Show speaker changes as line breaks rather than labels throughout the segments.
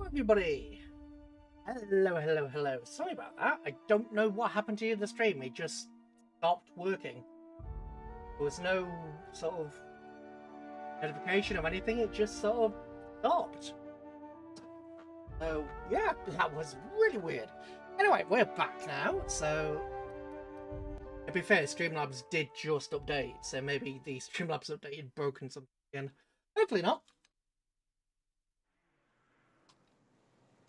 everybody! Hello. Sorry about that. I don't know what happened to the stream. It just stopped working. There was no sort of notification of anything. It just sort of stopped. So, yeah, that was really weird. Anyway, we're back now. So, to be fair, Streamlabs did just update. So maybe the Streamlabs update had broken something again. Hopefully not.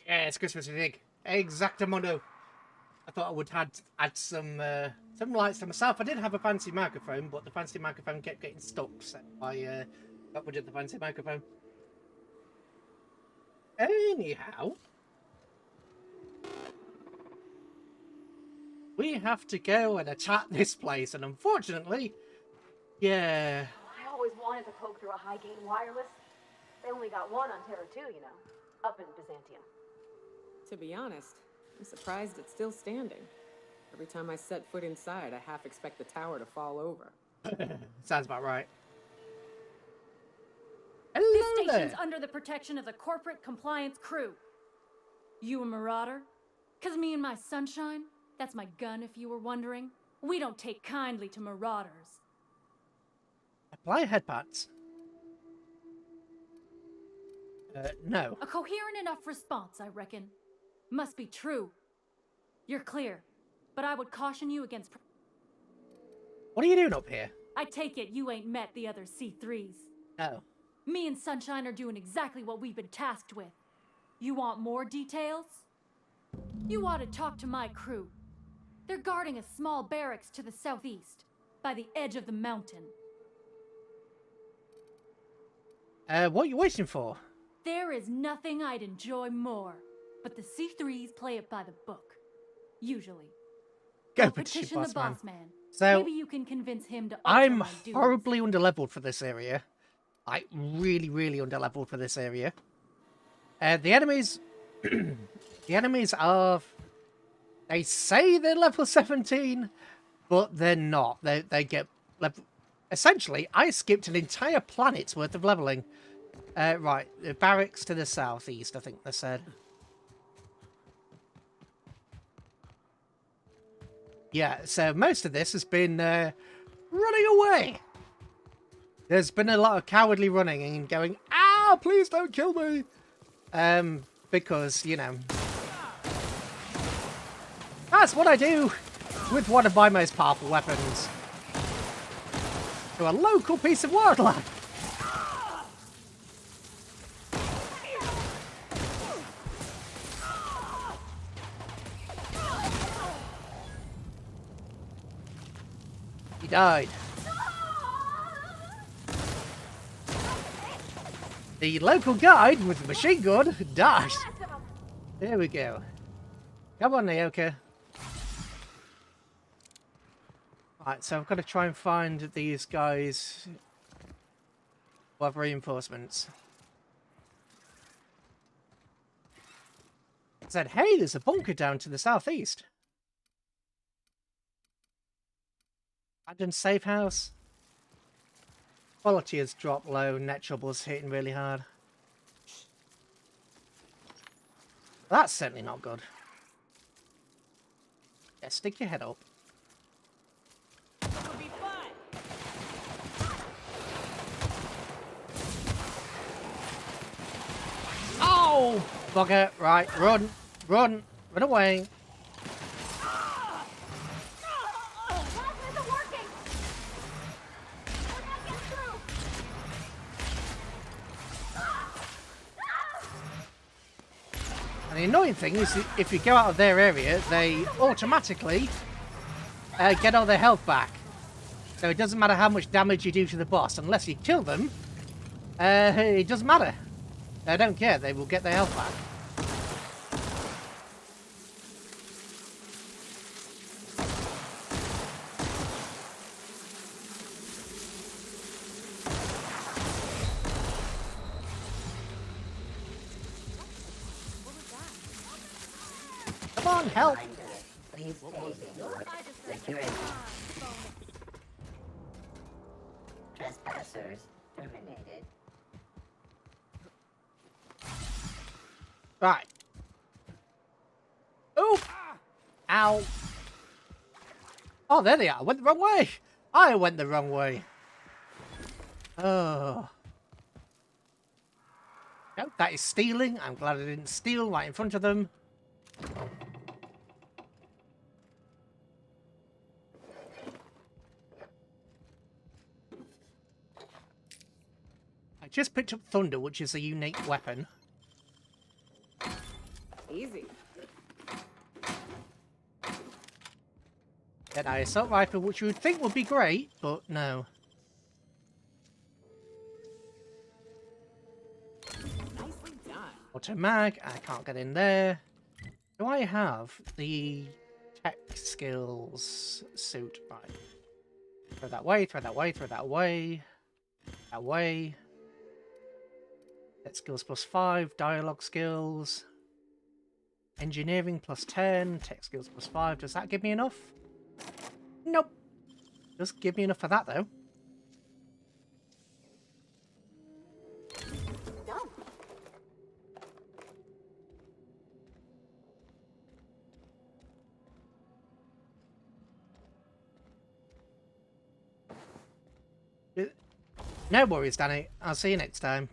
Yeah, it's Christmas Eve. Exactamundo. I thought I would add some lights to myself. I did have a fancy microphone, but the fancy microphone kept getting stuck, so I got rid of the fancy microphone. Anyhow, we have to go and attack this place, and unfortunately, yeah.
I always wanted to poke through a high-gain wireless. They only got one on Terra 2, you know, up in Byzantium.
To be honest, I'm surprised it's still standing. Every time I set foot inside, I half expect the tower to fall over.
Sounds about right.
This station's under the protection of the corporate compliance crew. You a marauder? 'Cause me and my sunshine, that's my gun if you were wondering, we don't take kindly to marauders.
Apply headpads. No.
A coherent enough response, I reckon. Must be true. You're clear, but I would caution you against...
What are you doing up here?
I take it you ain't met the other C3s.
No.
Me and Sunshine are doing exactly what we've been tasked with. You want more details? You ought to talk to my crew. They're guarding a small barracks to the southeast, by the edge of the mountain.
What are you waiting for?
There is nothing I'd enjoy more, but the C3s play it by the book. Usually.
Go
petition the boss man.
So,
maybe you can convince him to...
I'm horribly underleveled for this area. Like, really underleveled for this area. The enemies... the enemies are... They say they're level 17, but they're not. They get level... Essentially, I skipped an entire planet's worth of leveling. Right, the barracks to the southeast, I think they said. Yeah, so most of this has been running away. There's been a lot of cowardly running and going, "Ah, please don't kill me!" Because, you know, that's what I do with one of my most powerful weapons. To a local piece of wildlife. He died. The local guide with the machine gun died. There we go. Come on, Naoka. Right, so I've got to try and find these guys who have reinforcements. I said, hey, there's a bunker down to the southeast. Abandoned safe house. Quality has dropped low, net trouble's hitting really hard. That's certainly not good. Yeah, stick your head up. Oh, bugger! Right, run away. And the annoying thing is, if you go out of their area, they automatically get all their health back. So it doesn't matter how much damage you do to the boss, unless you kill them. It doesn't matter. They don't care. They will get their health back. Come on, help!
Please take your security. Trespassers terminated.
Right. Oh! Ow. Oh, there they are. I went the wrong way. I went the wrong way. Oh. No, that is stealing. I'm glad I didn't steal right in front of them. I just picked up Thunder, which is a unique weapon.
Easy.
Then I assault rifle, which you would think would be great, but no.
Nicely done.
Auto mag, I can't get in there. Do I have the tech skills suit? Right. Throw that way, throw that way, throw that away. That way. Tech skills +5, dialogue skills. Engineering +10, tech skills +5. Does that give me enough? Nope. Does give me enough for that though.
Done.
No worries, Danny. I'll see you next time.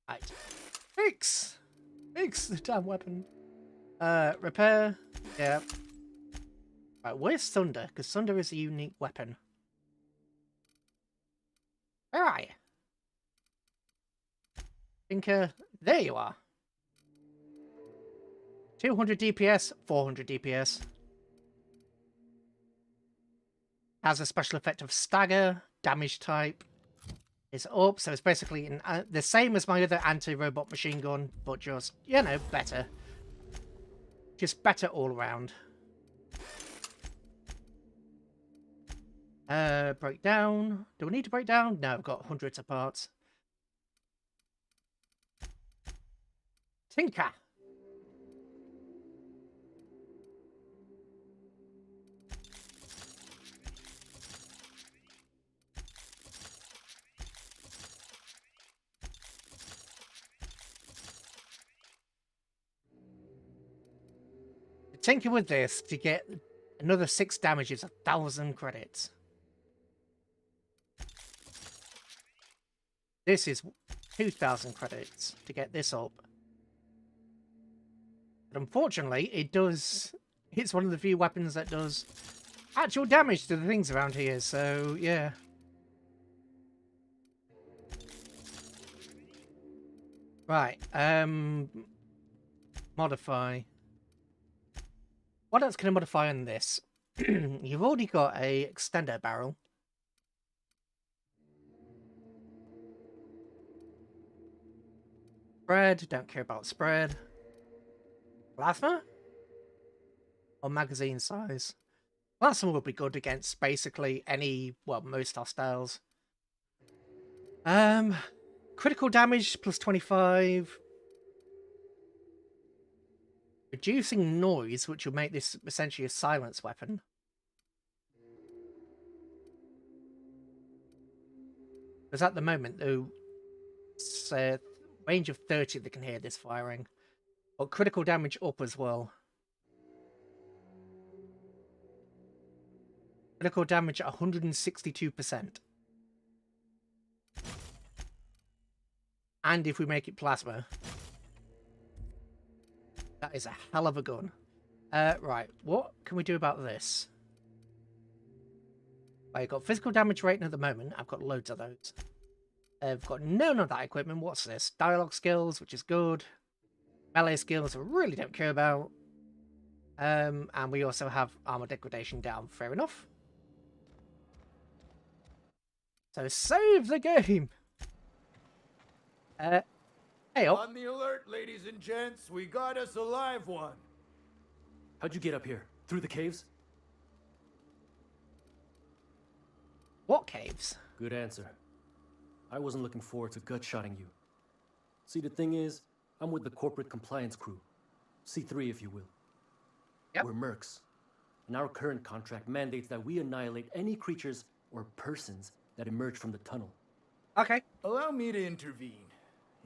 Right. Fix the damn weapon. Repair. Yeah. Right, where's Thunder? Because Thunder is a unique weapon. Where are you? Tinker. There you are. 200 DPS, 400 DPS. Has a special effect of stagger, damage type. It's up, so it's basically the same as my other anti-robot machine gun, but just, you know, better. Just better all around. Break down. Do we need to break down? No, I've got hundreds of parts. Tinker. Tinker with this to get another 6 damage is 1,000 credits. This is 2,000 credits to get this up. But unfortunately, it's one of the few weapons that does actual damage to the things around here, so yeah. Right, modify. What else can I modify on this? You've already got a extender barrel. Spread, don't care about spread. Plasma? Or magazine size? Plasma would be good against basically any, well, most hostiles. Critical damage +25. Reducing noise, which will make this essentially a silence weapon. Because at the moment, though, it's a range of 30 that can hear this firing. But critical damage up as well. Critical damage at 162%. And if we make it plasma, that is a hell of a gun. Right, what can we do about this? I've got physical damage rating at the moment. I've got loads of those. I've got none of that equipment. What's this? Dialogue skills, which is good. Melee skills I really don't care about. And we also have armor degradation down. Fair enough. So save the game. Hey, oh.
On the alert, ladies and gents. We got us a live one.
How'd you get up here? Through the caves?
What caves?
Good answer. I wasn't looking forward to gut-shotting you. See, the thing is, I'm with the corporate compliance crew. C3, if you will.
Yep.
We're mercs. And our current contract mandates that we annihilate any creatures or persons that emerge from the tunnel.
Okay.
Allow me to intervene.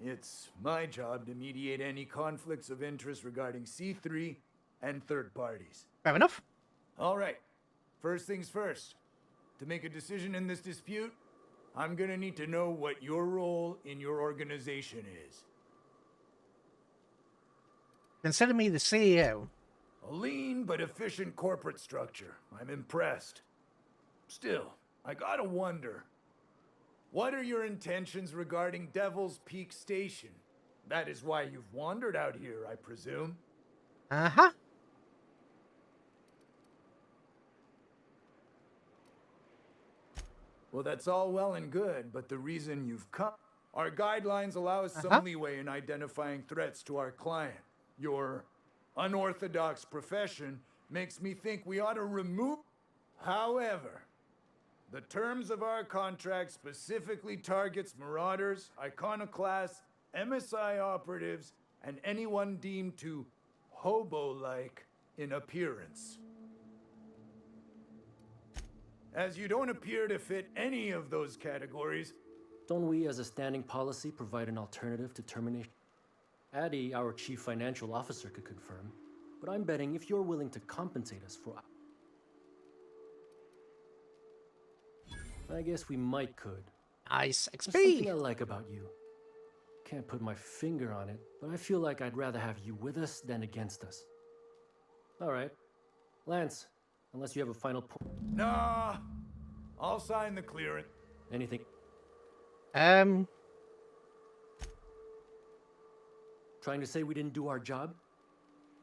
It's my job to mediate any conflicts of interest regarding C3 and third parties.
Fair enough.
All right. First things first. To make a decision in this dispute, I'm gonna need to know what your role in your organization is.
Consider me the CEO.
A lean but efficient corporate structure. I'm impressed. Still, I gotta wonder. What are your intentions regarding Devil's Peak Station? That is why you've wandered out here, I presume.
Uh-huh.
Well, that's all well and good, but the reason you've come... Our guidelines allow us some leeway in identifying threats to our client. Your unorthodox profession makes me think we ought to remove... However, the terms of our contract specifically targets marauders, iconoclasts, MSI operatives, and anyone deemed to hobo-like in appearance. As you don't appear to fit any of those categories...
Don't we, as a standing policy, provide an alternative to termination? Addie, our chief financial officer, could confirm, but I'm betting if you're willing to compensate us for... I guess we might could.
Nice
There's something
XP.
I like about you. Can't put my finger on it, but I feel like I'd rather have you with us than against us. All right. Lance, unless you have a final point.
Nah, I'll sign the clearance.
Anything? Trying to say we didn't do our job?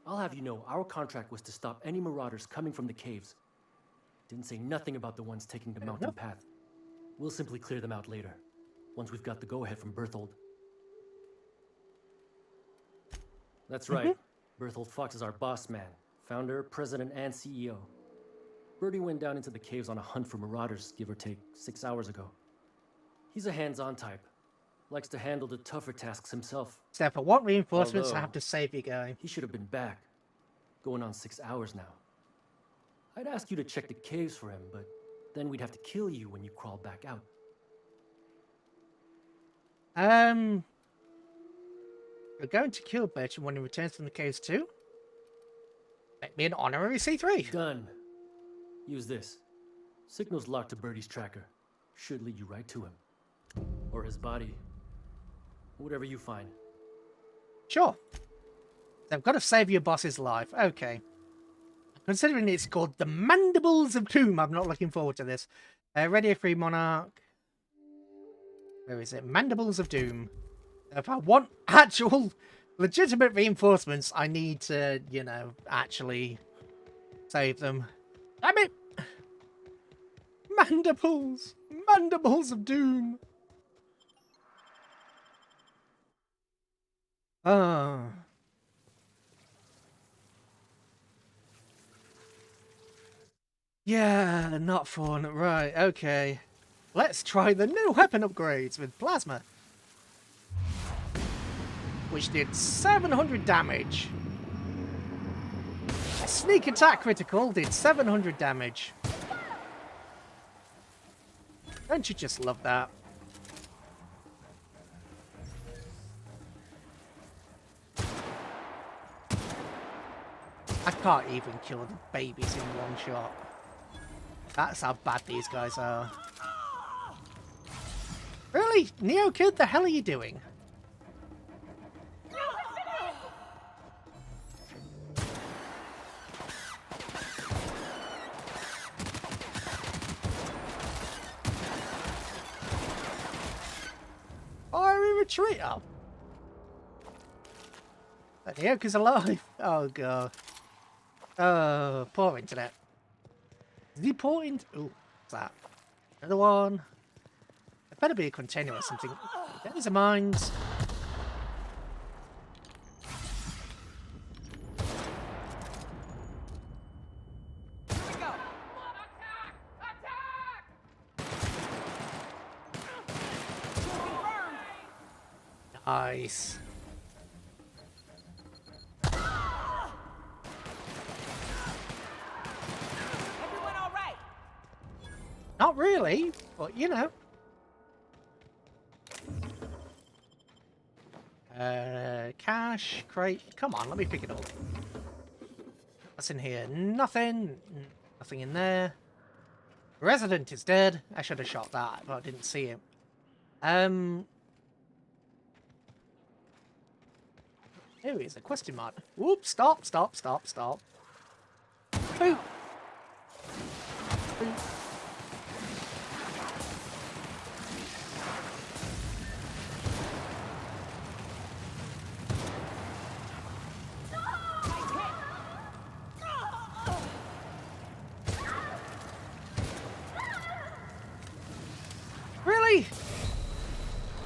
I'll have you know, our contract was to stop any marauders coming from the caves. Didn't say nothing about the ones taking the mountain path. We'll simply clear them out later, once we've got the go-ahead from Berthold. That's right. Berthold Fox is our boss man, founder, president, and CEO. Bertie went down into the caves on a hunt for marauders, give or take, 6 hours ago. He's a hands-on type. Likes to handle the tougher tasks himself.
Except for what reinforcements I
Although,
have to save you guy.
He should have been back. Going on 6 hours now. I'd ask you to check the caves for him, but then we'd have to kill you when you crawl back out.
We're going to kill Bertie when he returns from the caves too. Make me an honorary C3.
Done. Use this. Signal's locked to Bertie's tracker. Should lead you right to him. Or his body. Whatever you find.
Sure. I've got to save your boss's life. Okay. Considering it's called the Mandibles of Doom, I'm not looking forward to this. Radio Free Monarch. Where is it? Mandibles of Doom. If I want actual legitimate reinforcements, I need to, you know, actually save them. Damn it! Mandibles! Mandibles of Doom! Ah. Yeah, not fun. Right, okay. Let's try the new weapon upgrades with Plasma. Which did 700 damage. A sneak attack critical did 700 damage. Don't you just love that? I can't even kill the babies in one shot. That's how bad these guys are. Really? Neo Kid, the hell are you doing? Fiery retreat up. But Neo Kid's alive. Oh god. Oh, poor internet. Is he poor into... Ooh, what's that? Another one. It better be a container or something. There's a mines.
Here we go.
Nice.
Everyone all right?
Not really, but you know. Cash, crate. Come on, let me pick it up. What's in here? Nothing. Nothing in there. Resident is dead. I should have shot that, but I didn't see him. Here he is, a question mark. Whoops, stop. Boop. Boop. Really?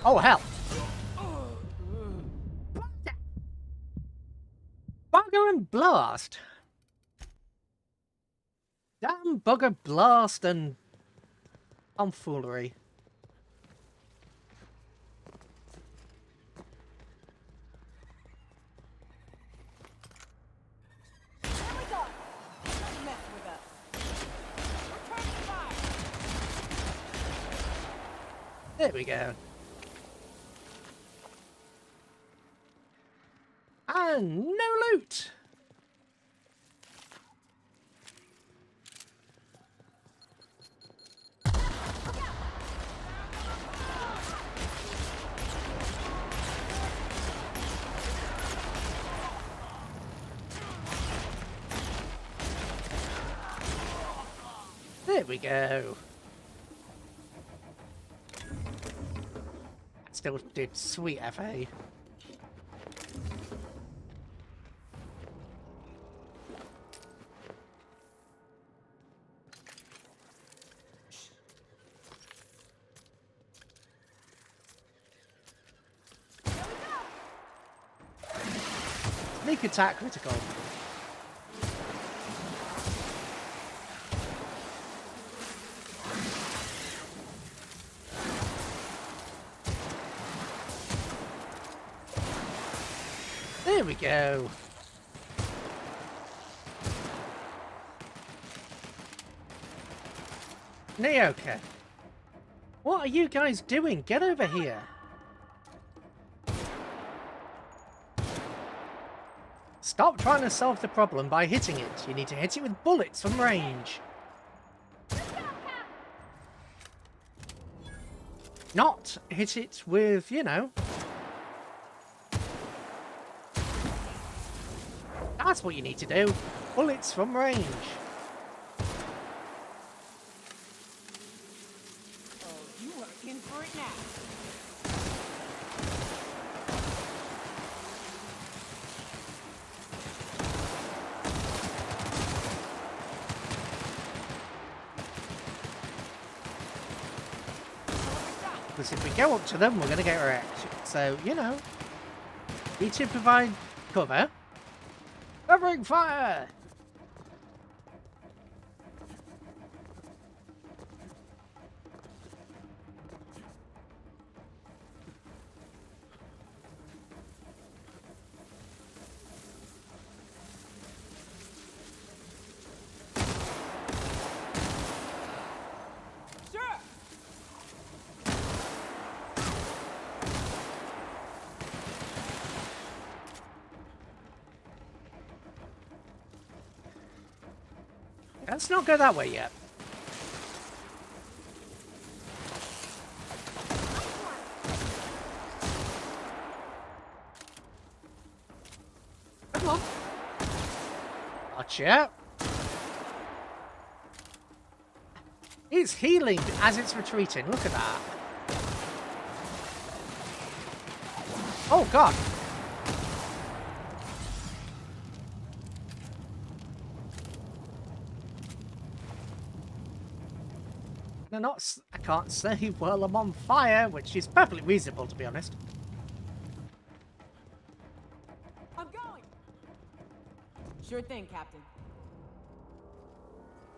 Oh, hell. Bugger and blast. Damn bugger blast and tomfoolery.
Here we go. Don't mess with us. Return to fire.
There we go. And no loot. There we go. Still did sweet FA. Sneak attack critical. There we go. Naoka. What are you guys doing? Get over here. Stop trying to solve the problem by hitting it. You need to hit it with bullets from range. Not hit it with, you know... That's what you need to do. Bullets from range.
Oh, you are in for it now.
Because if we go up to them, we're going to get wrecked. So, you know, need to provide cover. Covering fire!
Sure.
Let's not go that way yet. Come on. Gotcha. It's healing as it's retreating. Look at that. Oh, God. They're not... I can't say, well, I'm on fire, which is perfectly reasonable, to be honest.
I'm going. Sure thing, Captain.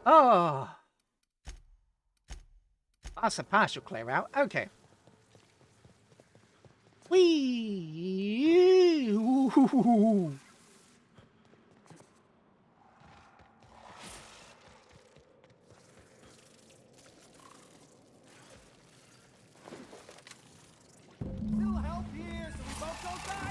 Oh. That's a partial clear out. Okay. Whee! Ooh.
Still help here so we both don't die.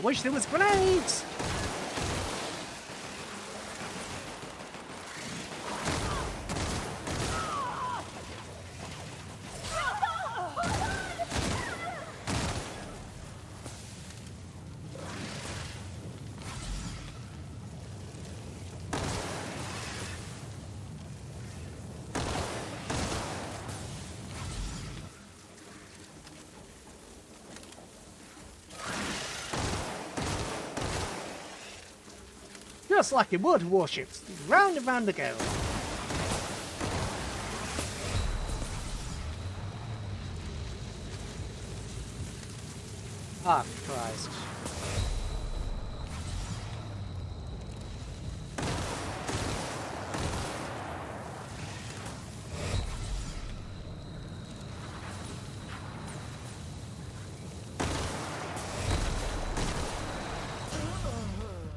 I wish there was grenades! Just like in water warships, round and round they go. Ah, Christ.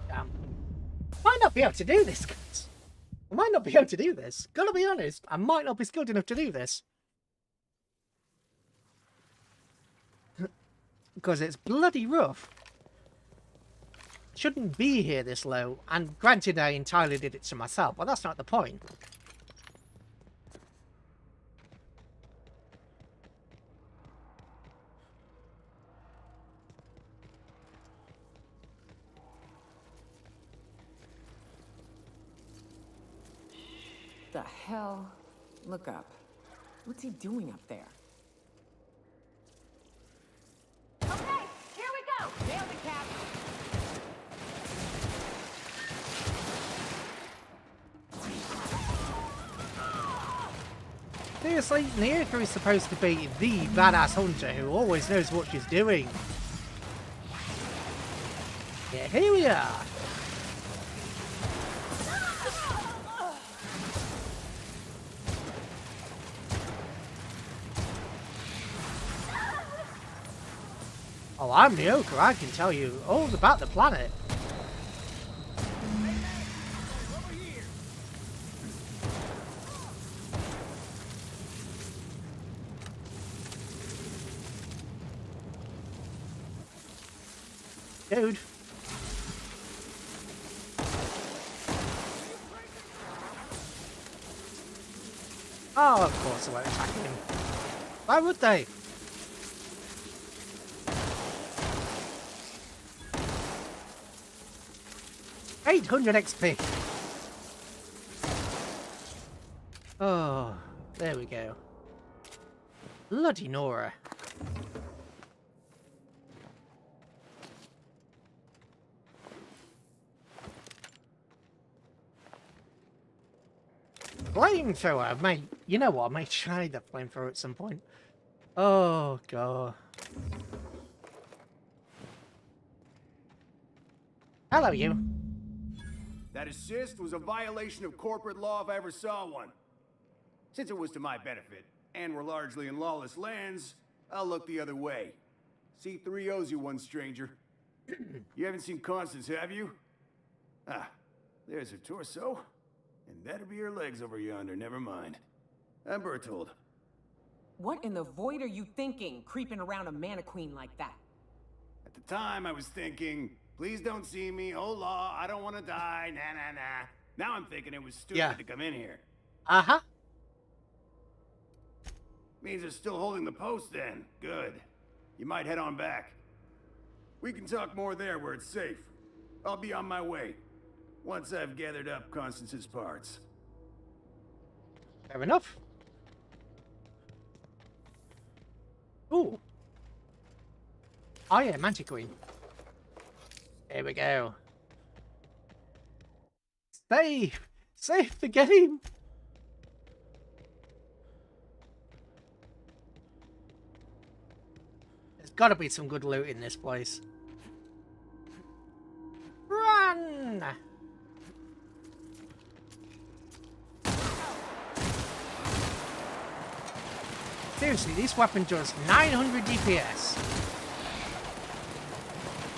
Damn. Might not be able to do this, guys. I might not be able to do this. Gotta be honest, I might not be skilled enough to do this. Because it's bloody rough. Shouldn't be here this low, and granted I entirely did it to myself, but that's not the point.
The hell? Look up. What's he doing up there?
Okay, here we go.
Nailed it, Cap.
Seriously, Naoka is supposed to be the badass hunter who always knows what she's doing. Yeah, here we are. Oh, I'm Naoka, I can tell you all about the planet. Dude. Oh, of course I won't attack him. Why would they? $800 XP. Oh, there we go. Bloody Nora. Flamethrower, mate. You know what? I may try the flamethrower at some point. Oh, God. Hello, you.
That assist was a violation of corporate law if I ever saw one. Since it was to my benefit, and we're largely in lawless lands, I'll look the other way. C3 owes you one, stranger. You haven't seen Constance, have you? Ah, there's her torso. And that'll be her legs over yonder, never mind. I'm Bertold.
What in the void are you thinking, creeping around a mannequin like that?
At the time, I was thinking, please don't see me, oh law, I don't want to die, nah. Now I'm thinking it was stupid to come in here.
Uh-huh.
Means they're still holding the post then. Good. You might head on back. We can talk more there where it's safe. I'll be on my way. Once I've gathered up Constance's parts.
Fair enough. Ooh. Oh yeah, Mantic Queen. Here we go. Save! Save the game! There's gotta be some good loot in this place. Run! Seriously, this weapon does 900 DPS.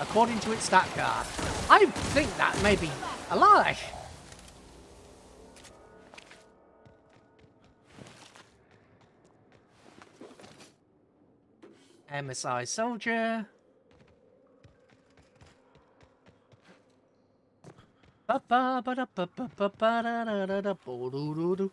According to its stat card. I think that may be a lie. MSI soldier. Ba-ba-ba-da-ba-ba-ba-da-da-da-bo-do-do-do.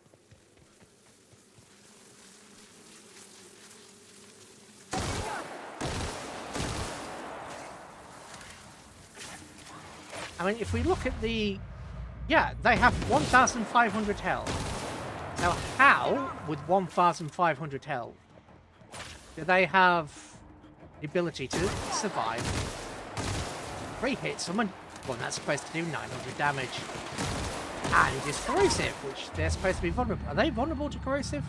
I mean, if we look at the... Yeah, they have 1,500 health. Now, how, with 1,500 health, do they have the ability to survive 3 hits from one that's supposed to do 900 damage? And it is corrosive, which they're supposed to be vulnerable. Are they vulnerable to corrosive?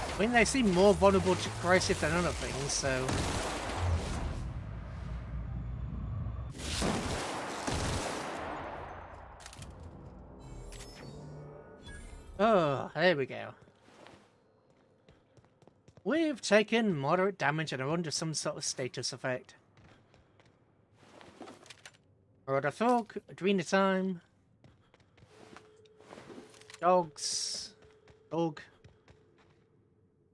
I mean, they seem more vulnerable to corrosive than other things, so... Oh, there we go. We've taken moderate damage and are under some sort of status effect. Marauder Thug, Adrena time. Dogs. Dog.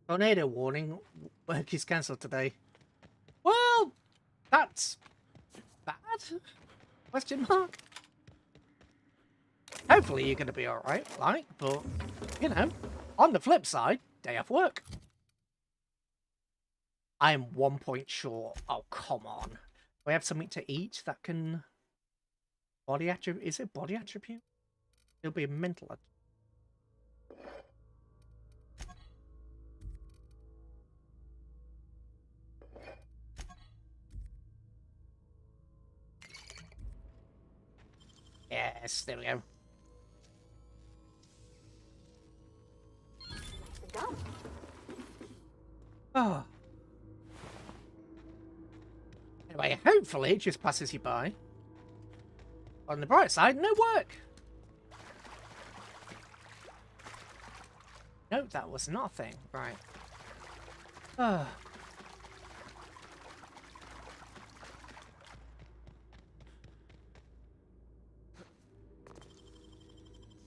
Tornado warning. Work is cancelled today. Well, that's bad? Question mark? Hopefully you're going to be alright, like, but, you know, on the flip side, day off work. I am 1 point sure. Oh, come on. Do I have something to eat that can... Body attribute? Is it body attribute? It'll be a mental attribute. Yes, there we go. Oh. Anyway, hopefully it just passes you by. On the bright side, no work. No, that was not a thing. Right. Oh.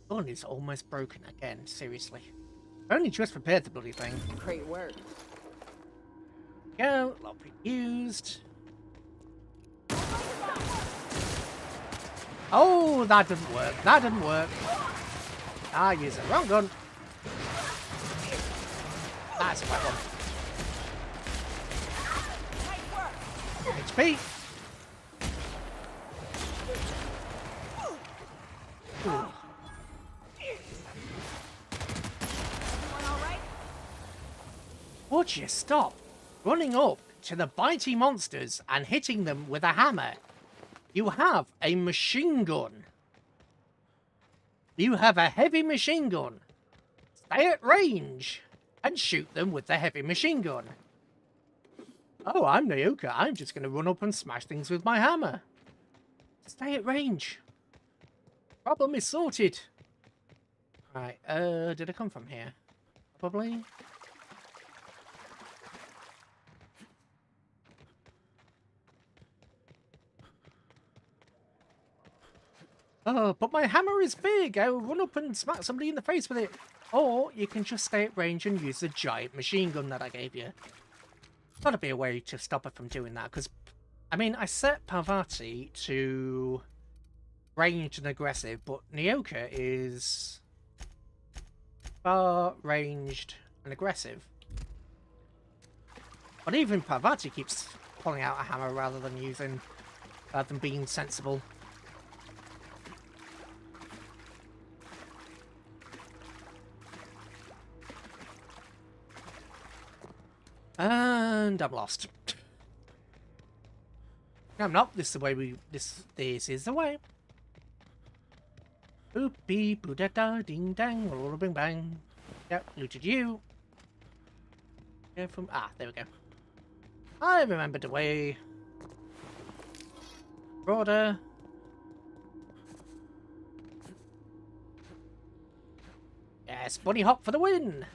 Gun is almost broken again, seriously. I only just repaired the bloody thing.
Great work.
Go, lot used. Oh, that didn't work. That didn't work. I used the wrong gun. That's a weapon. HP. Ooh. Would you stop running up to the bitey monsters and hitting them with a hammer? You have a machine gun. You have a heavy machine gun. Stay at range and shoot them with the heavy machine gun. Oh, I'm Naoka. I'm just going to run up and smash things with my hammer. Stay at range. Problem is sorted. Right, did I come from here? Probably. Oh, but my hammer is big. I'll run up and smack somebody in the face with it. Or you can just stay at range and use the giant machine gun that I gave you. Gotta be a way to stop her from doing that, because, I mean, I set Parvati to ranged and aggressive, but Naoka is far ranged and aggressive. But even Parvati keeps pulling out a hammer rather than being sensible. And I'm lost. No, I'm not. This is the way this is the way. Boop beep boo da da ding dang roll bing bang. Yep, looted you. Go from there we go. I remembered the way. Broader. Yes, bunny hop for the win.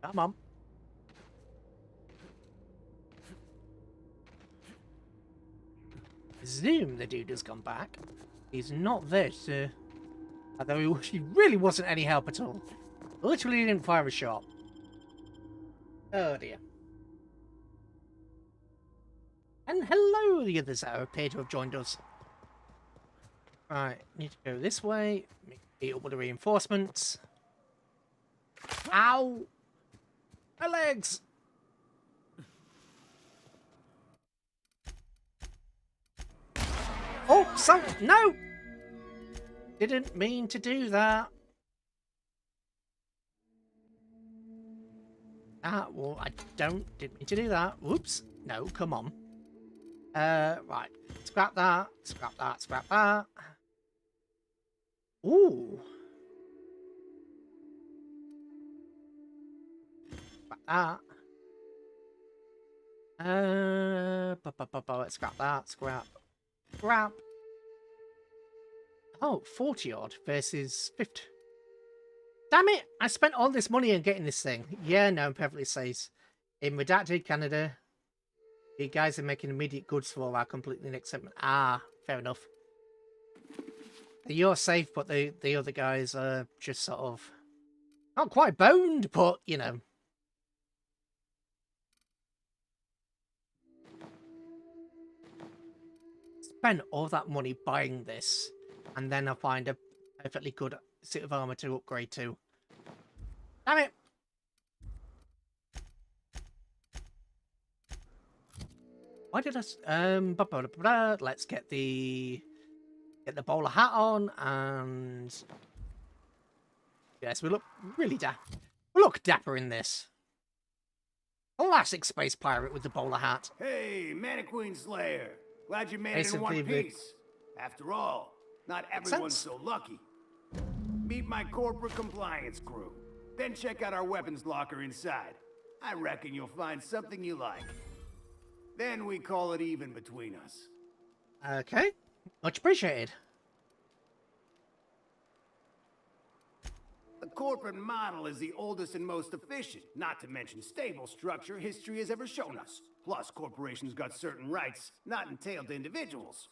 Come on. Zoom, the dude has gone back. He's not there to... Although he really wasn't any help at all. Literally didn't fire a shot. Oh dear. And hello, the others that appear to have joined us. Right, need to go this way. Meet up with the reinforcements. Ow! My legs! Oh, no! Didn't mean to do that. Well, I didn't mean to do that. Whoops. No, come on. Right. Scrap that. Scrap that. Scrap that. Ooh. Scrap that. Let's scrap that. Scrap. Scrap. Oh, 40 odd versus 50. Damn it! I spent all this money on getting this thing. Yeah, no, perfectly safe. In Redacted Canada, you guys are making immediate goods for all our completely unacceptable. Ah, fair enough. You're safe, but the other guys are just sort of not quite boned, but you know. Spent all that money buying this, and then I find a perfectly good suit of armor to upgrade to. Damn it! Why did I? Let's get the bowler hat on, and yes, we look really we look dapper in this. Classic space pirate with the bowler hat.
Hey, Mannequin Slayer. Glad you made it in one piece. After all, not everyone's so lucky. Meet my corporate compliance crew. Then check out our weapons locker inside. I reckon you'll find something you like. Then we call it even between us.
Okay. Much appreciated.
The corporate model is the oldest and most efficient, not to mention stable structure history has ever shown us. Plus, corporations got certain rights not entailed to individuals.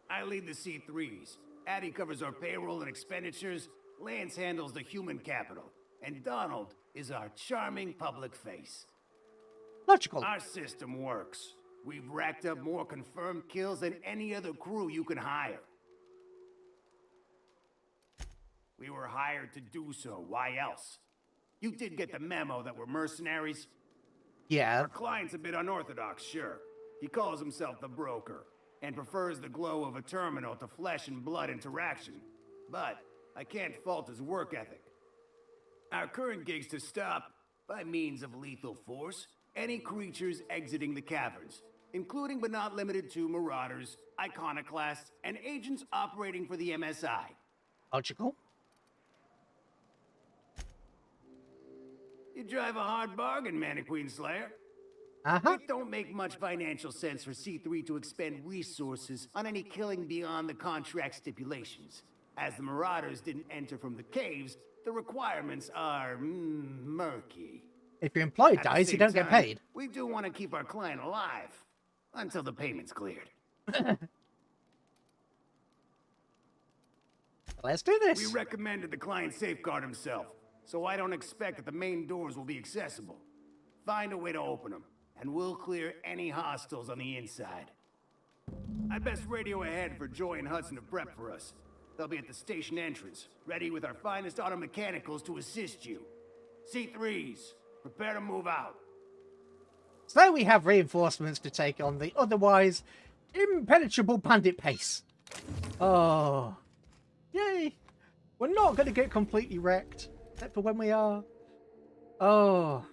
I lead the C3s. Addie covers our payroll and expenditures. Lance handles the human capital. And Donald is our charming public face.
Logical.
Our system works. We've racked up more confirmed kills than any other crew you can hire. We were hired to do so. Why else? You did get the memo that we're mercenaries?
Yeah.
Our client's a bit unorthodox, sure. He calls himself the broker, and prefers the glow of a terminal to flesh and blood interaction. But I can't fault his work ethic. Our current gig's to stop, by means of lethal force, any creatures exiting the caverns, including but not limited to marauders, iconoclasts, and agents operating for the MSI.
Logical.
You drive a hard bargain, Mannequin Slayer. It don't make much financial sense for C3 to expend resources on any killing beyond the contract stipulations. As the Marauders didn't enter from the caves, the requirements are murky.
If your employee dies, you don't get paid.
We do want to keep our client alive until the payment's cleared.
Let's do this.
We recommended the client safeguard himself, so I don't expect that the main doors will be accessible. Find a way to open them, and we'll clear any hostiles on the inside. I'd best radio ahead for Joy and Hudson to prep for us. They'll be at the station entrance, ready with our finest auto mechanicals to assist you. C3s, prepare to move out.
So we have reinforcements to take on the otherwise impenetrable bandit pace. Oh. Yay. We're not going to get completely wrecked, except for when we are. Oh.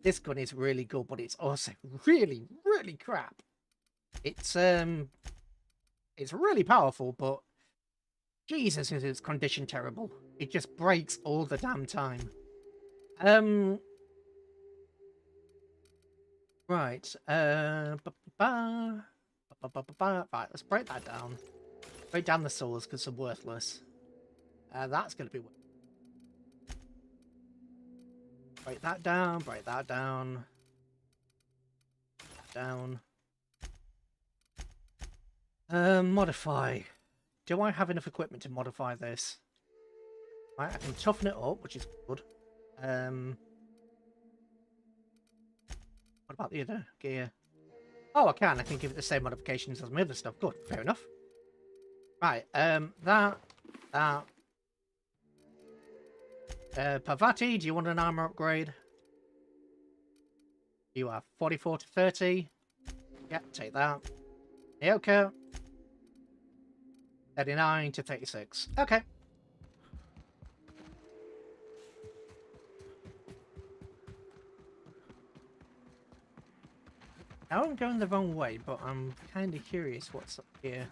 This gun is really good, but it's also really, really crap. It's really powerful, but Jesus, is its condition terrible. It just breaks all the damn time. Right. Right, let's break that down. Break down the swords because they're worthless. That's going to be... Break that down, break that down. Down. Modify. Do I have enough equipment to modify this? Right, I can toughen it up, which is good. What about the other gear? Oh, I can give it the same modifications as my other stuff. Good, fair enough. Right, that. Parvati, do you want an armor upgrade? You are 44 to 30. Yeah, take that. Naoka. 39 to 36. Okay. Now I'm going the wrong way, but I'm kind of curious what's up here.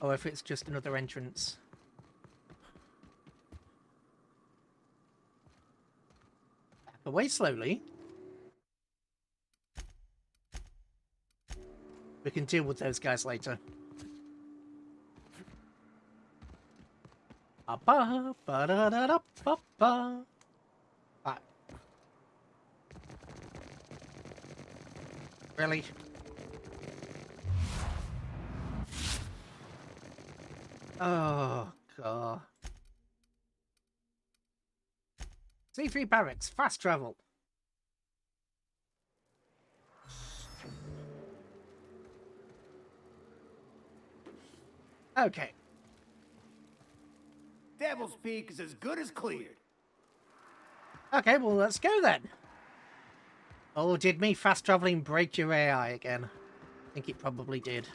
Or if it's just another entrance. Back away slowly. We can deal with those guys later. Ba-ba-da-da-da-ba-ba. Right. Really? Oh, God. C3 barracks, fast travel. Okay.
Devil's Peak is as good as cleared.
Okay, well, let's go then. Oh, did me fast traveling break your AI again? I think it probably did.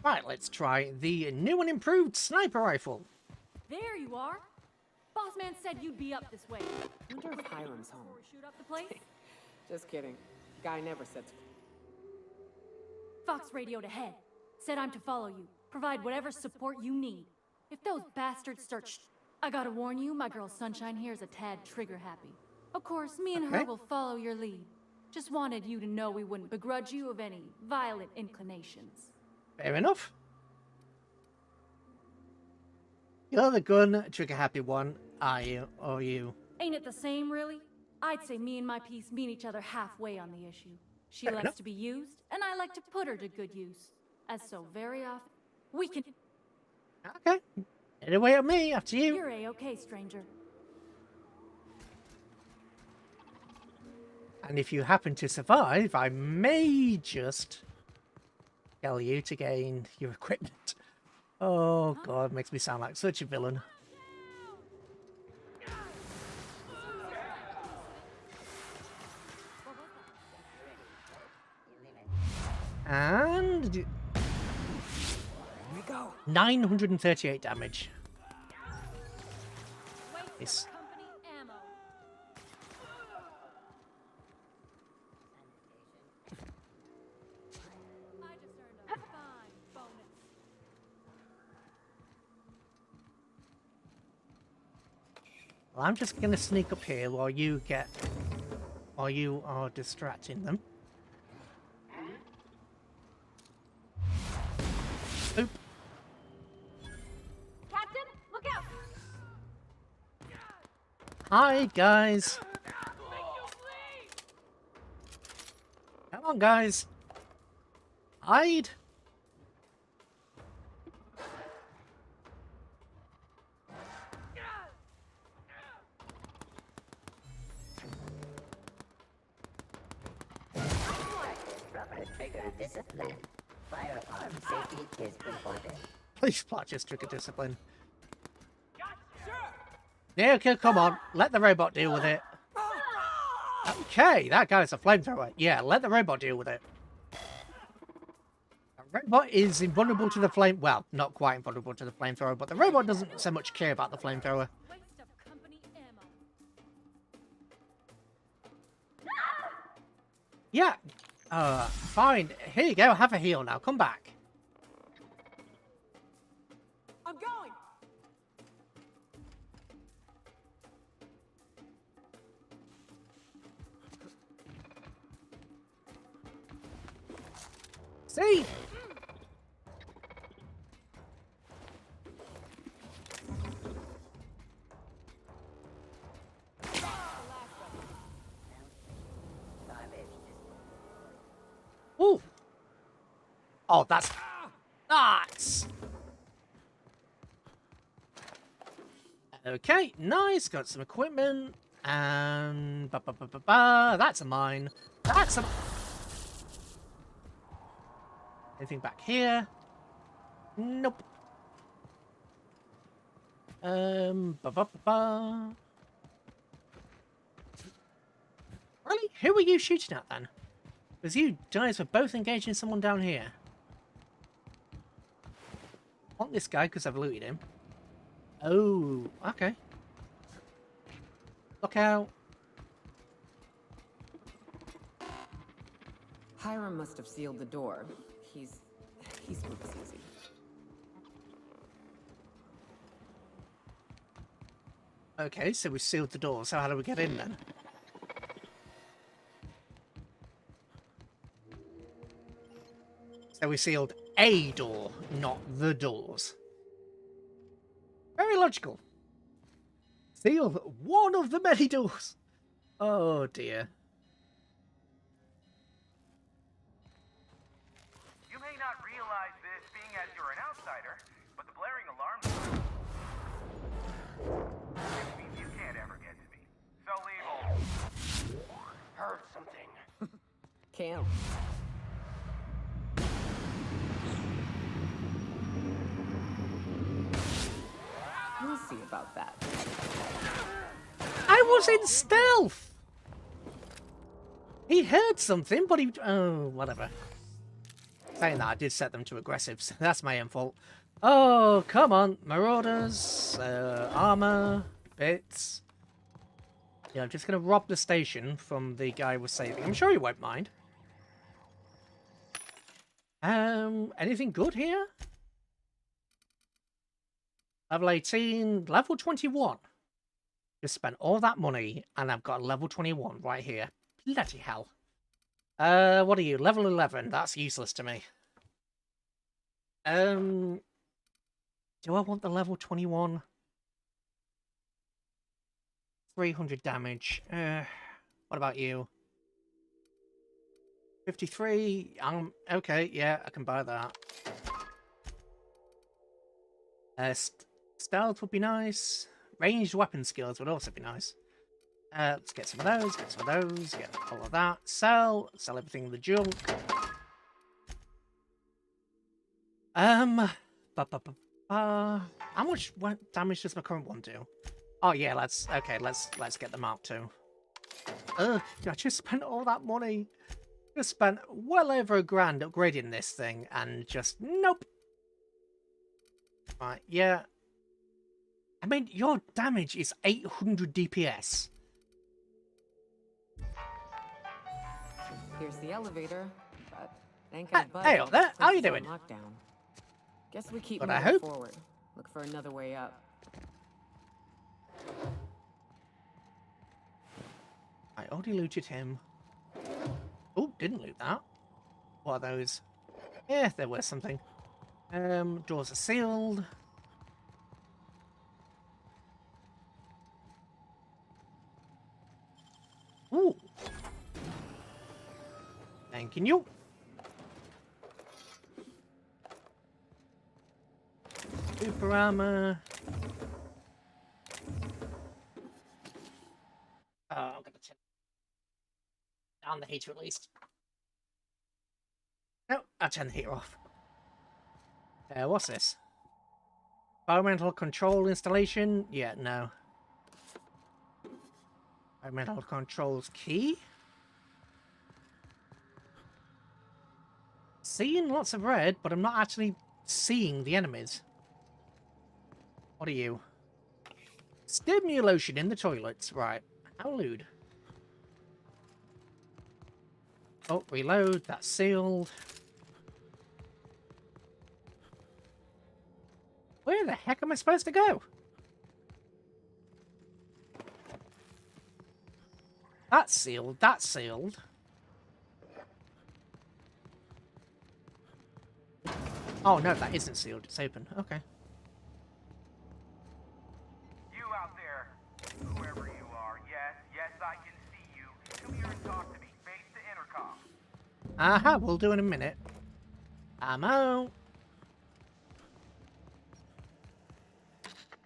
Right, let's try the new and improved sniper rifle.
There you are. Boss man said you'd be up this way.
Wonder if Hiram's home.
Before we shoot up the place?
Just kidding. Guy never said.
Fox radioed ahead. Said I'm to follow you. Provide whatever support you need. If those bastards start I gotta warn you, my girl Sunshine here is a tad trigger happy. Of course, me and her will follow your lead. Just wanted you to know we wouldn't begrudge you of any violent inclinations.
Fair enough. You're the gun trigger happy one, are you? Or you?
Ain't it the same, really? I'd say me and my piece meet each other halfway on the issue. She likes to be used, and I like to put her to good use. As so very often, we can...
Okay. Anyway, at me, after you.
You're A-okay, stranger.
And if you happen to survive, I may just tell you to gain your equipment. Oh, God, makes me sound like such a villain. And... 938 damage. Yes.
Company ammo. I just earned a fine bonus.
Well, I'm just gonna sneak up here while you are distracting them. Oop.
Captain, look out!
Hi, guys. Come on, guys. Hide.
Proper trigger discipline. Firearm safety is important.
Please plot just trigger discipline. Yeah, okay, come on. Let the robot deal with it. Okay, that guy's a flamethrower. Yeah, let the robot deal with it. The robot is invulnerable to the flame... Well, not quite invulnerable to the flamethrower, but the robot doesn't so much care about the flamethrower.
Waste of company ammo.
Yeah. Fine. Here you go. Have a heal now. Come back.
I'm going.
See? Oh, that's... That's... Okay, nice. Got some equipment. And... That's a mine. That's a... Anything back here? Nope. Really? Who were you shooting at then? Because you guys were both engaging someone down here. I want this guy because I've looted him. Oh, okay. Look out.
Hiram must have sealed the door. He's moves easy.
Okay, so we sealed the door, so how do we get in then? So we sealed a door, not the doors. Very logical. Seal one of the many doors. Oh dear.
You may not realize this being as you're an outsider, but the blaring alarm means you can't ever get to me. So leave. Heard something.
Can't. We'll see about that.
I was in stealth! He heard something, but he... Oh, whatever. Saying that, I did set them to aggressive, so that's my own fault. Oh, come on. Marauders, armor, bits. Yeah, I'm just going to rob the station from the guy we're saving. I'm sure he won't mind. Anything good here? Level 18, level 21. Just spent all that money, and I've got level 21 right here. Bloody hell. What are you? Level 11. That's useless to me. Do I want the level 21? 300 damage. What about you? 53. Okay, yeah, I can buy that. Stealth would be nice. Ranged weapon skills would also be nice. Let's get some of those, get some of those, get all of that. Sell everything in the junk. How much damage does my current one do? Oh yeah, let's get them out too. Ugh, I just spent all that money. Just spent well over $1,000 upgrading this thing, and just nope. Right, yeah. I mean, your damage is 800 DPS.
Here's the elevator, but it ain't gonna budge.
Hey up there, how you
Places
doing?
on lockdown. Guess we keep
But I
moving
hope-
forward. Look for another way up.
I already looted him. Oh, didn't loot that. What are those? Yeah, there was something. Doors are sealed. Ooh. Thank you. Super armor. Oh, I'm gonna turn down the heater at least. No, I'll turn the heater off. What's this? Environmental control installation? Yeah, no. Environmental controls key? Seeing lots of red, but I'm not actually seeing the enemies. What are you? Stimulation in the toilets. Right. How lewd. Oh, reload. That's sealed. Where the heck am I supposed to go? That's sealed. That's sealed. Oh, no, that isn't sealed. It's open. Okay.
You out there, whoever you are, yes, I can see you. Come here and talk to me, face the intercom.
Aha, we'll do in a minute. I'm out.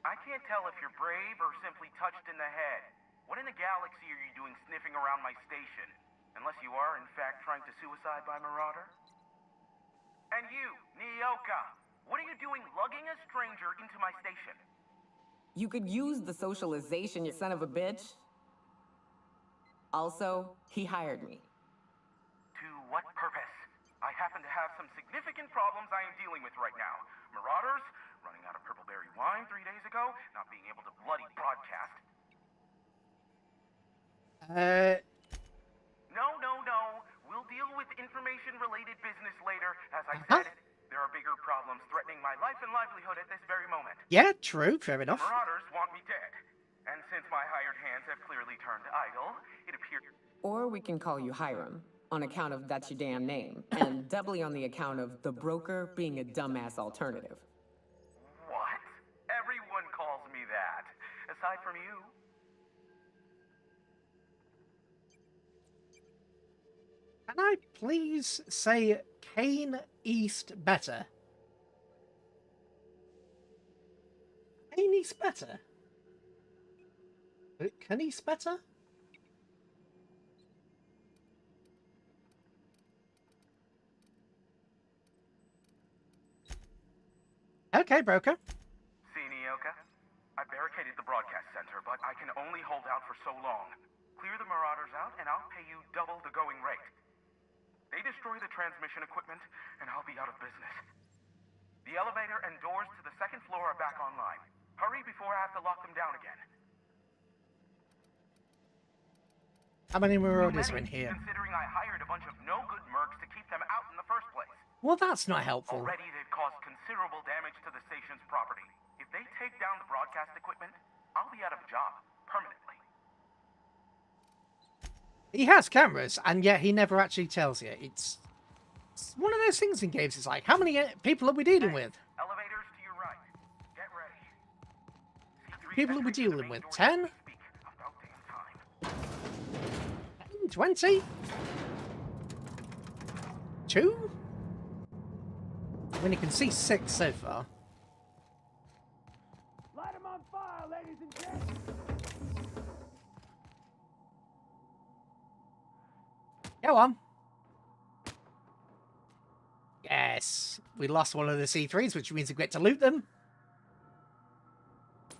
I can't tell if you're brave or simply touched in the head. What in the galaxy are you doing sniffing around my station? Unless you are, in fact, trying to suicide by Marauder? And you, Nyoka, what are you doing lugging a stranger into my station?
You could use the socialization, you son of a bitch. Also, he hired me.
To what purpose? I happen to have some significant problems I am dealing with right now. Marauders, running out of purple berry wine 3 days ago, not being able to bloody broadcast. No. We'll deal with information-related business later. As I said, there are bigger problems threatening my life and livelihood at this very moment.
Yeah, true. Fair enough.
Marauders want me dead. And since my hired hands have clearly turned idle, it appears...
Or we can call you Hiram, on account of that's your damn name, and doubly on the account of the broker being a dumbass alternative.
What? Everyone calls me that. Aside from you.
Can I please say Kane East better? Kane East better? Can East better? Okay, broker.
See, Nyoka? I barricaded the broadcast center, but I can only hold out for so long. Clear the Marauders out, and I'll pay you double the going rate. They destroy the transmission equipment, and I'll be out of business. The elevator and doors to the second floor are back online. Hurry before I have to lock them down again.
How many Marauders are in here?
Considering I hired a bunch of no-good mercs to keep them out in the first place.
Well, that's not helpful.
Already they've caused considerable damage to the station's property. If they take down the broadcast equipment, I'll be out of a job, permanently.
He has cameras, and yet he never actually tells you. It's one of those things in games. It's like, how many people are we dealing with?
Elevators to your right. Get ready.
People are we dealing with? 10? 20? 2? I mean, you can see 6 so far.
Light them on fire, ladies and gentlemen!
Go on. Yes. We lost one of the C3s, which means we get to loot them.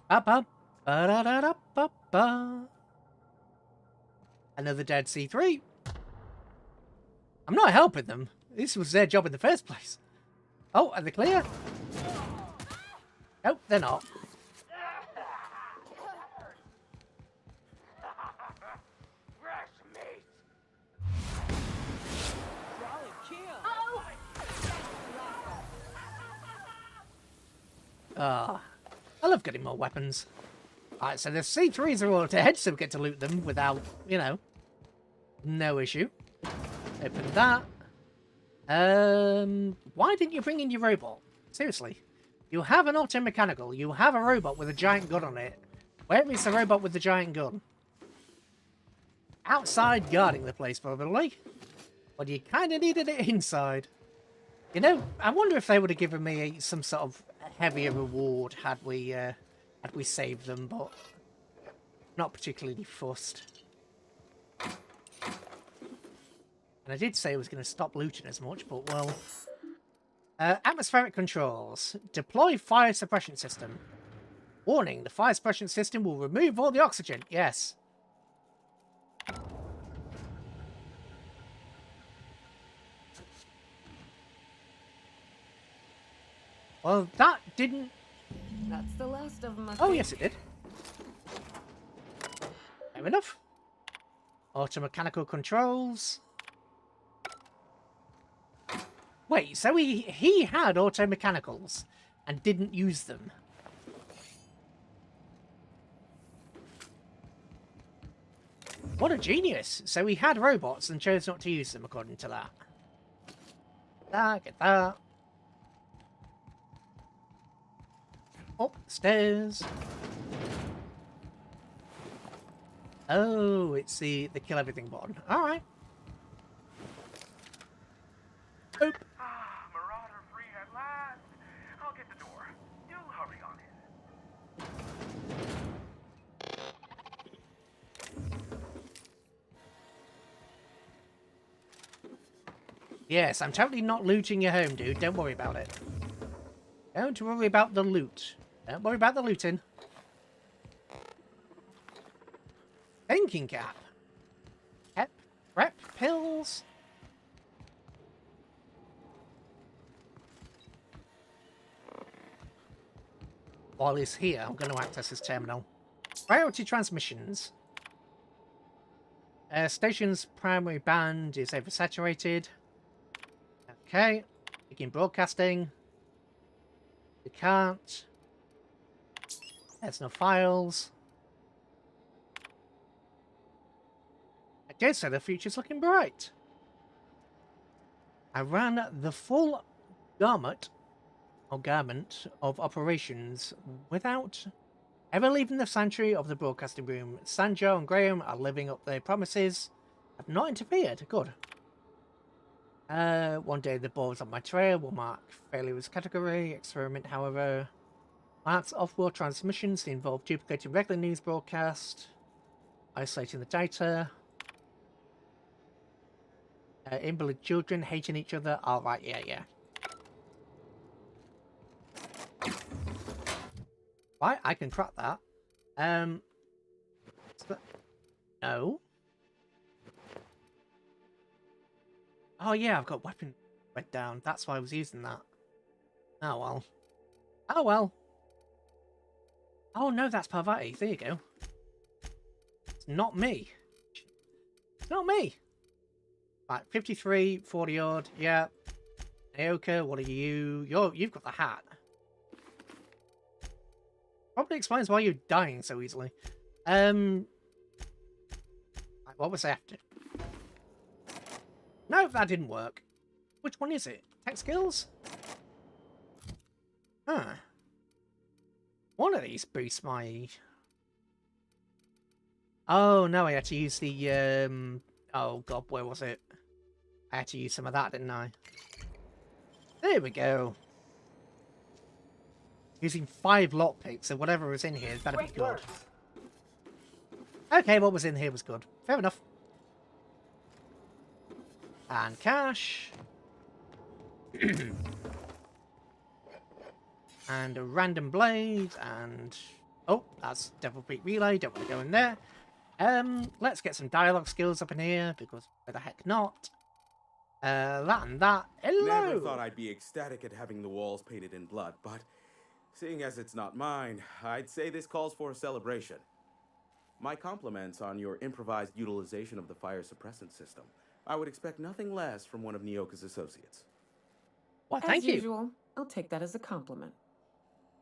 Ba-ba-ba-da-da-da-ba-ba. Another dead C3. I'm not helping them. This was their job in the first place. Oh, are they clear? Nope, they're not. I love getting more weapons. Alright, so the C3s are all dead, so we get to loot them without, you know, no issue. Open that. Why didn't you bring in your robot? Seriously. You have an auto-mechanical. You have a robot with a giant gun on it. Where is the robot with the giant gun? Outside guarding the place, probably. But you kind of needed it inside. You know, I wonder if they would have given me some sort of heavier reward had we saved them, but not particularly fussed. And I did say I was going to stop looting as much, but well. Atmospheric controls. Deploy fire suppression system. Warning, the fire suppression system will remove all the oxygen. Yes. Well, that didn't...
That's the last of them.
Oh, yes, it did. Fair enough. Auto-mechanical controls. Wait, so he had auto-mechanicals and didn't use them. What a genius. So he had robots and chose not to use them, according to that. Get that. Upstairs. Oh, it's the kill everything button. Alright. Oop.
Marauder.
Yes, I'm totally not looting your home, dude. Don't worry about it. Don't worry about the loot. Don't worry about the looting. Thinking cap. Prep pills. While he's here, I'm going to access his terminal. Priority transmissions. Station's primary band is oversaturated. Okay. Begin broadcasting. We can't. There's no files. I did say the future's looking bright. I ran the full garment of operations without ever leaving the sanctuary of the broadcasting room. Sanjo and Graham are living up their promises. I've not interfered. Good. One day the balls on my trail will mark failure as category. Experiment, however, marks off-world transmissions that involve duplicating regular news broadcast, isolating the data. Invalid children hating each other. All right, yeah. Right, I can track that. No. Oh yeah, I've got weapon read down. That's why I was using that. Oh well. Oh well. Oh no, that's Parvati. There you go. It's not me. It's not me. Right, 53, 40 odd. Yeah. Aoka, what are you? You've got the hat. Probably explains why you're dying so easily. Right, what was after? No, that didn't work. Which one is it? Tech skills? Huh. One of these boosts my... Oh, no, I had to use the, Oh, God, where was it? I had to use some of that, didn't I? There we go. Using 5 lockpicks, so whatever was in here better be good. Okay, what was in here was good. Fair enough. And cash. And a random blade, and... Oh, that's Devil Peak Relay, don't want to go in there. Let's get some dialogue skills up in here, because why the heck not? That and that. Hello!
Never thought I'd be ecstatic at having the walls painted in blood, but seeing as it's not mine, I'd say this calls for a celebration. My compliments on your improvised utilization of the fire suppressant system. I would expect nothing less from one of Nyoka's associates.
Well, thank you.
As usual, I'll take that as a compliment.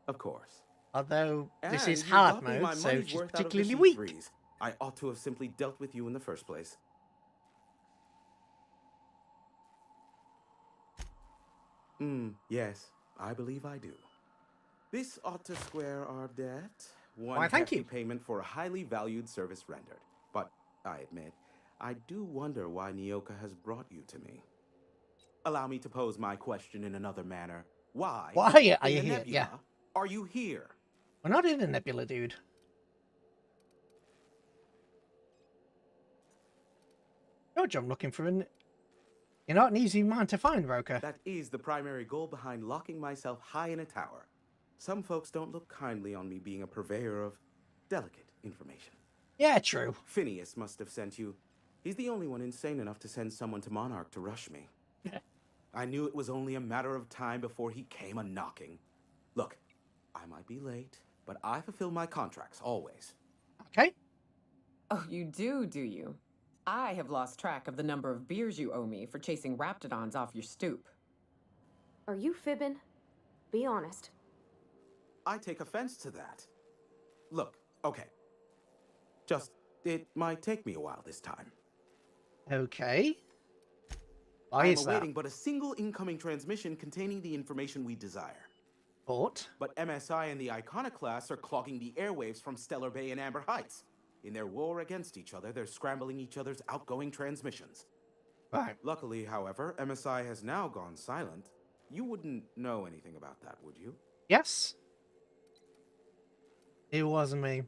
Of course.
Although this
And
is
you
hard
got me my
mode, so
money's
she's
worth out of the
particularly weak.
C3s. I ought to have simply dealt with you in the first place. Yes, I believe I do. This ought to square our debt. One
thank
hefty
you.
payment for a highly valued service rendered. But I admit, I do wonder why Nyoka has brought you to me. Allow me to pose my question in another manner. Why?
Why are you
in the
here?
nebula,
Yeah.
Are you here?
We're not in a nebula, dude. George, I'm looking for an... You're not an easy man to find, Roka.
That is the primary goal behind locking myself high in a tower. Some folks don't look kindly on me being a purveyor of delicate information.
Yeah, true.
Phineas must have sent you. He's the only one insane enough to send someone to Monarch to rush me. I knew it was only a matter of time before he came a-knocking. Look, I might be late, but I fulfill my contracts, always.
Okay.
Oh, you do you? I have lost track of the number of beers you owe me for chasing raptidons off your stoop.
Are you fibbing? Be honest.
I take offense to that. Look, okay. It might take me a while this time.
Okay. Why
I'm
is that?
awaiting but a single incoming transmission containing the information we desire.
But
MSI and the Iconoclasts are clogging the airwaves from Stellar Bay and Amber Heights. In their war against each other, they're scrambling each other's outgoing transmissions.
right.
Luckily, however, MSI has now gone silent. You wouldn't know anything about that, would you?
Yes. It wasn't me.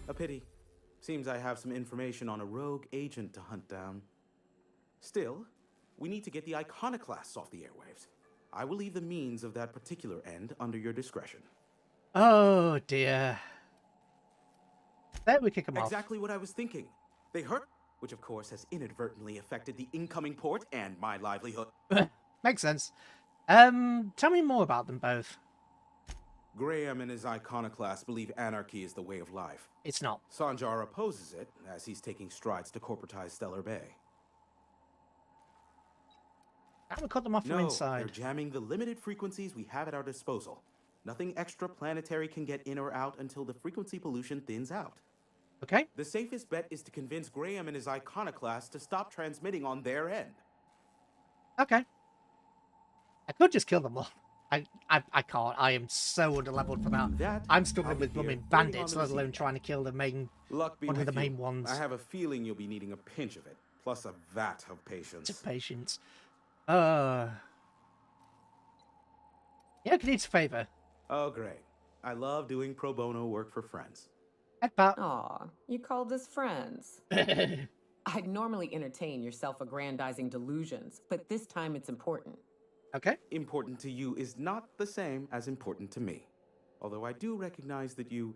A pity. Seems I have some information on a rogue agent to hunt down. Still, We need to get the iconoclasts off the airwaves. I will leave the means of that particular end under your discretion.
Oh dear. There we kick them off.
Exactly what I was thinking. They hurt, which of course has inadvertently affected the incoming port and my livelihood.
Makes sense. Tell me more about them both.
Graham and his iconoclasts believe anarchy is the way of life.
It's not.
Sanjar opposes it, as he's taking strides to corporatize Stellar Bay.
I'm gonna cut them off from inside.
They're jamming the limited frequencies we have at our disposal. Nothing extraplanetary can get in or out until the frequency pollution thins out.
Okay.
The safest bet is to convince Graham and his iconoclasts to stop transmitting on their end.
Okay. I could just kill them all. I can't. I am so underleveled for that. I'm struggling with blooming bandits, let alone trying to kill the main one of the main ones.
I have a feeling you'll be needing a pinch of it, plus a vat of patience.
Patience. Yeah, could need a favor.
Oh, great. I love doing pro bono work for friends.
Aw, you called us friends. I'd normally entertain your self-aggrandizing delusions, but this time it's important.
Okay.
Important to you is not the same as important to me. Although I do recognize that you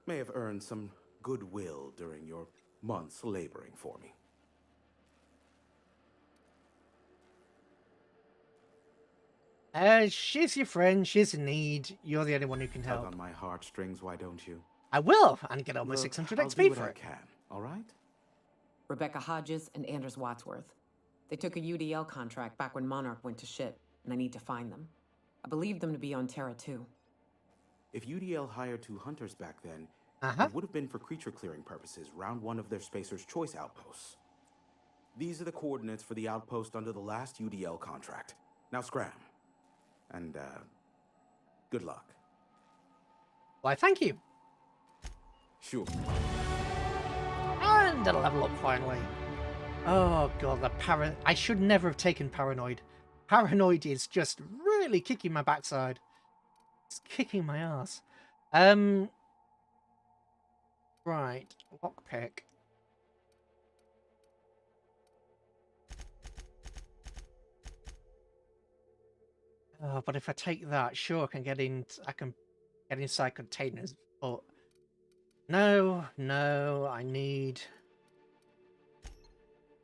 may have earned some goodwill during your months laboring for me.
She's your friend, she's in need. You're the only one who can help.
Tug on my heartstrings, why don't you?
I will, and get almost 600
I'll
XP
do what
for
I
it.
can, all right?
Rebecca Hodges and Anders Wadsworth. They took a UDL contract back when Monarch went to shit, and I need to find them. I believe them to be on Terra 2.
If UDL hired 2 hunters back then, it would have been for creature clearing purposes, round 1 of their Spacer's Choice outposts. These are the coordinates for the outpost under the last UDL contract. Now scram. And, good luck.
Why, thank you.
Sure.
And a level up finally. Oh god, I should never have taken Paranoid. Paranoid is just really kicking my backside. It's kicking my ass. Right, lockpick. Oh, but if I take that, sure, I can get inside containers, but no, I need.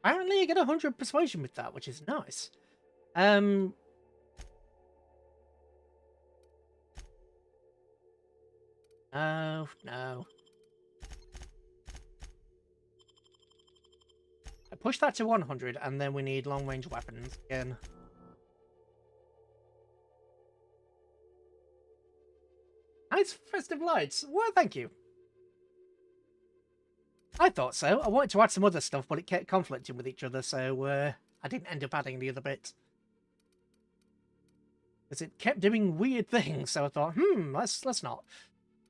Apparently, you get 100 persuasion with that, which is nice. No. I push that to 100, and then we need long-range weapons again. Nice festive lights. Well, thank you. I thought so. I wanted to add some other stuff, but it kept conflicting with each other, so I didn't end up adding the other bits. Because it kept doing weird things, so I thought, let's not.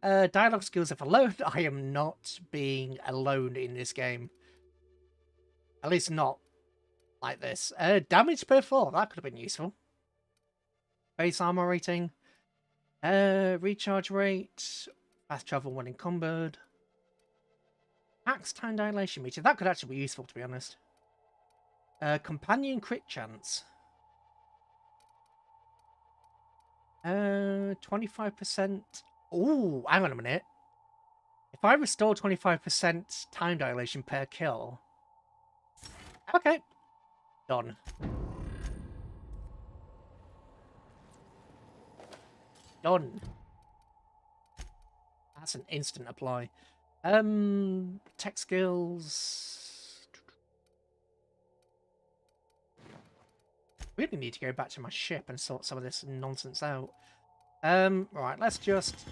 Dialogue skills if alone. I am not being alone in this game. At least not like this. Damage per 4, that could have been useful. Base armor rating. Recharge rate. Fast travel when encumbered. Max time dilation meter. That could actually be useful, to be honest. Companion crit chance. 25%. Ooh, hang on a minute. If I restore 25% time dilation per kill. Okay. Done. Done. That's an instant apply. Tech skills. Really need to go back to my ship and sort some of this nonsense out. Right, let's just.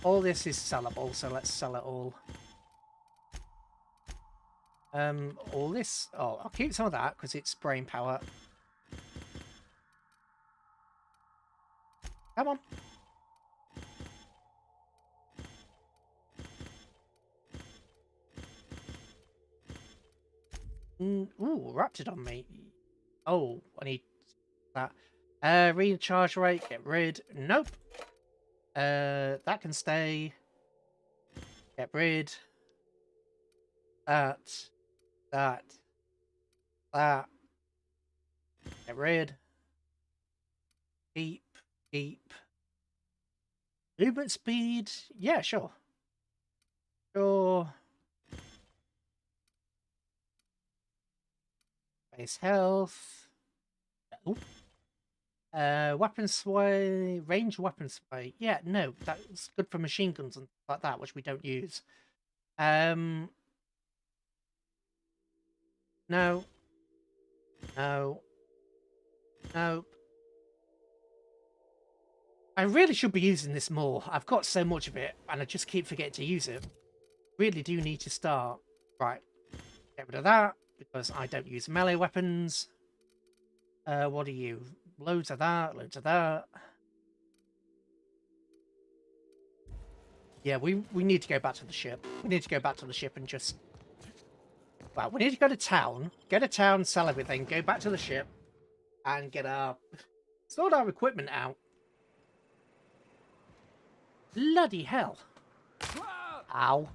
All this is sellable, so let's sell it all. All this. Oh, I'll keep some of that because it's brain power. Come on. Ooh, Raptidon, mate. Oh, I need that. Recharge rate, get rid. Nope. That can stay. Get rid. That. That. That. Get rid. Keep. Keep. Movement speed. Yeah, sure. Sure. Base health. Oh. Weapon sway. Range weapon sway. Yeah, no. That's good for machine guns and like that, which we don't use. No. No. Nope. I really should be using this more. I've got so much of it, and I just keep forgetting to use it. Really do need to start. Right. Get rid of that, because I don't use melee weapons. What are you? Loads of that, loads of that. Yeah, we need to go back to the ship. We need to go back to the ship and just... Well, we need to go to town, get a town, sell everything, go back to the ship, and get our... sort our equipment out. Bloody hell. Ow.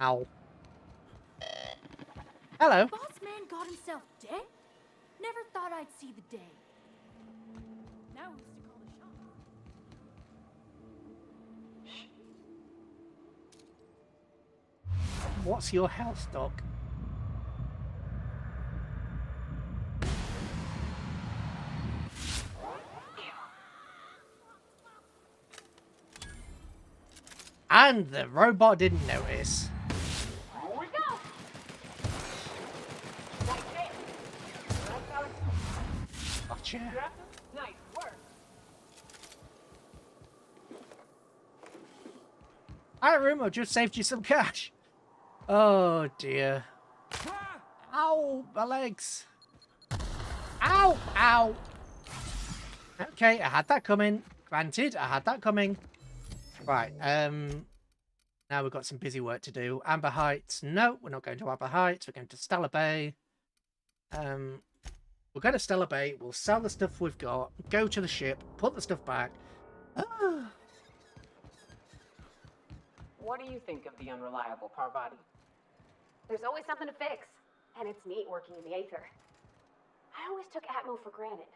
Ow. Hello.
Boss man got himself dead? Never thought I'd see the day. Now who's to call the shots?
What's your health, Doc? And the robot didn't notice.
Here we go.
Gotcha.
Nice work.
Alright, Rumo, just saved you some cash. Oh dear. Ow, my legs. Ow, ow. Okay, I had that coming. Granted, I had that coming. Right, now we've got some busy work to do. Amber Heights. No, we're not going to Amber Heights. We're going to Stella Bay. We'll go to Stella Bay. We'll sell the stuff we've got. Go to the ship. Put the stuff back.
What do you think of the unreliable Parvati?
There's always something to fix, and it's neat working in the Aether. I always took Atmo for granted.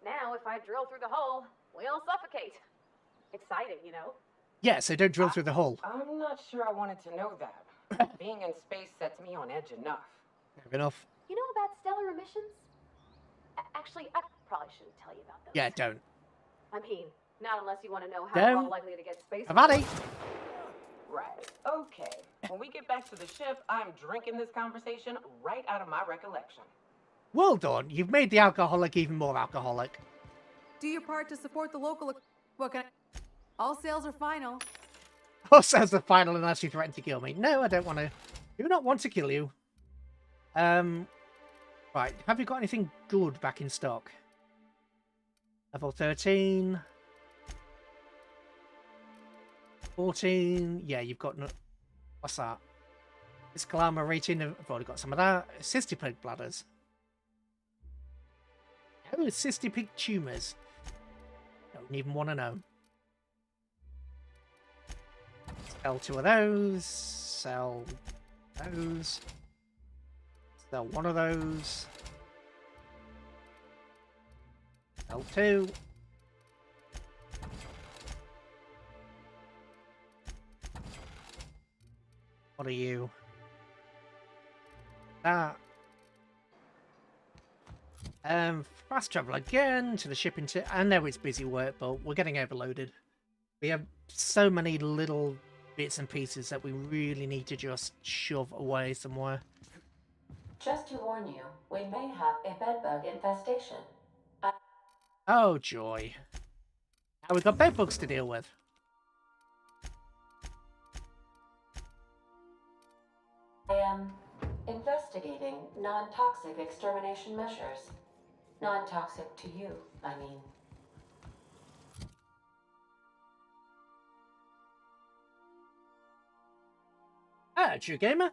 Now, if I drill through the hole, we all suffocate. Exciting, you know?
Yeah, so don't drill through the hole.
I'm not sure I wanted to know that. Being in space sets me on edge enough.
Fair enough.
You know about stellar emissions? Actually, I probably shouldn't tell you about those.
Yeah, don't.
I mean, not unless you want to know how
Don't.
we're all likely to get space.
Parvati!
Right. Okay. When we get back to the ship, I'm drinking this conversation right out of my recollection.
Well done. You've made the alcoholic even more alcoholic.
Do your part to support the local... What can I... All sales are final.
Or says the final unless you threaten to kill me. No, I don't want to. Do not want to kill you. Right. Have you got anything good back in stock? Level 13. 14. Yeah, you've got... No... What's that? This glamour rating. I've already got some of that. Cystic pig bladders. Oh, cystic pig tumours. Don't even want to know. Sell 2 of those. Sell those. Sell 1 of those. Sell 2. What are you? That. Fast travel again to the shipping. I know it's busy work, but we're getting overloaded. We have so many little bits and pieces that we really need to just shove away somewhere.
Just to warn you, we may have a bedbug infestation.
Oh, joy. Now we've got bedbugs to deal with.
I am investigating non-toxic extermination measures. Non-toxic to you, I mean.
True gamer.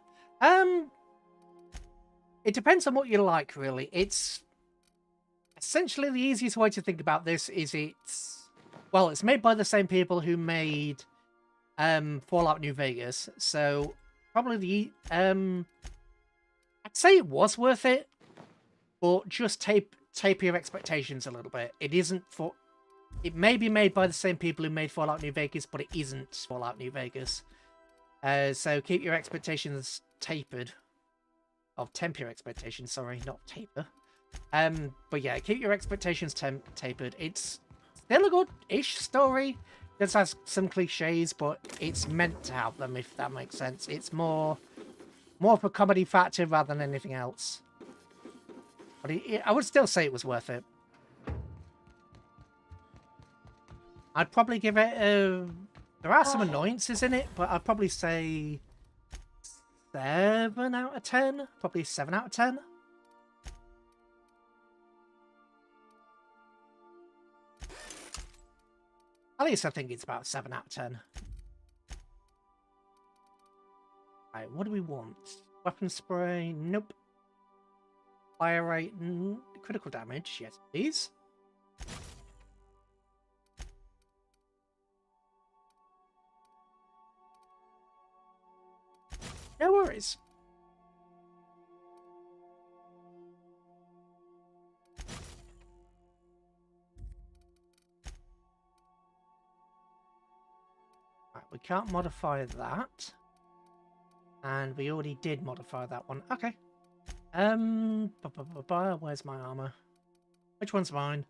It depends on what you like, really. It's essentially the easiest way to think about this is it's made by the same people who made Fallout New Vegas. So probably the I'd say it was worth it, but just tape your expectations a little bit. It isn't for. It may be made by the same people who made Fallout New Vegas, but it isn't Fallout New Vegas. So keep your expectations tapered. Temper your expectations, sorry, not taper. But yeah, keep your expectations tapered. It's still a good-ish story. It does have some cliches, but it's meant to have them, if that makes sense. It's more of a comedy factor rather than anything else. But I would still say it was worth it. I'd probably give it a... There are some annoyances in it, but I'd probably say 7 out of 10. Probably 7 out of 10. At least I think it's about 7 out of 10. Right, what do we want? Weapon spray? Nope. Fire rate? Critical damage? Yes, please. No worries. Right, we can't modify that. And we already did modify that one. Okay. Where's my armor? Which one's mine?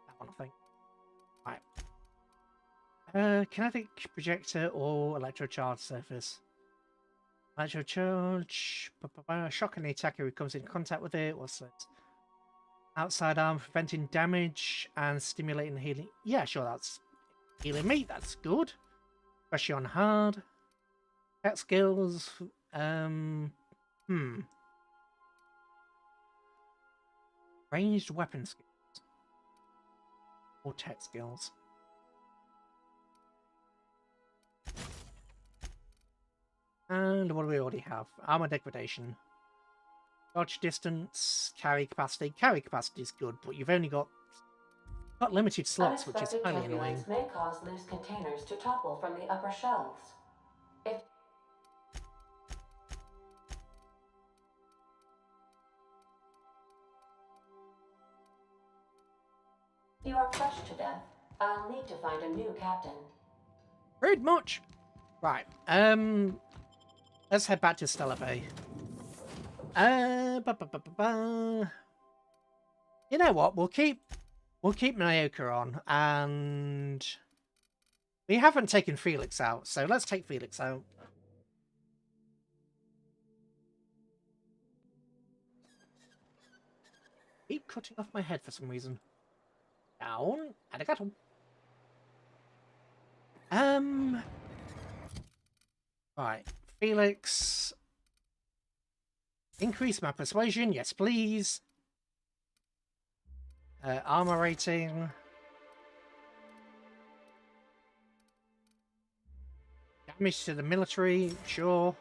That one, I think. Right. Kinetic projector or electrocharge surface? Electrocharge. Shock any attacker who comes in contact with it. What's this? Outside arm preventing damage and stimulating healing. Yeah, sure, that's healing me. That's good. Especially on hard. Tech skills. Ranged weapon skills. Or tech skills. And what do we already have? Armor degradation. Dodge distance, carry capacity. Carry capacity is good, but you've only got limited slots, which is highly annoying.
Turbulence may cause loose containers to topple from the upper shelves. If you are crushed to death, I'll need to find a new captain.
Rude much. Right. Let's head back to Stellar Bay. You know what? We'll keep Naoka on, and we haven't taken Felix out, so let's take Felix out. Keep cutting off my head for some reason. Down, and I got him. Right, Felix. Increase my persuasion, yes please. Armor rating. Damage to the military, sure.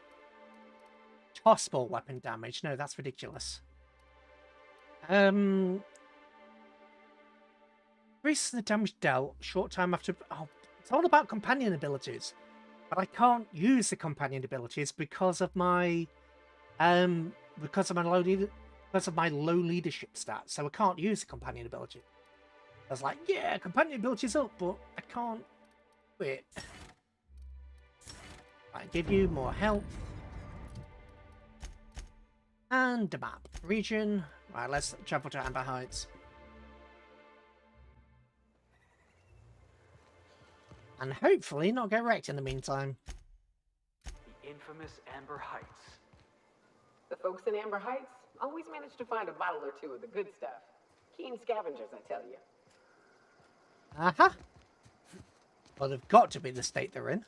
Tossball weapon damage, no, that's ridiculous. Increase the damage dealt short time after. Oh, it's all about companion abilities, but I can't use the companion abilities because of my low leadership stats, so I can't use the companion ability. I was like, yeah, companion ability's up, but I can't do it. I give you more health. And a map. Region. Right, let's travel to Amber Heights. And hopefully not get wrecked in the meantime.
The infamous Amber Heights.
The folks in Amber Heights always manage to find a bottle or two of the good stuff. Keen scavengers, I tell you.
Uh-huh. Well, they've got to be the state they're in.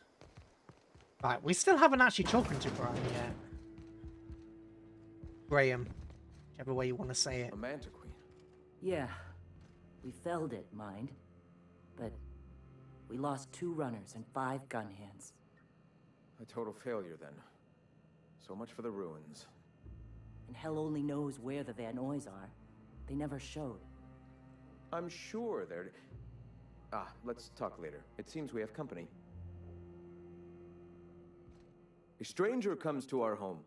Right, we still haven't actually talked to Brian yet. Graham, whichever way you want to say it.
A Manta Queen.
Yeah. We felled it, mind. But we lost 2 runners and 5 gun hands.
A total failure, then. So much for the ruins.
And hell only knows where the Van Noys are. They never showed.
I'm sure they're... Let's talk later. It seems we have company. A stranger comes to our home.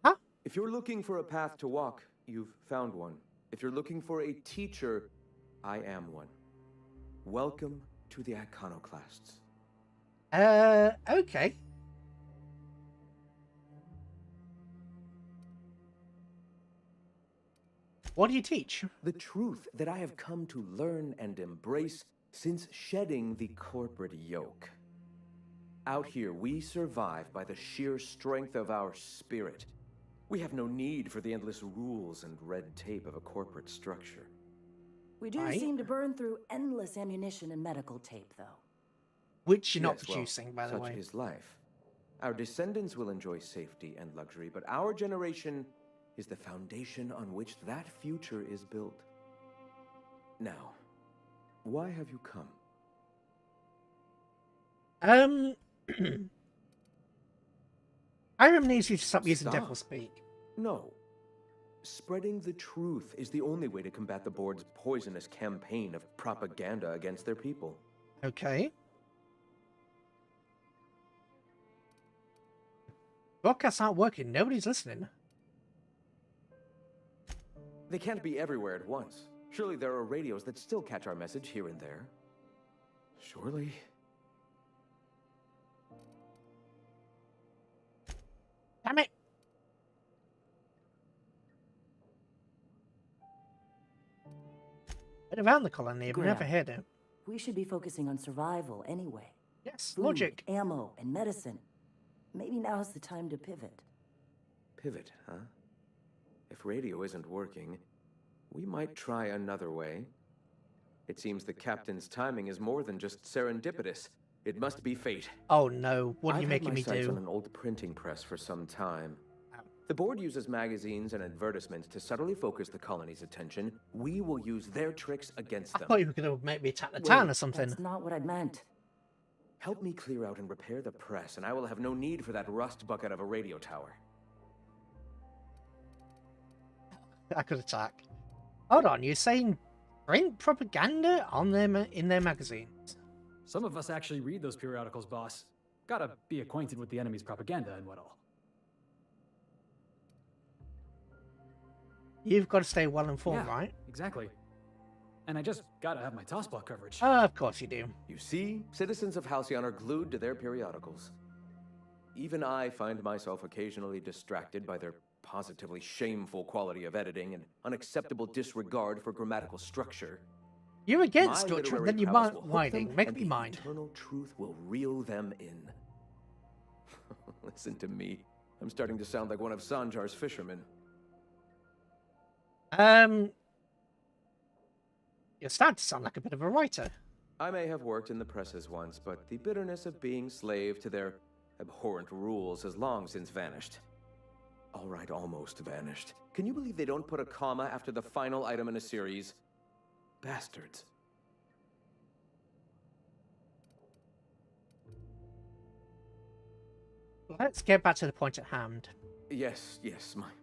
Huh?
If you're looking for a path to walk, you've found one. If you're looking for a teacher, I am one. Welcome to the Iconoclasts.
Okay. What do you teach?
The truth that I have come to learn and embrace since shedding the corporate yoke. Out here, we survive by the sheer strength of our spirit. We have no need for the endless rules and red tape of a corporate structure.
We do seem to burn through endless ammunition and medical tape, though.
Which you're not
Yes, well,
producing, by the way.
Such is life. Our descendants will enjoy safety and luxury, but our generation is the foundation on which that future is built. Now, why have you come?
Hiram needs you to stop using devil speak.
No. Spreading the truth is the only way to combat the board's poisonous campaign of propaganda against their people.
Okay. Broadcasts aren't working. Nobody's listening.
They can't be everywhere at once. Surely there are radios that still catch our message here and there. Surely.
Damn it! Been around the colony, I've never heard it.
We should be focusing on survival anyway.
Yes,
Food,
logic.
ammo, and medicine. Maybe now's the time to pivot.
Pivot, huh? If radio isn't working, we might try another way. It seems the captain's timing is more than just serendipitous. It must be fate.
Oh no, what are you making me
I've had my sights
do?
on an old printing press for some time. The board uses magazines and advertisements to subtly focus the colony's attention. We will use their tricks against
I
them.
thought you were going to make me attack the town or something.
That's not what I meant.
Help me clear out and repair the press, and I will have no need for that rust bucket of a radio tower.
I could attack. Hold on, you're saying print propaganda on in their magazines?
Some of us actually read those periodicals, boss. Gotta be acquainted with the enemy's propaganda and what all.
You've got to stay well informed,
Yeah,
right?
Exactly. And I just gotta have my tossball coverage.
Of course you do.
You see, citizens of Halcyon are glued to their periodicals. Even I find myself occasionally distracted by their positively shameful quality of editing and unacceptable disregard for grammatical structure.
You're against
My
structure,
literary
then you're
prowess will hook
whining.
them,
Make
and
me
the
mind.
Eternal truth will reel them in. Listen to me. I'm starting to sound like one of Sanjar's fishermen.
You're starting to sound like a bit of a writer.
I may have worked in the presses once, but the bitterness of being slave to their abhorrent rules has long since vanished. All right, almost vanished. Can you believe they don't put a comma after the final item in a series? Bastards.
Let's get back to the point at hand.
Yes,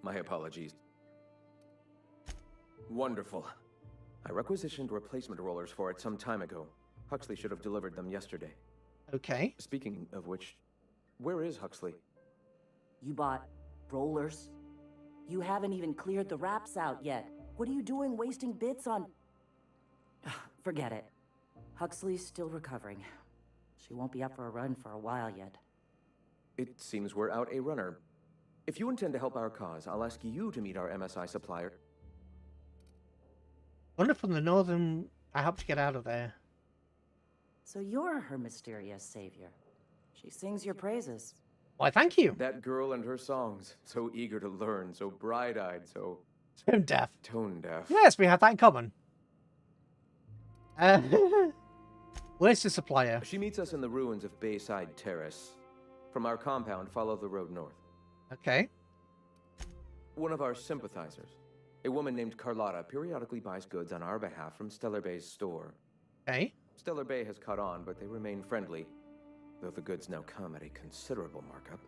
my apologies. Wonderful. I requisitioned replacement rollers for it some time ago. Huxley should have delivered them yesterday.
Okay.
Speaking of which, where is Huxley?
You bought rollers? You haven't even cleared the wraps out yet. What are you doing wasting bits on... Forget it. Huxley's still recovering. She won't be up for a run for a while yet.
It seems we're out a runner. If you intend to help our cause, I'll ask you to meet our MSI supplier.
Wonder from the northern... I hope to get out of there.
So you're her mysterious savior. She sings your praises.
Why, thank you.
That girl and her songs. So eager to learn, so bright-eyed, so...
Tone deaf.
Tone deaf.
Yes, we have that in common. Where's the supplier?
She meets us in the ruins of Bayside Terrace. From our compound, follow the road north.
Okay.
One of our sympathizers, a woman named Carlotta, periodically buys goods on our behalf from Stellar Bay's store.
Okay.
Stellar Bay has caught on, but they remain friendly, though the goods now come at a considerable markup.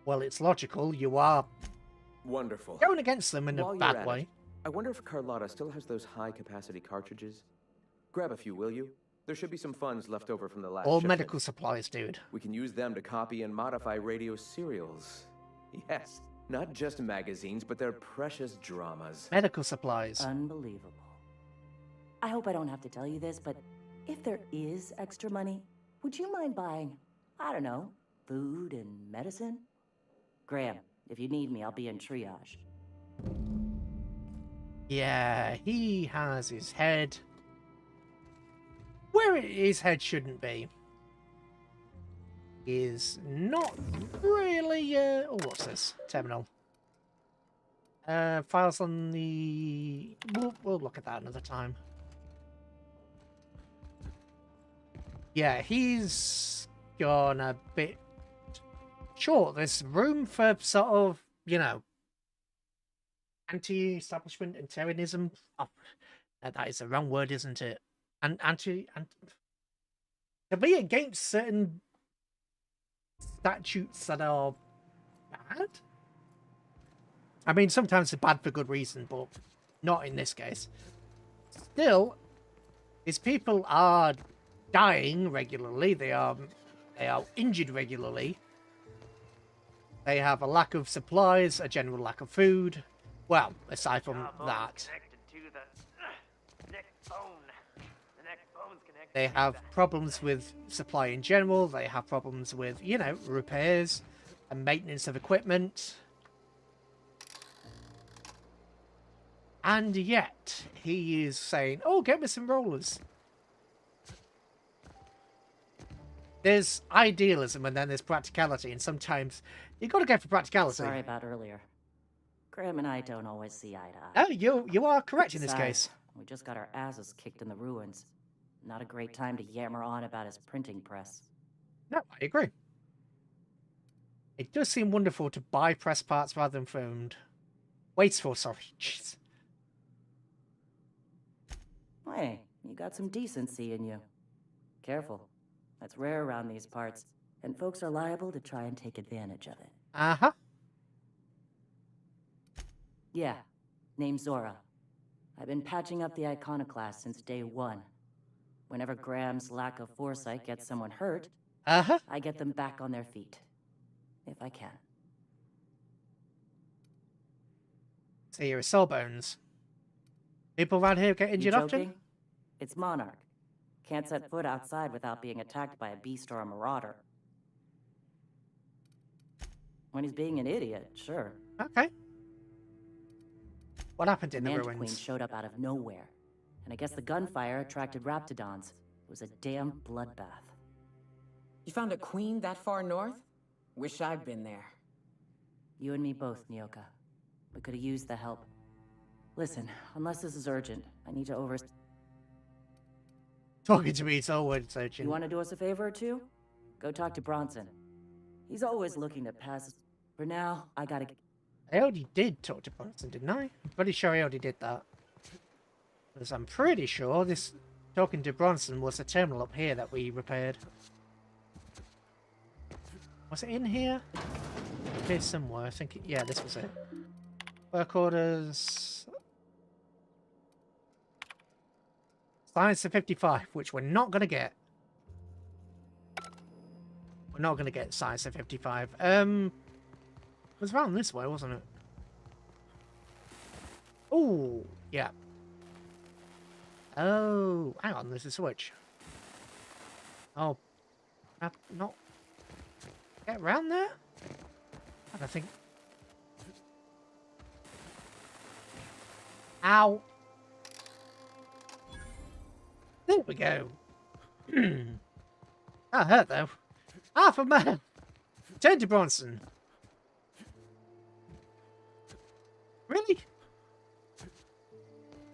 Well, it's logical. You are
wonderful.
Going against them in
While
a
you're
bad
at
way.
it, I wonder if Carlotta still has those high-capacity cartridges. Grab a few, will you? There should be some funds left over from the last
All
shipment.
medical supplies, dude.
We can use them to copy and modify radio serials. Yes, not just magazines, but their precious dramas.
Medical supplies.
Unbelievable. I hope I don't have to tell you this, but if there is extra money, would you mind buying, I don't know, food and medicine? Graham, if you need me, I'll be in triage.
Yeah, he has his head where his head shouldn't be. Is not really, oh, what's this? Terminal. Files on the... We'll look at that another time. Yeah, he's gone a bit short. There's room for sort of, you know, anti-establishmentarianism. Oh, that is the wrong word, isn't it? And to be against certain statutes that are bad. I mean, sometimes they're bad for good reason, but not in this case. Still, these people are dying regularly. They are injured regularly. They have a lack of supplies, a general lack of food. Well, aside from that, they have problems with supply in general. They have problems with, you know, repairs and maintenance of equipment. And yet, he is saying, oh, get me some rollers. There's idealism and then there's practicality, and sometimes you got to go for practicality.
Sorry about earlier. Graham and I don't always see eye to eye.
Oh, you are correct in this case.
We just got our asses kicked in the ruins. Not a great time to yammer on about his printing press.
No, I agree. It does seem wonderful to buy press parts rather than found. Wasteful, sorry. Jeez.
Hey, you got some decency in you. Careful. That's rare around these parts, and folks are liable to try and take advantage of it.
Uh-huh.
Yeah, name's Zora. I've been patching up the iconoclast since day one. Whenever Graham's lack of foresight gets someone hurt, I get them back on their feet. If I can.
So you're a Sawbones. People around here get injured often?
It's Monarch. Can't set foot outside without being attacked by a beast or a marauder. When he's being an idiot, sure.
Okay. What happened in the
Mant
ruins?
Queen showed up out of nowhere, and I guess the gunfire attracted raptidons. It was a damn bloodbath.
You found a queen that far north? Wish I'd been there.
You and me both, Nyoka. We could have used the help. Listen, unless this is urgent, I need to
Talking to me is always urgent.
You want to do us a favor or two? Go talk to Bronson. He's always looking to pass. For now, I gotta...
I already did talk to Bronson, didn't I? I'm pretty sure I already did that. Because I'm pretty sure this talking to Bronson was the terminal up here that we repaired. Was it in here? Here somewhere, I think. Yeah, this was it. Work orders. Science of 55, which we're not going to get. We're not going to get Science of 55. It was around this way, wasn't it? Oh, yeah. Oh, hang on, there's a switch. Oh, not get around there? I don't think. Ow. There we go. That hurt though. Half a man. Turn to Bronson. Really?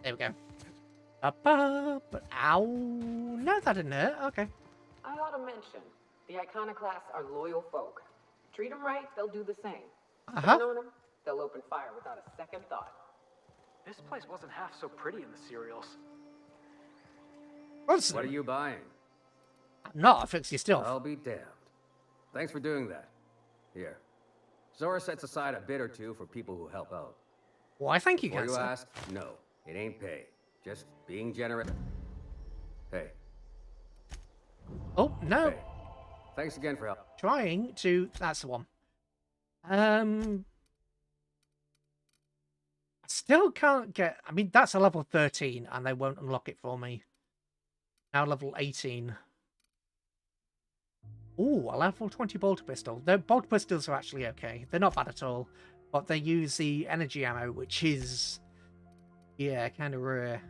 There we go. But ow. No, that didn't hurt. Okay.
I ought to mention, the iconoclasts are loyal folk. Treat them right, they'll do the same. Turn on them, they'll open fire without a second thought.
This place wasn't half so pretty in the serials.
Bronson.
What are you buying?
No, I'll fix your stuff.
I'll be damned. Thanks for doing that. Here. Zora sets aside a bit or two for people who help out.
Why, thank you,
Before
guys.
you ask, no. It ain't pay. Just being generous. Hey,
Oh, no.
Hey, thanks again for help.
Trying to... That's the one. Still can't get... I mean, that's a level 13, and they won't unlock it for me. Now level 18. Ooh, a level 20 bolter pistol. The bolter pistols are actually okay. They're not bad at all. But they use the energy ammo, which is... Yeah, kind of rare.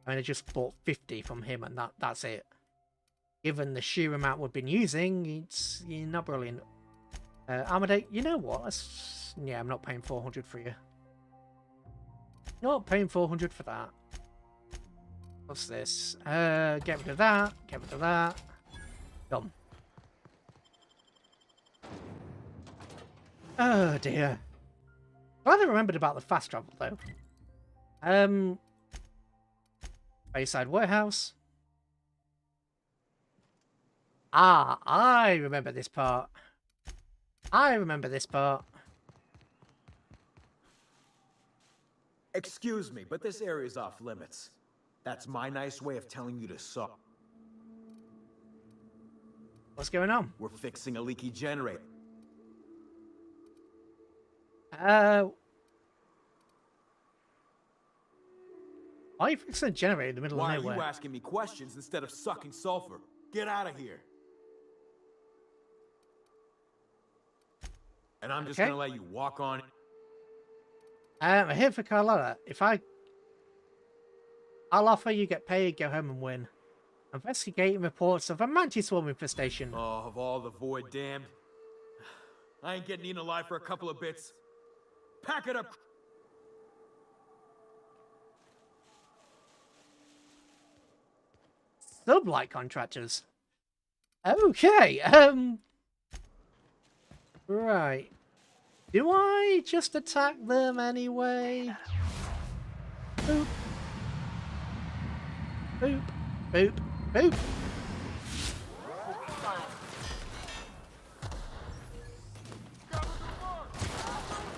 I mean, I just bought 50 from him, and that's it. Given the sheer amount we've been using, it's not brilliant. Armadate, you know what? Yeah, I'm not paying 400 for you. Not paying 400 for that. What's this? Get rid of that. Get rid of that. Done. Oh dear. Glad I remembered about the fast travel though. Bayside Warehouse. Ah, I remember this part. I remember this part.
Excuse me, but this area's off limits. That's my nice way of telling you to suck.
What's going on?
We're fixing a leaky generator.
Why are you fixing a generator in the middle
Why
of nowhere?
are you asking me questions instead of sucking sulfur? Get out of here. And I'm just gonna let you walk on.
I'm here for Carlotta. I'll offer you get paid, go home and win. Investigating reports of a mantis swarm infestation.
Oh, of all the void damned. I ain't getting eaten alive for a couple of bits. Pack it up.
Sublight contractors. Okay, right. Do I just attack them anyway? Boop. Boop. Boop. Boop.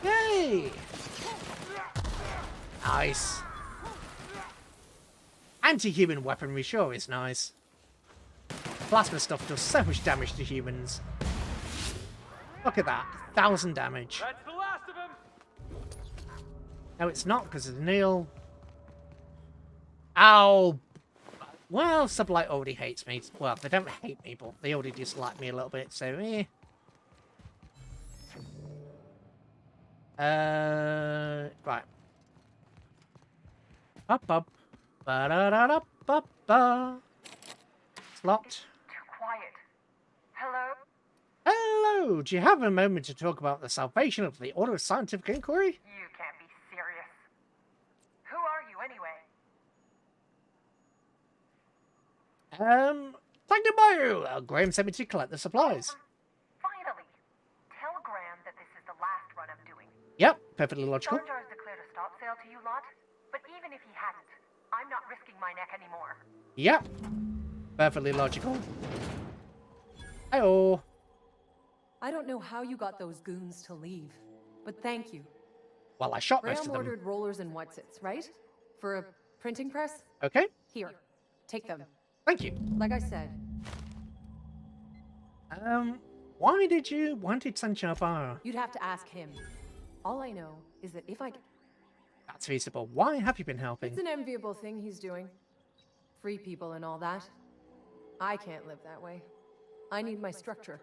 Yay! Nice. Anti-human weaponry sure is nice. Plasma stuff does so much damage to humans. Look at that. 1,000 damage.
That's the last of him.
No, it's not because of Neil. Ow! Well, Sublight already hates me. Well, they don't hate me, but they already dislike me a little bit, so eh. Right. Up, up. Ba-da-da-da-ba-ba. It's locked.
Too quiet. Hello?
Hello! Do you have a moment to talk about the salvation of the Order of Scientific Inquiry?
You can't be serious. Who are you, anyway?
Thank you, Mario! Graham sent me to collect the supplies.
Finally! Tell Graham that this is the last run I'm doing.
Yep, perfectly logical.
Sanjar's declared a stop sale to you lot, but even if he hadn't, I'm not risking my neck anymore.
Yep. Perfectly logical. Hi-oh.
I don't know how you got those goons to leave, but thank you.
Well, I shot
Graham
most of them.
ordered rollers and whatsits, right? For a printing press?
Okay.
Here, take them.
Thank you.
Like I said.
Why did Sanjar borrow?
You'd have to ask him. All I know is that if I...
That's feasible. Why have you been helping?
It's an enviable thing he's doing. Free people and all that. I can't live that way. I need my structure.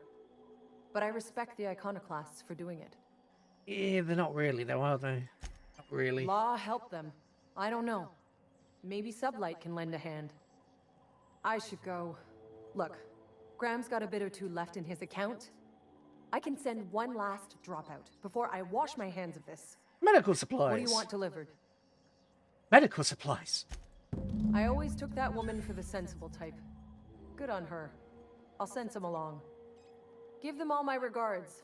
But I respect the iconoclasts for doing it.
Yeah, they're not really though, are they? Not really.
Law help them. I don't know. Maybe Sublight can lend a hand. I should go. Look, Graham's got a bit or two left in his account. I can send one last dropout before I wash my hands of this.
Medical supplies.
What do you want delivered?
Medical supplies.
I always took that woman for the sensible type. Good on her. I'll send some along. Give them all my regards.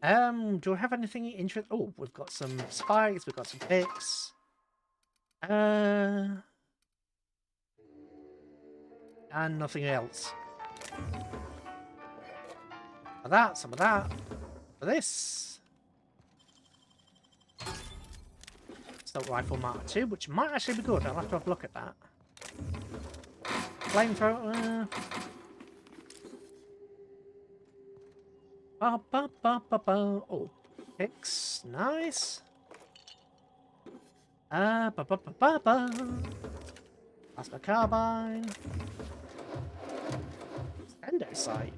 Do I have anything interesting? Oh, we've got some spikes, we've got some picks. And nothing else. For that, some of that. For this. Assault Rifle Mark II, which might actually be good. I'll have to have a look at that. Flamethrower. Ba, ba, ba, ba, ba. Oh, picks. Nice. Ba, ba, ba, ba, ba. Plasma carbine. Endo sight.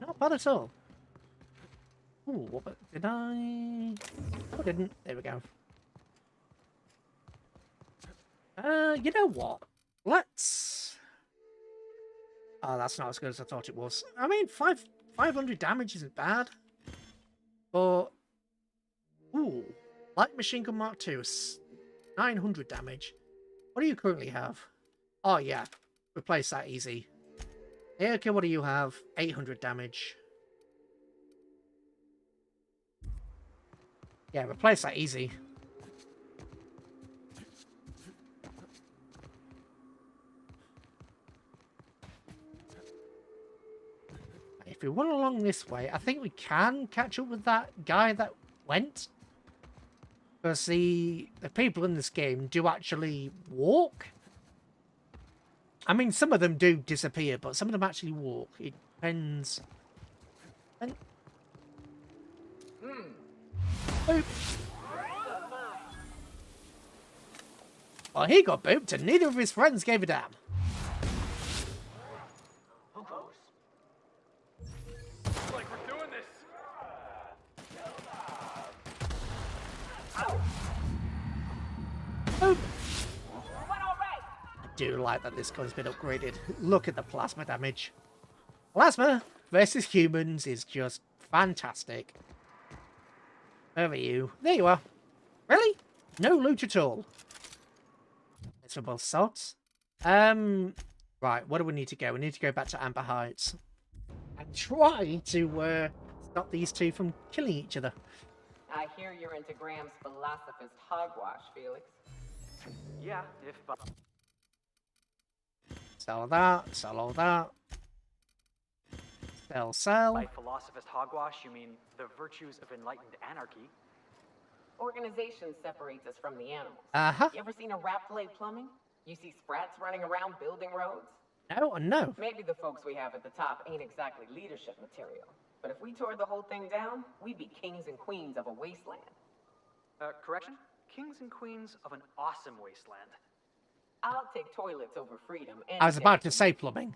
Not bad at all. Ooh, what did I? Oh, I didn't. There we go. You know what? Let's. Oh, that's not as good as I thought it was. I mean, 500 damage isn't bad. But ooh, light machine gun Mark II, 900 damage. What do you currently have? Oh yeah, replace that easy. Yeah, okay, what do you have? 800 damage. Yeah, replace that easy. If we run along this way, I think we can catch up with that guy that went. Because the people in this game do actually walk. I mean, some of them do disappear, but some of them actually walk. It depends. And... Boop. Well, he got booped and neither of his friends gave a damn.
Like we're doing this.
Boop. I do like that this gun's been upgraded. Look at the plasma damage. Plasma versus humans is just fantastic. Over you. There you are. Really? No loot at all. It's for both sorts. Right, where do we need to go? We need to go back to Amber Heights. And try to stop these two from killing each other.
I hear you're into Graham's philosophist hogwash, Felix.
Yeah, if...
Sell that, sell all that. Sell.
By philosophist hogwash, you mean the virtues of enlightened anarchy?
Organization separates us from the animals.
Uh-huh.
You ever seen a rap play plumbing? You see sprats running around building roads?
No.
Maybe the folks we have at the top ain't exactly leadership material. But if we tore the whole thing down, we'd be kings and queens of a wasteland.
Correction? Kings and queens of an awesome wasteland.
I'll take toilets over freedom. And
I was about to say plumbing.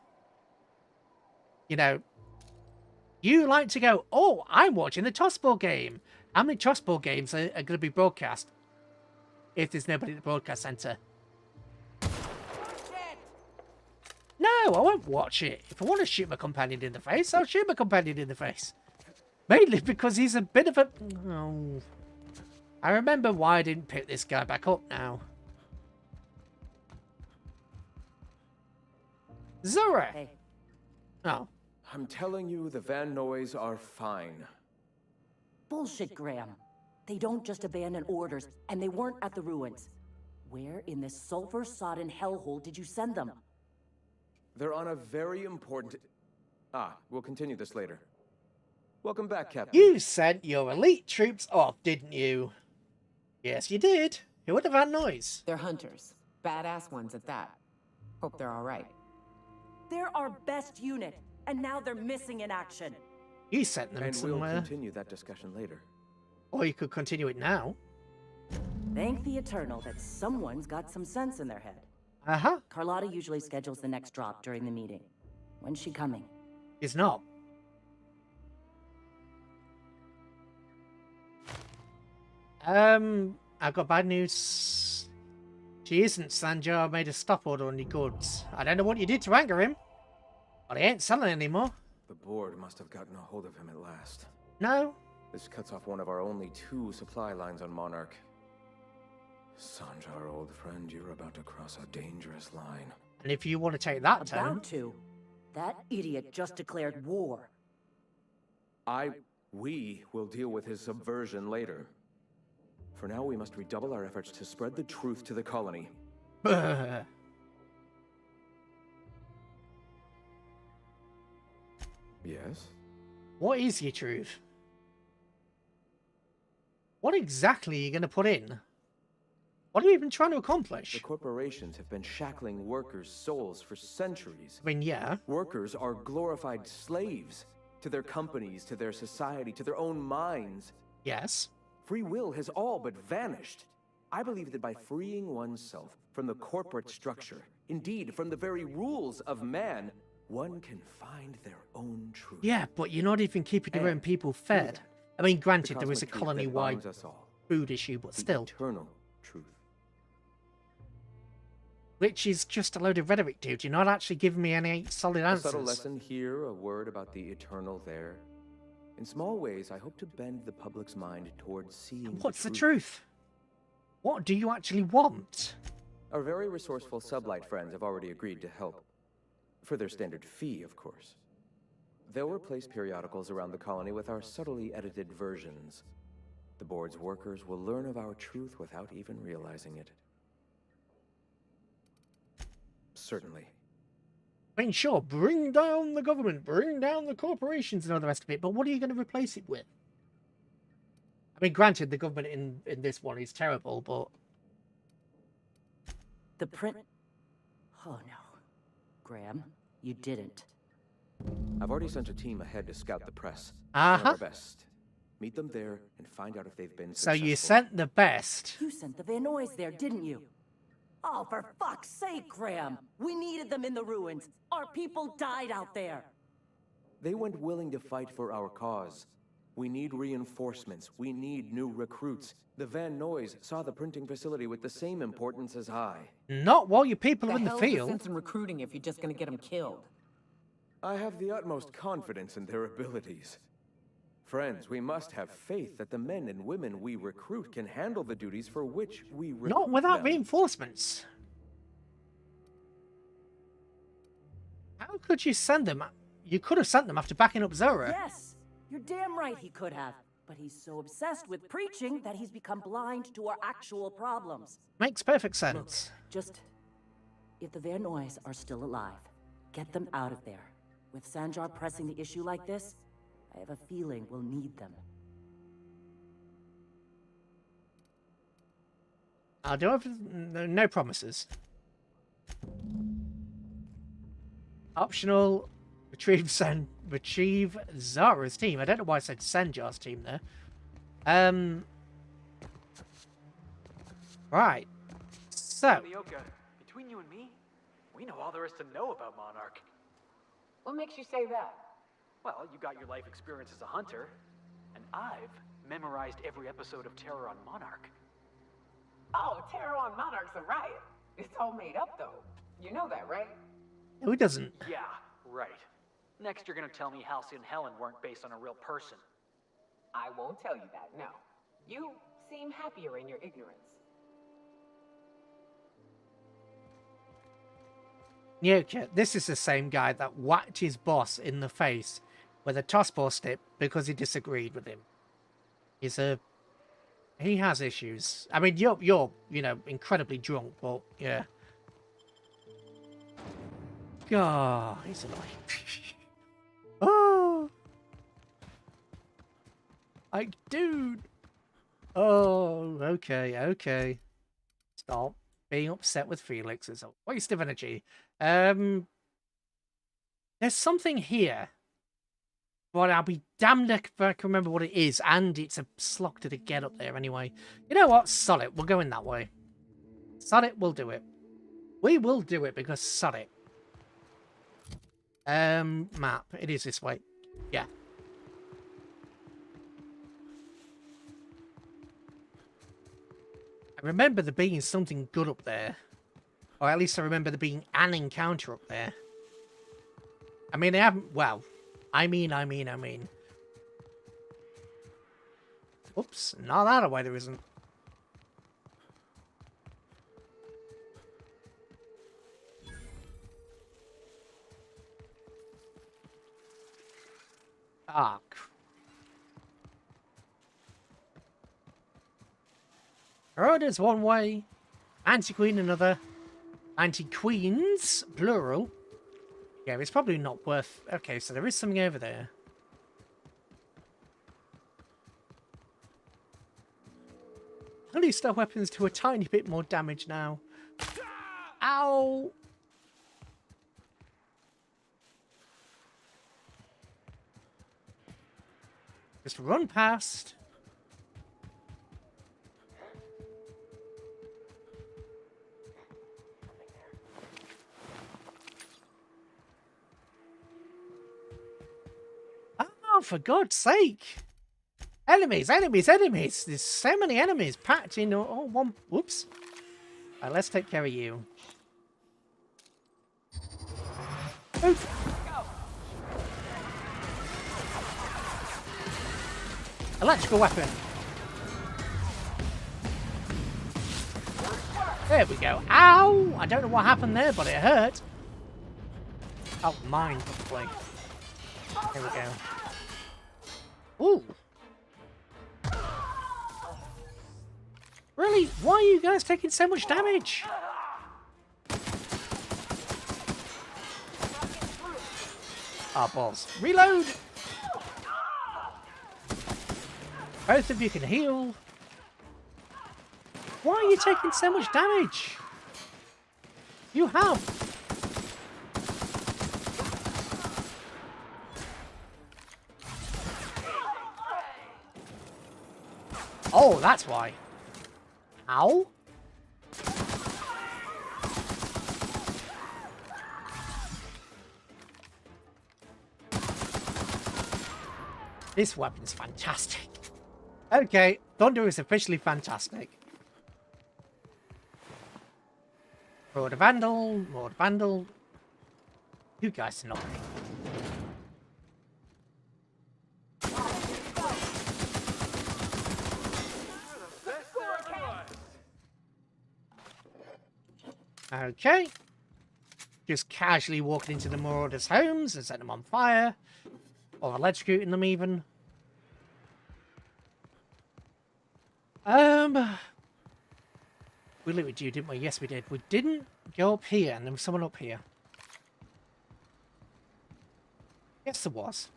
You know, you like to go, oh, I'm watching the tossball game. How many tossball games are going to be broadcast if there's nobody at the broadcast centre? No, I won't watch it. If I want to shoot my companion in the face, I'll shoot my companion in the face. Mainly because he's a bit of a... Oh. I remember why I didn't pick this guy back up now. Zora!
Hey.
Oh.
I'm telling you, the Van Noys are fine.
Bullshit, Graham. They don't just abandon orders, and they weren't at the ruins. Where in this sulfur-sodden hellhole did you send them?
They're on a very important... we'll continue this later. Welcome back, Captain.
You sent your elite troops off, didn't you? Yes, you did. Who are the Van Noys?
They're hunters. Badass ones at that. Hope they're all right.
They're our best unit, and now they're missing in action.
You sent them
and
somewhere.
We'll continue that discussion later.
Or you could continue it now.
Thank the Eternal that someone's got some sense in their head.
Uh-huh.
Carlotta usually schedules the next drop during the meeting. When's she coming?
It's not. I've got bad news. She isn't. Sanjar made a stop order on your goods. I don't know what you did to anger him, but he ain't selling anymore.
The board must have gotten a hold of him at last.
No.
This cuts off one of our only 2 supply lines on Monarch. Sanjar, old friend, you're about to cross a dangerous line.
And if you want to take that turn...
About to? That idiot just declared war.
We will deal with his subversion later. For now, we must redouble our efforts to spread the truth to the colony. Yes?
What is your truth? What exactly are you going to put in? What are you even trying to accomplish?
The corporations have been shackling workers' souls for centuries.
I mean, yeah.
Workers are glorified slaves to their companies, to their society, to their own minds.
Yes.
Free will has all but vanished. I believe that by freeing oneself from the corporate structure, indeed from the very rules of man, one can find their own truth.
Yeah, but you're not even keeping your own people fed. I mean, granted, there is a colony-wide food issue, but still.
Eternal truth.
Which is just a load of rhetoric, dude. You're not actually giving me any solid answers.
A subtle lesson here, a word about the eternal there. In small ways, I hope to bend the public's mind towards seeing
What's the truth? What do you actually want?
Our very resourceful sublight friends have already agreed to help. For their standard fee, of course. They'll replace periodicals around the colony with our subtly edited versions. The board's workers will learn of our truth without even realizing it. Certainly.
I mean, sure, bring down the government, bring down the corporations and all the rest of it, but what are you going to replace it with? I mean, granted, the government in this one is terrible, but...
The print... Oh, no. Graham, you didn't.
I've already sent a team ahead to scout the press.
Uh-huh.
Our best. Meet them there and find out if they've been
So
successful.
you sent the best.
You sent the Van Noys there, didn't you? Oh, for fuck's sake, Graham! We needed them in the ruins. Our people died out there.
They went willing to fight for our cause. We need reinforcements. We need new recruits. The Van Noys saw the printing facility with the same importance as I.
Not while your people are in the
hell's
field.
sense in recruiting if you're just gonna get them killed?
I have the utmost confidence in their abilities. Friends, we must have faith that the men and women we recruit can handle the duties for which we recruit
Not without
them.
reinforcements. How could you send them? You could have sent them after backing up Zora.
Yes, you're damn right he could have. But he's so obsessed with preaching that he's become blind to our actual problems.
Makes perfect sense.
Look, just... if the Van Noys are still alive, get them out of there. With Sanjar pressing the issue like this, I have a feeling we'll need them.
I'll do it. No promises. Optional. Retrieve Zara's team. I don't know why I said Sanjar's team there. Right. So.
Leoka, between you and me, we know all there is to know about Monarch.
What makes you say that?
Well, you got your life experience as a hunter, and I've memorized every episode of Terror on Monarch.
Oh, Terror on Monarch's a riot. It's all made up, though. You know that, right?
Who doesn't?
Yeah, right. Next, you're gonna tell me Halcyon and Helen weren't based on a real person.
I won't tell you that, no. You seem happier in your ignorance.
Yeah, okay. This is the same guy that whacked his boss in the face with a tossball stick because he disagreed with him. He has issues. I mean, you're you know, incredibly drunk, but yeah. God, he's annoying. Oh, like, dude. Oh, okay. Stop being upset with Felix. It's a waste of energy. There's something here, but I'll be damned if I can remember what it is, and it's a slog to get up there anyway. You know what? Sod it. We're going that way. Sod it. We'll do it. We will do it because sod it. Map. It is this way. Yeah. I remember there being something good up there. Or at least I remember there being an encounter up there. I mean, they haven't... Well, I mean. Oops. Not that way there isn't. Ah, road is one way, anti-queen another, anti-queens, plural. Yeah, it's probably not worth... Okay, so there is something over there. At least our weapons do a tiny bit more damage now. Ow! Just run past. Oh, for God's sake! Enemies, enemies, enemies! There's so many enemies packed in all one... Whoops. Right, let's take care of you. Oh. Electrical weapon. There we go. Ow! I don't know what happened there, but it hurt. Oh, mine, probably. There we go. Ooh. Really? Why are you guys taking so much damage? Ah, balls. Reload! Both of you can heal. Why are you taking so much damage? You have. Oh, that's why. Ow. This weapon's fantastic. Okay, Thunder is officially fantastic. Lord Vandal, Lord Vandal. You guys are not me. Okay. Just casually walking into the Marauders' homes and setting them on fire. Or electrocuting them even. We looted you, didn't we? Yes, we did. We didn't go up here, and there was someone up here. Yes, there was.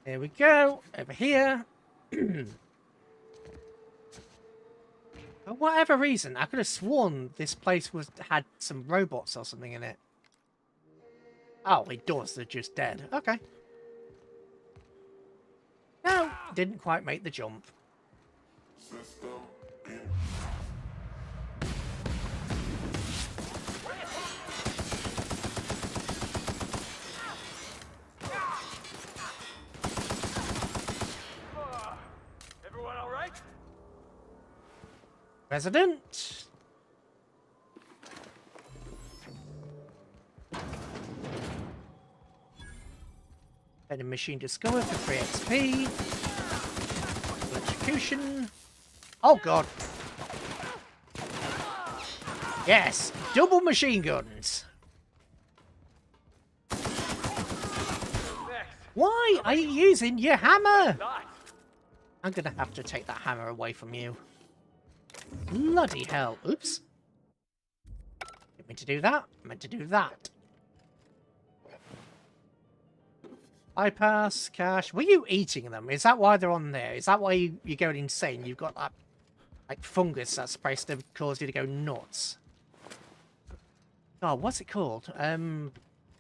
There we go. Over here. For whatever reason, I could have sworn this place had some robots or something in it. Oh, it does. They're just dead. Okay. No, didn't quite make the jump.
Everyone all right?
Resident. Vending machine discovered for 3 XP. Electrocution. Oh god. Yes, double machine guns. Why are you using your hammer? I'm gonna have to take that hammer away from you. Bloody hell. Oops. Didn't mean to do that. Meant to do that. Bypass, cash. Were you eating them? Is that why they're on there? Is that why you're going insane? You've got that like fungus that's supposed to cause you to go nuts. Oh, what's it called? It's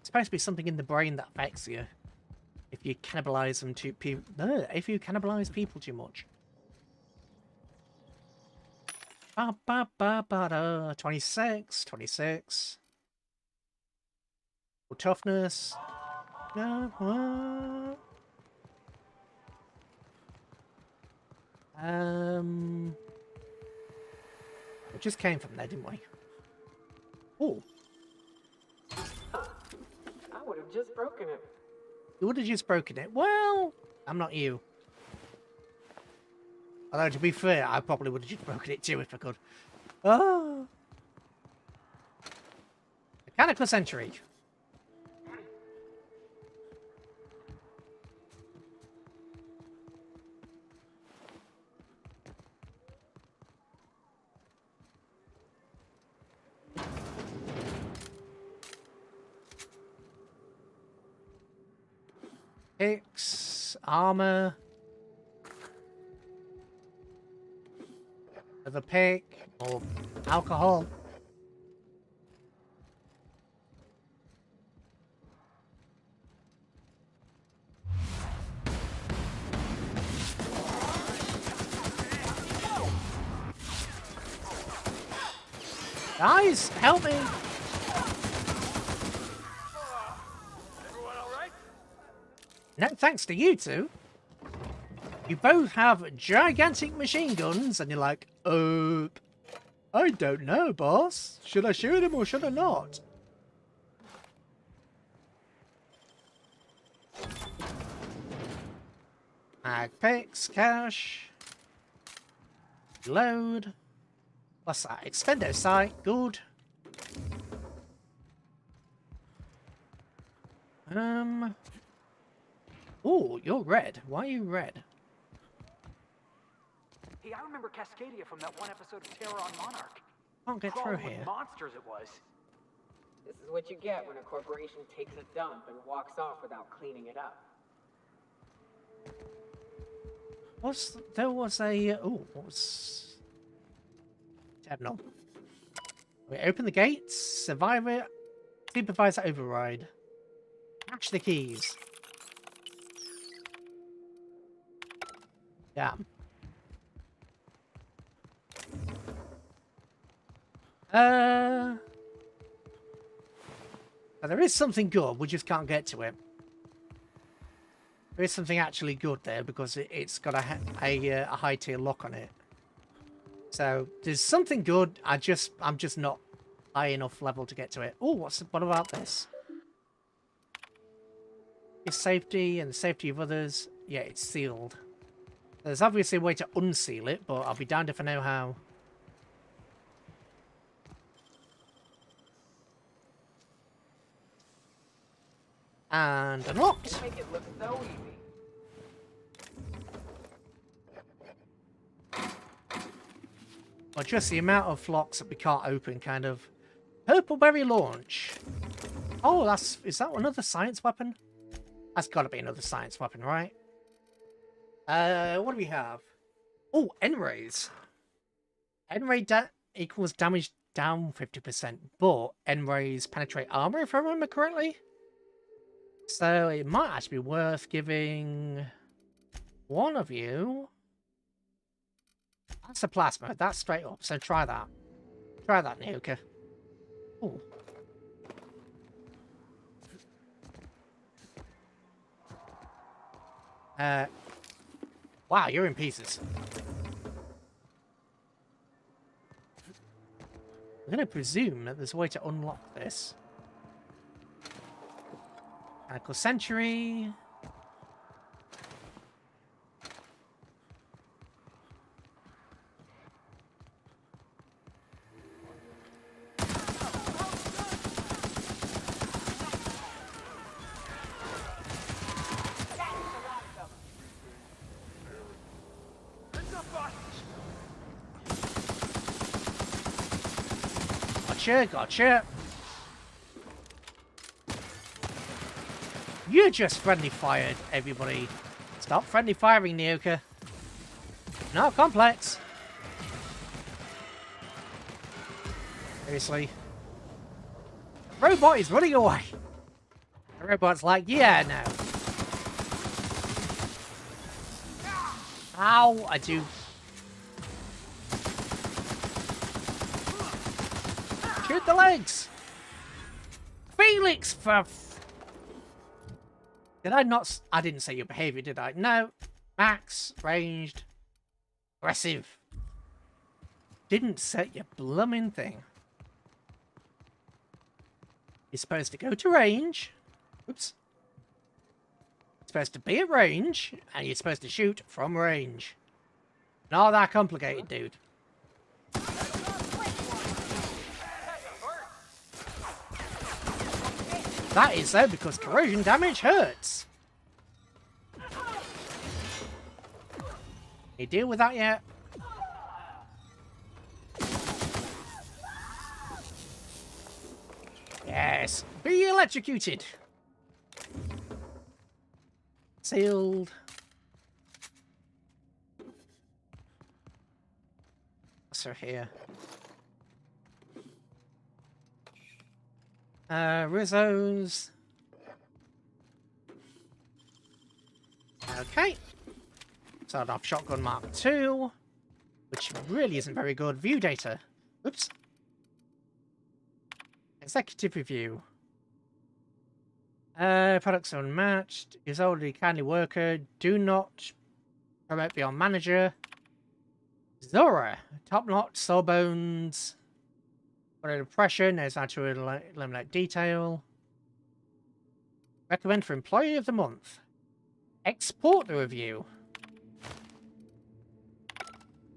supposed to be something in the brain that affects you if you cannibalize them too. If you cannibalize people too much. 26, 26. Toughness. No. We just came from there, didn't we? Oh.
I would have just broken it.
You would have just broken it. Well, I'm not you. Although, to be fair, I probably would have just broken it too if I could. Oh. Mechanical Sentry. Armor. another pick, or alcohol. Guys, help me! No thanks to you two. You both have gigantic machine guns, and you're like, I don't know, boss. Should I shoot him or should I not? Mag picks, cash. Load. What's that? Extendo sight. Good. Oh, you're red. Why are you red?
Hey, I remember Cascadia from that one episode of Terror on Monarch.
Can't get
Crawling
through
with
here.
monsters it was.
This is what you get when a corporation takes a dump and walks off without cleaning it up.
There was a... Oh, what was... Terminal. We open the gates, survive it, supervisor override. Match the keys. Damn. Now there is something good, we just can't get to it. There is something actually good there because it's got a high tier lock on it. So there's something good. I'm just not high enough level to get to it. Oh, what about this? Your safety and the safety of others. Yeah, it's sealed. There's obviously a way to unseal it, but I'll be damned if I know how. And unlocked.
Make it look so easy.
Well, just the amount of locks that we can't open, kind of. Purpleberry launch. Oh, is that another science weapon? That's got to be another science weapon, right? What do we have? Oh, N-rays. N-ray equals damage down 50%, but N-rays penetrate armor, if I remember correctly. So it might actually be worth giving one of you. That's a plasma. That's straight up. So try that. Try that, Nyoka. Ooh. Wow, you're in pieces. I'm going to presume that there's a way to unlock this. Mechanical Century. Gotcha. You just friendly fired, everybody. Stop friendly firing, Nyoka. Not complex. Seriously. The robot is running away. The robot's like, yeah, no. Ow, I do. Shoot the legs! Felix, for... Did I not... I didn't say your behavior, did I? No. Max, ranged, aggressive. Didn't set your blooming thing. You're supposed to go to range. Oops. You're supposed to be at range, and you're supposed to shoot from range. Not that complicated, dude. That is though, because corrosion damage hurts. You deal with that yet? Yes, be electrocuted. Sealed. are here? Rizzo's. Okay. Start off Shotgun Mark II, which really isn't very good. View data. Oops. Executive review. Products unmatched. Is already kindly worker. Do not promote beyond manager. Zora. Top notch, sawbones. Under depression. Knows how to eliminate detail. Recommend for employee of the month. Export the review.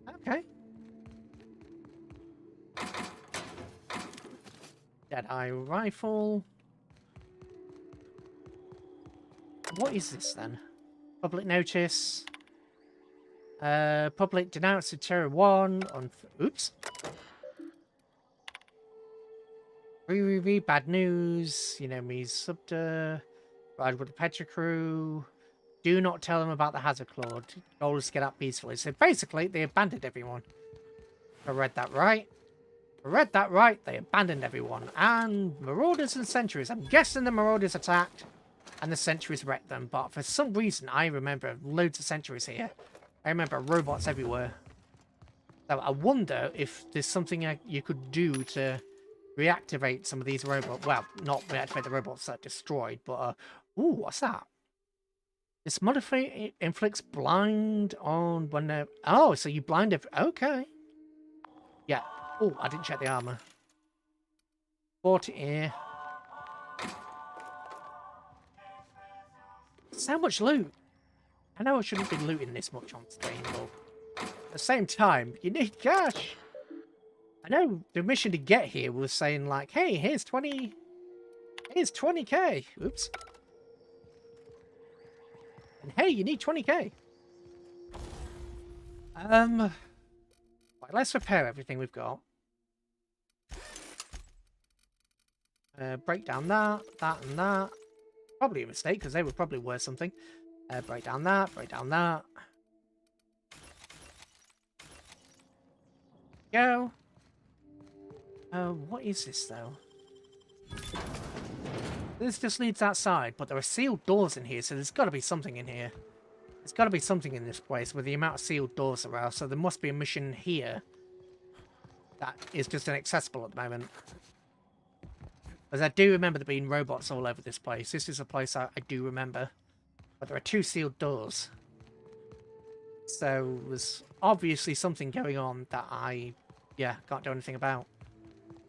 Okay. Deadeye rifle. What is this then? Public notice. Public denounced to Terror 1 on... Oops. Re-review, bad news. You know me, Subter. Ride with the Petra crew. Do not tell them about the hazard clause. Goal is to get out peacefully. So basically, they abandoned everyone. I read that right. They abandoned everyone. And Marauders and Sentries. I'm guessing the Marauders attacked and the Sentries wrecked them. But for some reason, I remember loads of Sentries here. I remember robots everywhere. So I wonder if there's something you could do to reactivate some of these robots. Well, not reactivate the robots that destroyed, but... ooh, what's that? This modifier inflicts blind on when they're... Oh, so you blind it... Okay. Yeah. Oh, I didn't check the armor. 40 here. So much loot. I know I shouldn't be looting this much on screen, but at the same time, you need cash. I know the mission to get here was saying like, hey, here's 20... Here's 20k. Oops. And hey, you need 20k. Right, let's repair everything we've got. Break down that, and that. Probably a mistake, because they were probably worth something. Break down that, break down that. Go. What is this, though? This just leads outside, but there are sealed doors in here, so there's got to be something in here. There's got to be something in this place with the amount of sealed doors around, so there must be a mission here that is just inaccessible at the moment. Because I do remember there being robots all over this place. This is a place I do remember. But there are 2 sealed doors. So there's obviously something going on that I, can't do anything about.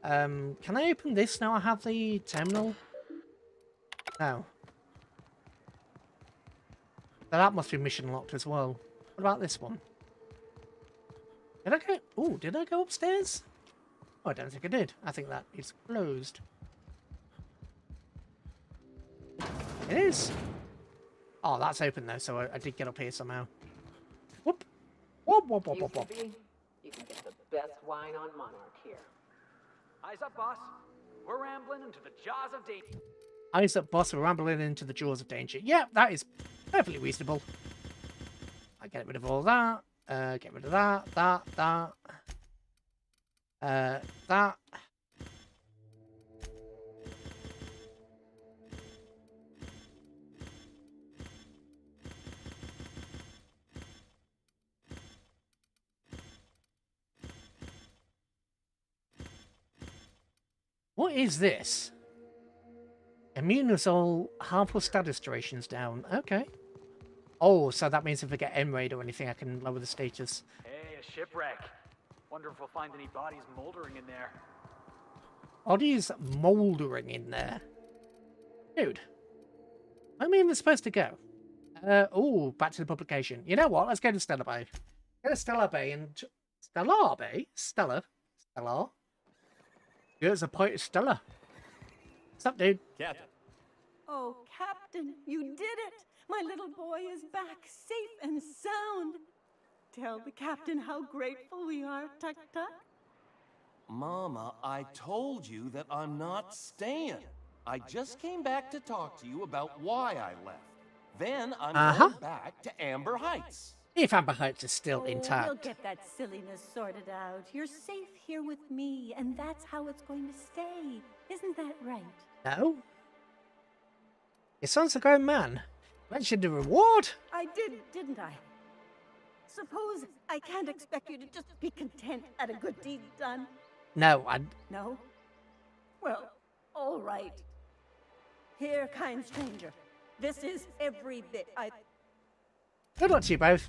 Can I open this now I have the terminal? No. So that must be mission locked as well. What about this one? Did I go... Ooh, did I go upstairs? Oh, I don't think I did. I think that is closed. It is. Oh, that's open though, so I did get up here somehow. Whoop. Whoop, whoop, whoop, whoop, whoop.
You can get the best wine on Monarch here.
Eyes up, boss. We're rambling into the jaws of danger.
Eyes up, boss. We're rambling into the jaws of danger. Yeah, that is perfectly reasonable. I get rid of all that. Get rid of that, that. What is this? Immunosol, harmful status durations down. Okay. Oh, so that means if I get M-raid or anything, I can lower the status.
Hey, a shipwreck. Wonder if we'll find any bodies moldering in there.
Bodies mouldering in there? Dude. Where am I even supposed to go? Oh, back to the publication. You know what? Let's go to Stellar Bay. Go to Stellar Bay and... Stellar Bay? Stellar? Here's a point of Stellar. What's up, dude?
Captain. Oh, Captain, you did it! My little boy is back, safe and sound. Tell the captain how grateful we are, Tuck Tuck.
Mama, I told you that I'm not staying. I just came back to talk to you about why I left. Then I'm going back to Amber Heights.
If Amber Heights is still
We'll
intact.
get that silliness sorted out. You're safe here with me, and that's how it's going to stay. Isn't that right?
No? Your son's a grown man. Mentioned a reward?
I did, didn't I? Suppose I can't expect you to just be content at a good deed done.
No,
No? Well, all right. Here, kind stranger. This is every bit I...
Good luck to you both.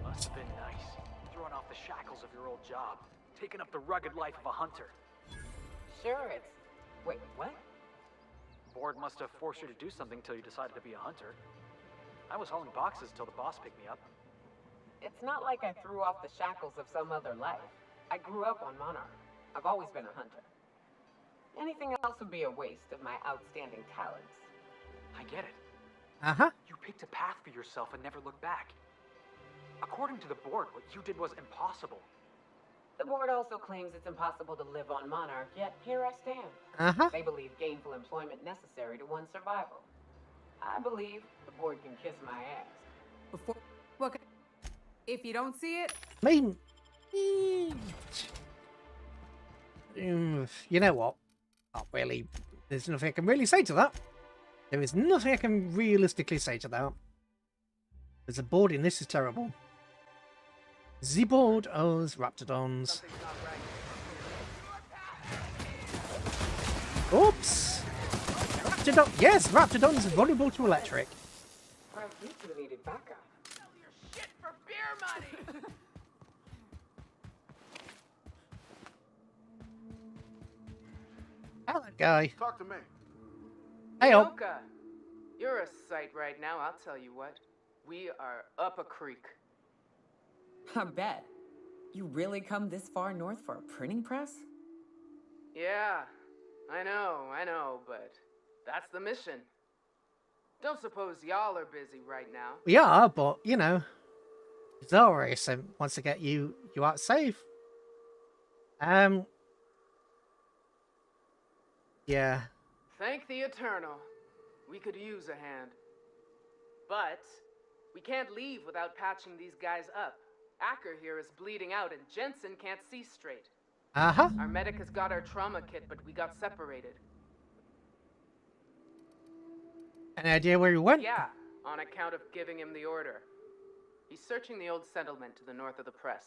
Must have been nice. Throwing off the shackles of your old job. Taking up the rugged life of a hunter.
Sure, it's... Wait, what?
Board must have forced you to do something till you decided to be a hunter. I was hauling boxes till the boss picked me up.
It's not like I threw off the shackles of some other life. I grew up on Monarch. I've always been a hunter. Anything else would be a waste of my outstanding talents.
I get it.
Uh-huh.
You picked a path for yourself and never looked back. According to the board, what you did was impossible.
The board also claims it's impossible to live on Monarch, yet here I stand.
Uh-huh.
They believe gainful employment necessary to one's survival. I believe the board can kiss my ass.
Before, well, if you don't see it,
I mean, you know what? Not really. There's nothing I can really say to that. There is nothing I can realistically say to that. There's a board in this is terrible. The board owes Raptidons. Oops! Raptidon. Yes, Raptidons are vulnerable to electric.
Frank, you two needed backup.
Shit for beer money!
Hello, guy.
Talk to me.
Hey, oh.
Yoka, you're a sight right now, I'll tell you what. We are up a creek.
I bet. You really come this far north for a printing press?
Yeah, I know, but that's the mission. Don't suppose y'all are busy right now.
We are, but, you know, Zora wants to get you out safe. Yeah.
Thank the Eternal. We could use a hand. But we can't leave without patching these guys up. Acker here is bleeding out and Jensen can't see straight.
Uh-huh.
Our medic has got our trauma kit, but we got separated.
Any idea where he went?
Yeah, on account of giving him the order. He's searching the old settlement to the north of the press.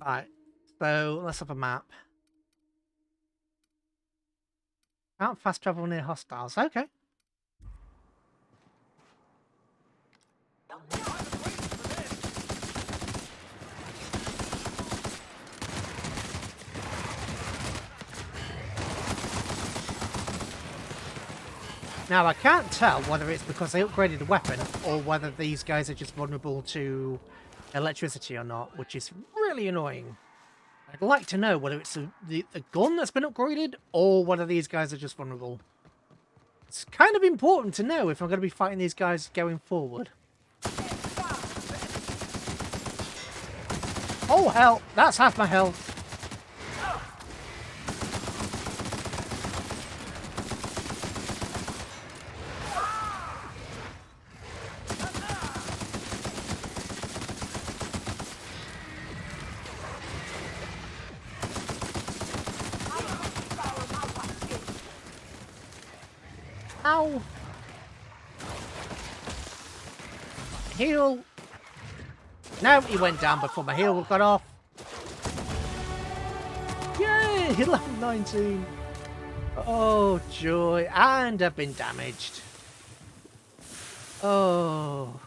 Right, so let's have a map. Can't fast travel near hostiles. Okay. Now, I can't tell whether it's because they upgraded the weapon or whether these guys are just vulnerable to electricity or not, which is really annoying. I'd like to know whether it's the gun that's been upgraded or whether these guys are just vulnerable. It's kind of important to know if I'm going to be fighting these guys going forward. Oh, hell! That's half my health. Ow! Heal. No, he went down before my heal got off. Yay! Level 19. Oh, joy. And I've been damaged. Oh,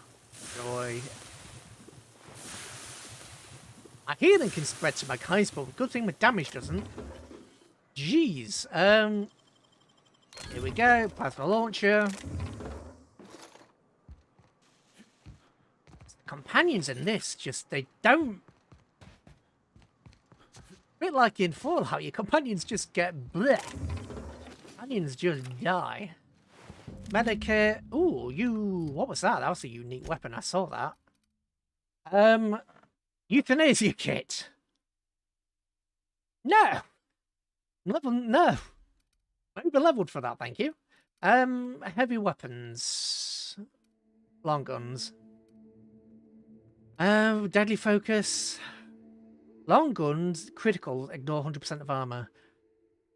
joy. My healing can spread to my guys, but good thing my damage doesn't. Jeez. Here we go. Plasma launcher. Companions in this just, they don't. A bit like in Fallout, your companions just get bleh. Companions just die. Medikit. Ooh, what was that? That was a unique weapon. I saw that. Euthanasia kit. No. No. Over-leveled for that, thank you. Heavy weapons. Long guns. Deadly focus. Long guns, critical, ignore 100% of armor.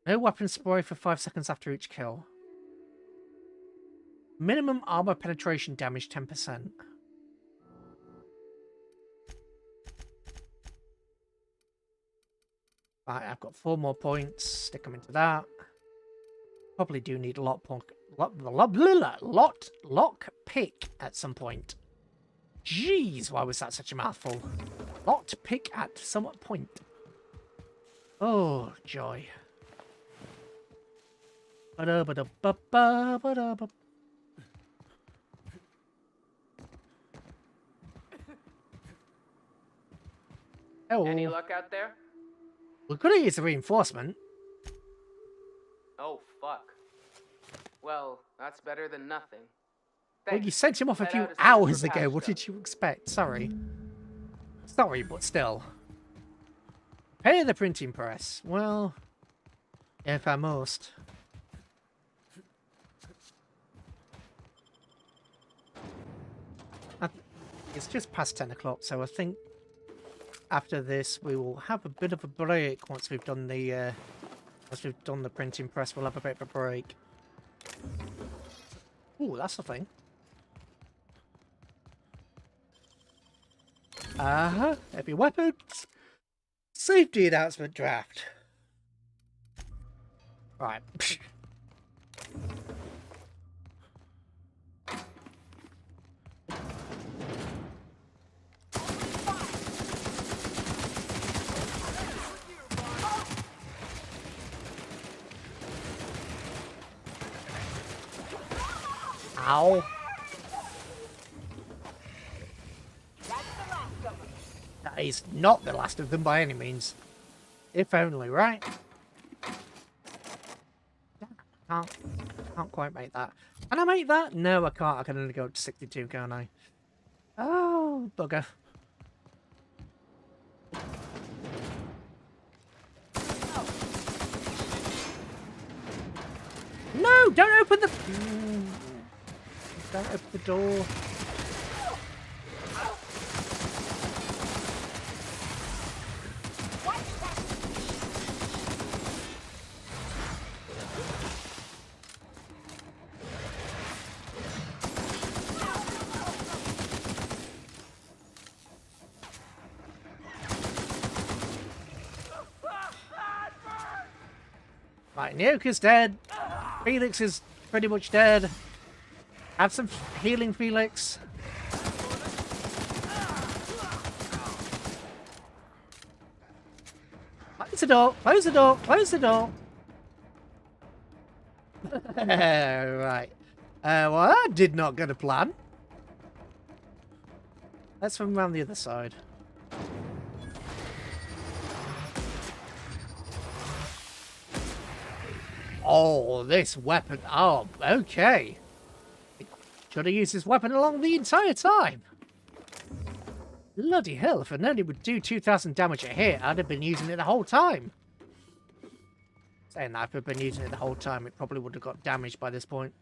No weapon spray for 5 seconds after each kill. Minimum armor penetration damage 10%. Right, I've got 4 more points. Stick them into that. Probably do need a lock pick at some point. Jeez, why was that such a mouthful? Lot pick at some point. Oh, joy. Oh.
Any luck out there?
We could have used a reinforcement.
Oh, fuck. Well, that's better than nothing.
Well, you sent him off a
Head
few
out as soon as
hours
we're
ago.
patched
What
up.
did you expect? Sorry. Sorry, but still. Pay the printing press. Well, if I must. It's just past 10 o'clock, so I think after this we will have a bit of a break once we've done the printing press. We'll have a bit of a break. Ooh, that's the thing. Heavy weapons. Safety announcement draft. Right. Ow. That is not the last of them by any means. If only, right? Can't quite make that. Can I make that? No, I can't. I can only go up to 62, can't I? Oh, bugger. No, don't open the... Don't open the door. Right, Nyoka's dead. Felix is pretty much dead. Have some healing, Felix. Close the door, close the door, close the door. Right. Well, that did not go to plan. Let's run around the other side. Oh, this weapon. Oh, okay. Should have used this weapon along the entire time. Bloody hell, if it only would do 2,000 damage a hit, I'd have been using it the whole time. Saying that, if I'd been using it the whole time, it probably would have got damaged by this point.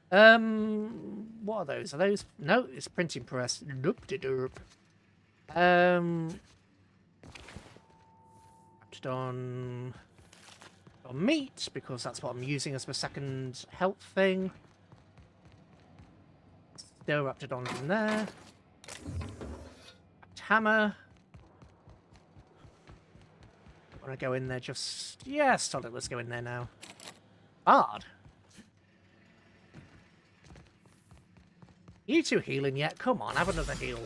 What are those? Are those... No, it's printing press. Noop-de-doop. On meat, because that's what I'm using as my second health thing. Still Raptidons in there. Hammer. I want to go in there just... Yeah, solid, let's go in there now. Bard. You two healing yet? Come on, have another heal.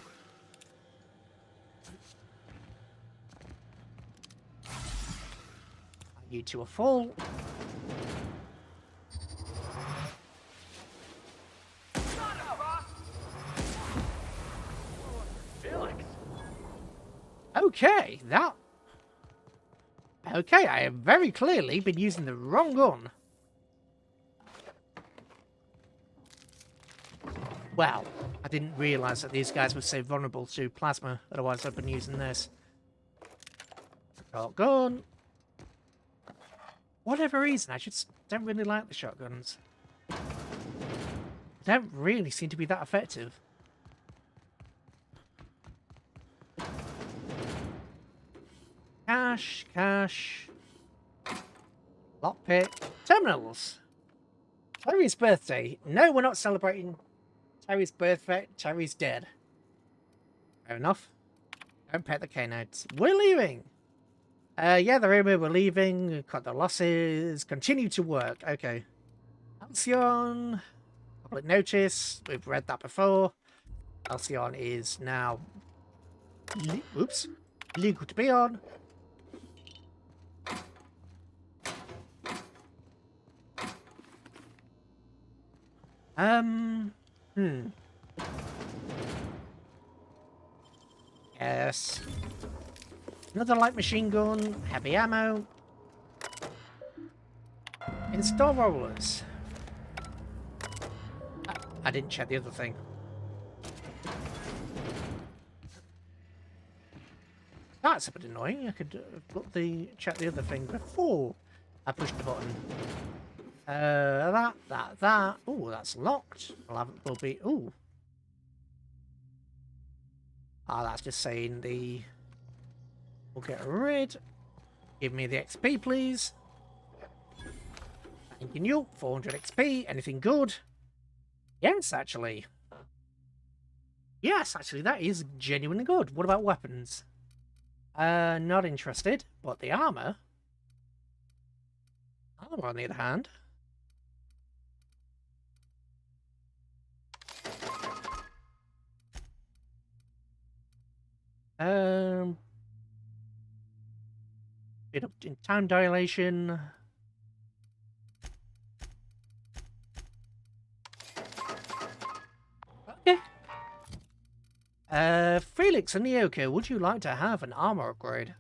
You two are full. Okay, that... Okay, I have very clearly been using the wrong gun. Well, I didn't realise that these guys were so vulnerable to plasma, otherwise I've been using this. Shotgun. Whatever reason, I should Don't really like the shotguns. They don't really seem to be that effective. Cash, cash. Lockpick. Terminals. Terry's birthday. No, we're not celebrating Terry's birthday. Terry's dead. Fair enough. Don't pet the K-notes. We're leaving. Yeah, the rumor we're leaving. Cut the losses. Continue to work. Okay. Halcyon. Public notice. We've read that before. Halcyon is now... Oops. Legal to be on. Yes. Another light machine gun, heavy ammo. Install rollers. I didn't check the other thing. That's a bit annoying. I could check the other thing before I pushed the button. That. Oh, that's locked. We'll be. Ooh. Ah, that's just saying the. We'll get rid. Give me the XP, please. Thank you. 400 XP. Anything good? Yes, actually. Yes, actually, that is genuinely good. What about weapons? Not interested. But the armor. Armor, on the other hand. Bit up in time dilation. Okay. Felix and Nyoko, would you like to have an armor upgrade?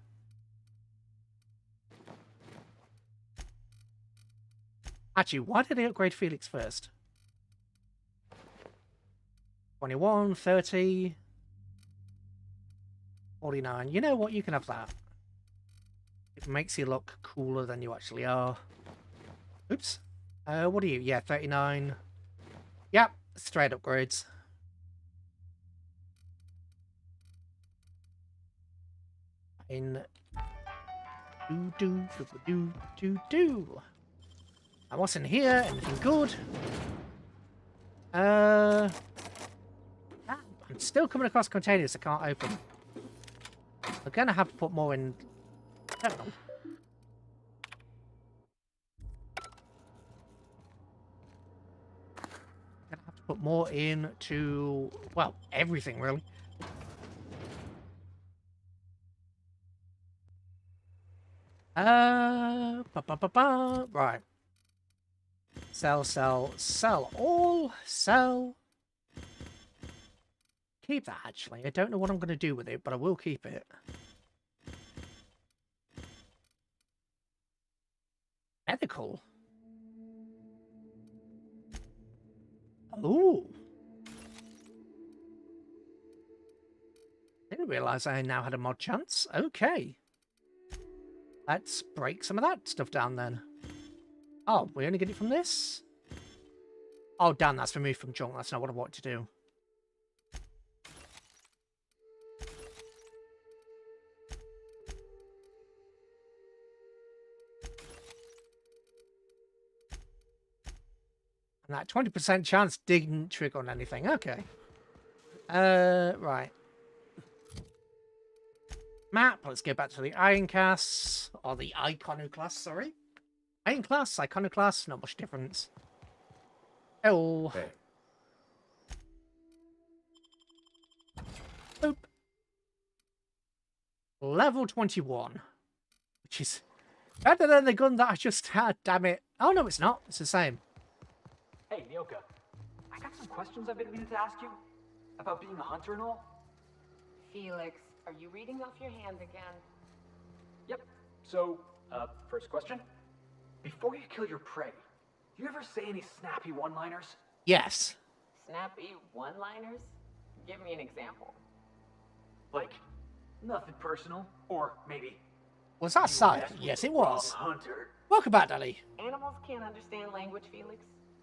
Actually, why did I upgrade Felix first? 21, 30, 49. You know what? You can have that. It makes you look cooler than you actually are. Oops. What are you? Yeah, 39. Yep, straight upgrades. In do. And what's in here? Anything good? I'm still coming across containers I can't open. We're gonna have to put more in. I don't know. Gonna have to put more into, well, everything really. Right. Sell all. Sell. Keep that, actually. I don't know what I'm going to do with it, but I will keep it. Medical. Ooh. Didn't realise I now had a mod chance. Okay. Let's break some of that stuff down then. Oh, we only get it from this? Oh, damn, that's removed from junk. That's not what I wanted to do. And that 20% chance didn't trigger on anything. Okay. Right. Map. Let's go back to the Ironclass. Or the Iconoclast, sorry. Ironclass, Iconoclast, not much difference. Oh.
Hey.
Boop. Level 21. Which is better than the gun that I just had, damn it. Oh, no, it's not. It's the same.
Hey, Nyoka. I got some questions I've been meaning to ask you. About being a hunter and all.
Felix, are you reading off your hand again?
Yep. So, first question. Before you kill your prey, do you ever say any snappy one-liners?
Yes.
Snappy one-liners? Give me an example.
Like, nothing personal, or maybe,
Was that Sire? Yes, it was. Welcome back, Daddy.
Animals can't understand language, Felix.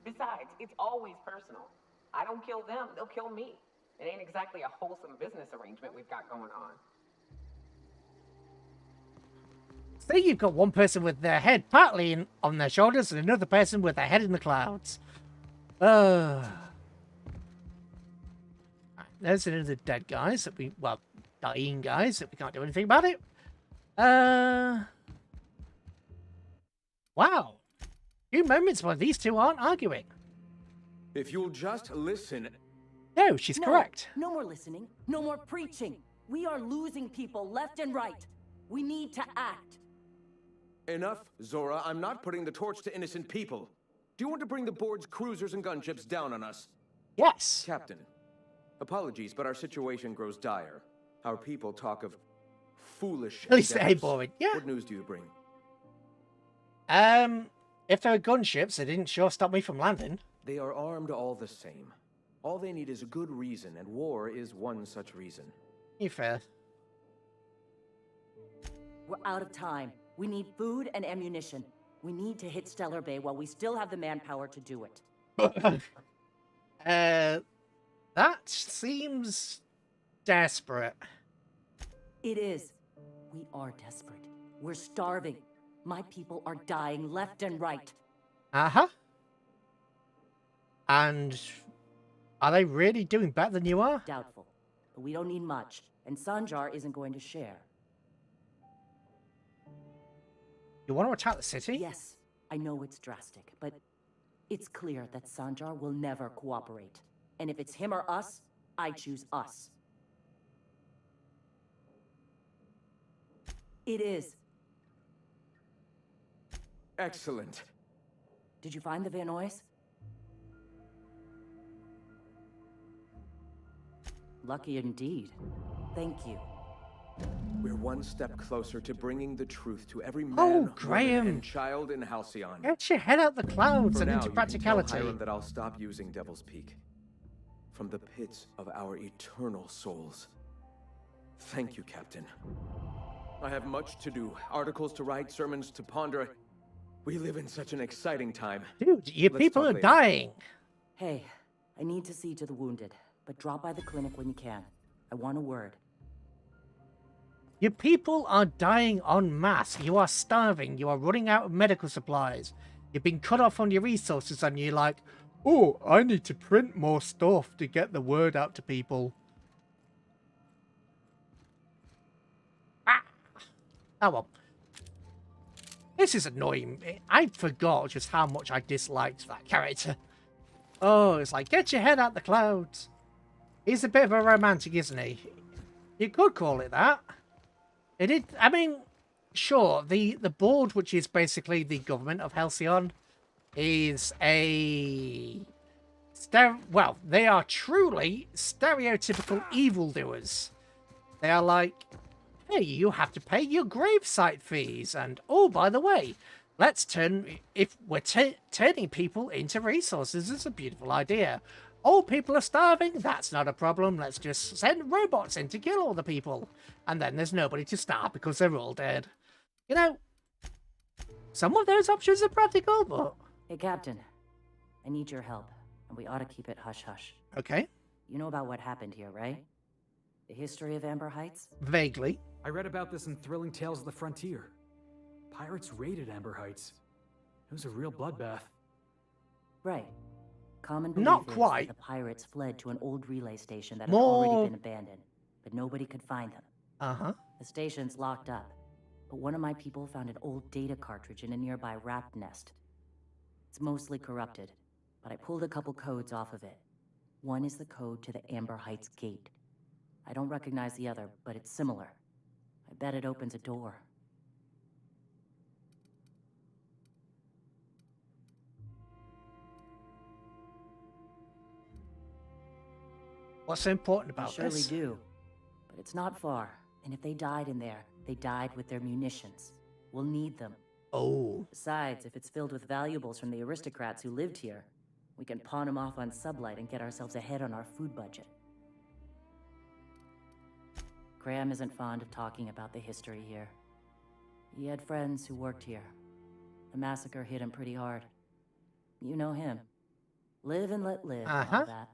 Besides, it's always personal. I don't kill them, they'll kill me. It ain't exactly a wholesome business arrangement we've got going on.
So you've got one person with their head partly on their shoulders and another person with their head in the clouds. There's another dead guys that we, well, dying guys that we can't do anything about it. Wow. Few moments where these two aren't arguing.
If you'll just listen.
No, she's correct.
No more listening. No more preaching. We are losing people left and right. We need to act.
Enough, Zora. I'm not putting the torch to innocent people. Do you want to bring the board's cruisers and gunships down on us?
Yes.
Captain, apologies, but our situation grows dire. Our people talk of foolish
At least they ain't
endeavors.
boring. Yeah.
What news do you bring?
If there are gunships, they didn't sure stop me from landing.
They are armed all the same. All they need is a good reason, and war is one such reason.
You fair.
We're out of time. We need food and ammunition. We need to hit Stellar Bay while we still have the manpower to do it.
That seems desperate.
It is. We are desperate. We're starving. My people are dying left and right.
Uh-huh. And are they really doing better than you are?
Doubtful. But we don't need much, and Sanjar isn't going to share.
You want to attack the city?
Yes, I know it's drastic, but it's clear that Sanjar will never cooperate. And if it's him or us, I choose us. It is.
Excellent.
Did you find the Vanoys? Lucky indeed. Thank you.
We're one step closer to bringing the truth to every man, woman,
Graham.
and child in Halcyon.
Get your head out the clouds
For
and
now,
into
you can
practicality.
tell Hiram that I'll stop using Devil's Peak. From the pits of our eternal souls. Thank you, Captain. I have much to do. Articles to write, sermons to ponder. We live in such an exciting time.
Dude, your
Let's
people
talk
are
later.
dying.
Hey, I need to see to the wounded, but drop by the clinic when you can. I want a word.
Your people are dying en masse. You are starving. You are running out of medical supplies. You've been cut off on your resources and you're like, oh, I need to print more stuff to get the word out to people. Ah! Oh well. This is annoying. I forgot just how much I disliked that character. Oh, it's like, get your head out the clouds. He's a bit of a romantic, isn't he? You could call it that. I mean, sure, the board, which is basically the government of Halcyon, is a... well, they are truly stereotypical evildoers. They are like, hey, you have to pay your gravesite fees, and oh, by the way, let's if we're turning people into resources, it's a beautiful idea. Oh, people are starving? That's not a problem. Let's just send robots in to kill all the people. And then there's nobody to starve because they're all dead. You know, some of those options are practical, but...
Hey, Captain. I need your help, and we ought to keep it hush-hush.
Okay.
You know about what happened here, right? The history of Amber Heights?
Vaguely.
I read about this in Thrilling Tales of the Frontier. Pirates raided Amber Heights. It was a real bloodbath.
Right. Common belief
Not
is
quite.
that the pirates fled to an old relay station that had
More-
already been abandoned, but nobody could find them.
Uh-huh.
The station's locked up, but one of my people found an old data cartridge in a nearby rat nest. It's mostly corrupted, but I pulled a couple codes off of it. One is the code to the Amber Heights gate. I don't recognize the other, but it's similar. I bet it opens a door.
What's so important
I
about
surely
this?
do, but it's not far. And if they died in there, they died with their munitions. We'll need them.
Oh.
Besides, if it's filled with valuables from the aristocrats who lived here, we can pawn them off on Sublight and get ourselves ahead on our food budget. Graham isn't fond of talking about the history here. He had friends who worked here. The massacre hit him pretty hard. You know him. Live and let live, and all that.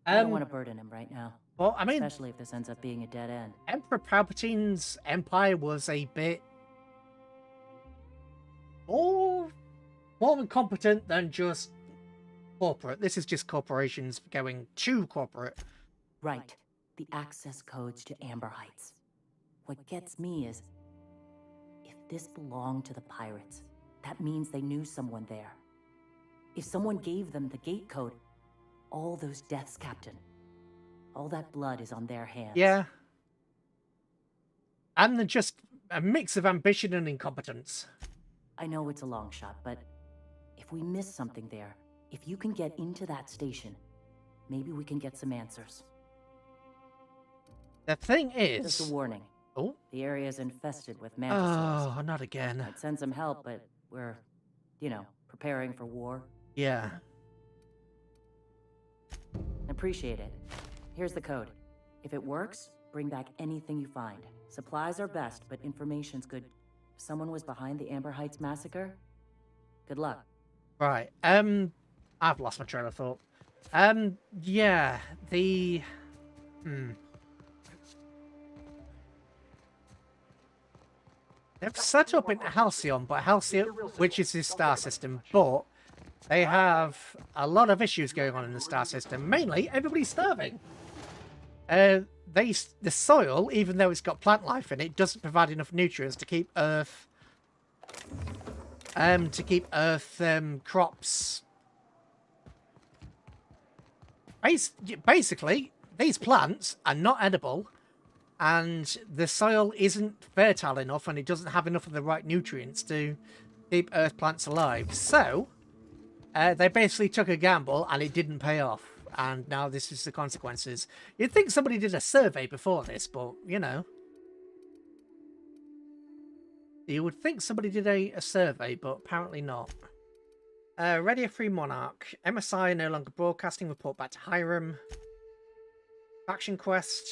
I don't want to burden him right now.
Well, I mean...
Especially if this ends up being a dead end.
Emperor Palpatine's empire was a bit... more incompetent than just corporate. This is just corporations going too corporate.
Right. The access codes to Amber Heights. What gets me is, if this belonged to the pirates, that means they knew someone there. If someone gave them the gate code, all those deaths, Captain, all that blood is on their hands.
Yeah. And they're just a mix of ambition and incompetence.
I know it's a long shot, but if we miss something there, if you can get into that station, maybe we can get some answers.
The thing is...
Just a warning.
Oh?
The area is infested with mantisaurs.
Oh, not again.
I'd send some help, but we're, you know, preparing for war.
Yeah.
Appreciate it. Here's the code. If it works, bring back anything you find. Supplies are best, but information's good. If someone was behind the Amber Heights massacre, good luck.
Right. I've lost my train of thought. Yeah, the... They've set up in Halcyon, but Halcyon, which is the star system, but they have a lot of issues going on in the star system. Mainly, everybody's starving. The soil, even though it's got plant life in it, doesn't provide enough nutrients to keep Earth... crops... Basically, these plants are not edible, and the soil isn't fertile enough, and it doesn't have enough of the right nutrients to keep Earth plants alive. So, they basically took a gamble, and it didn't pay off. And now this is the consequences. You'd think somebody did a survey before this, but, you know. You would think somebody did a survey, but apparently not. Radio Free Monarch. MSI no longer broadcasting. Report back to Hiram. Faction Quest.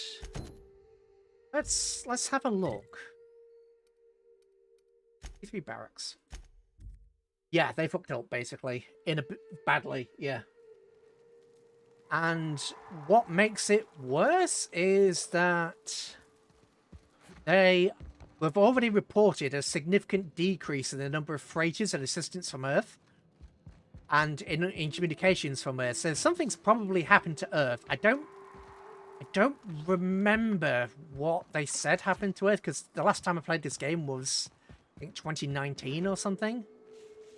Let's have a look. E3 Barracks. Yeah, they fucked up, basically. Badly, yeah. And what makes it worse is that they have already reported a significant decrease in the number of freighters and assistance from Earth and in communications from Earth. So something's probably happened to Earth. I don't remember what they said happened to Earth, because the last time I played this game was, I think, 2019 or something.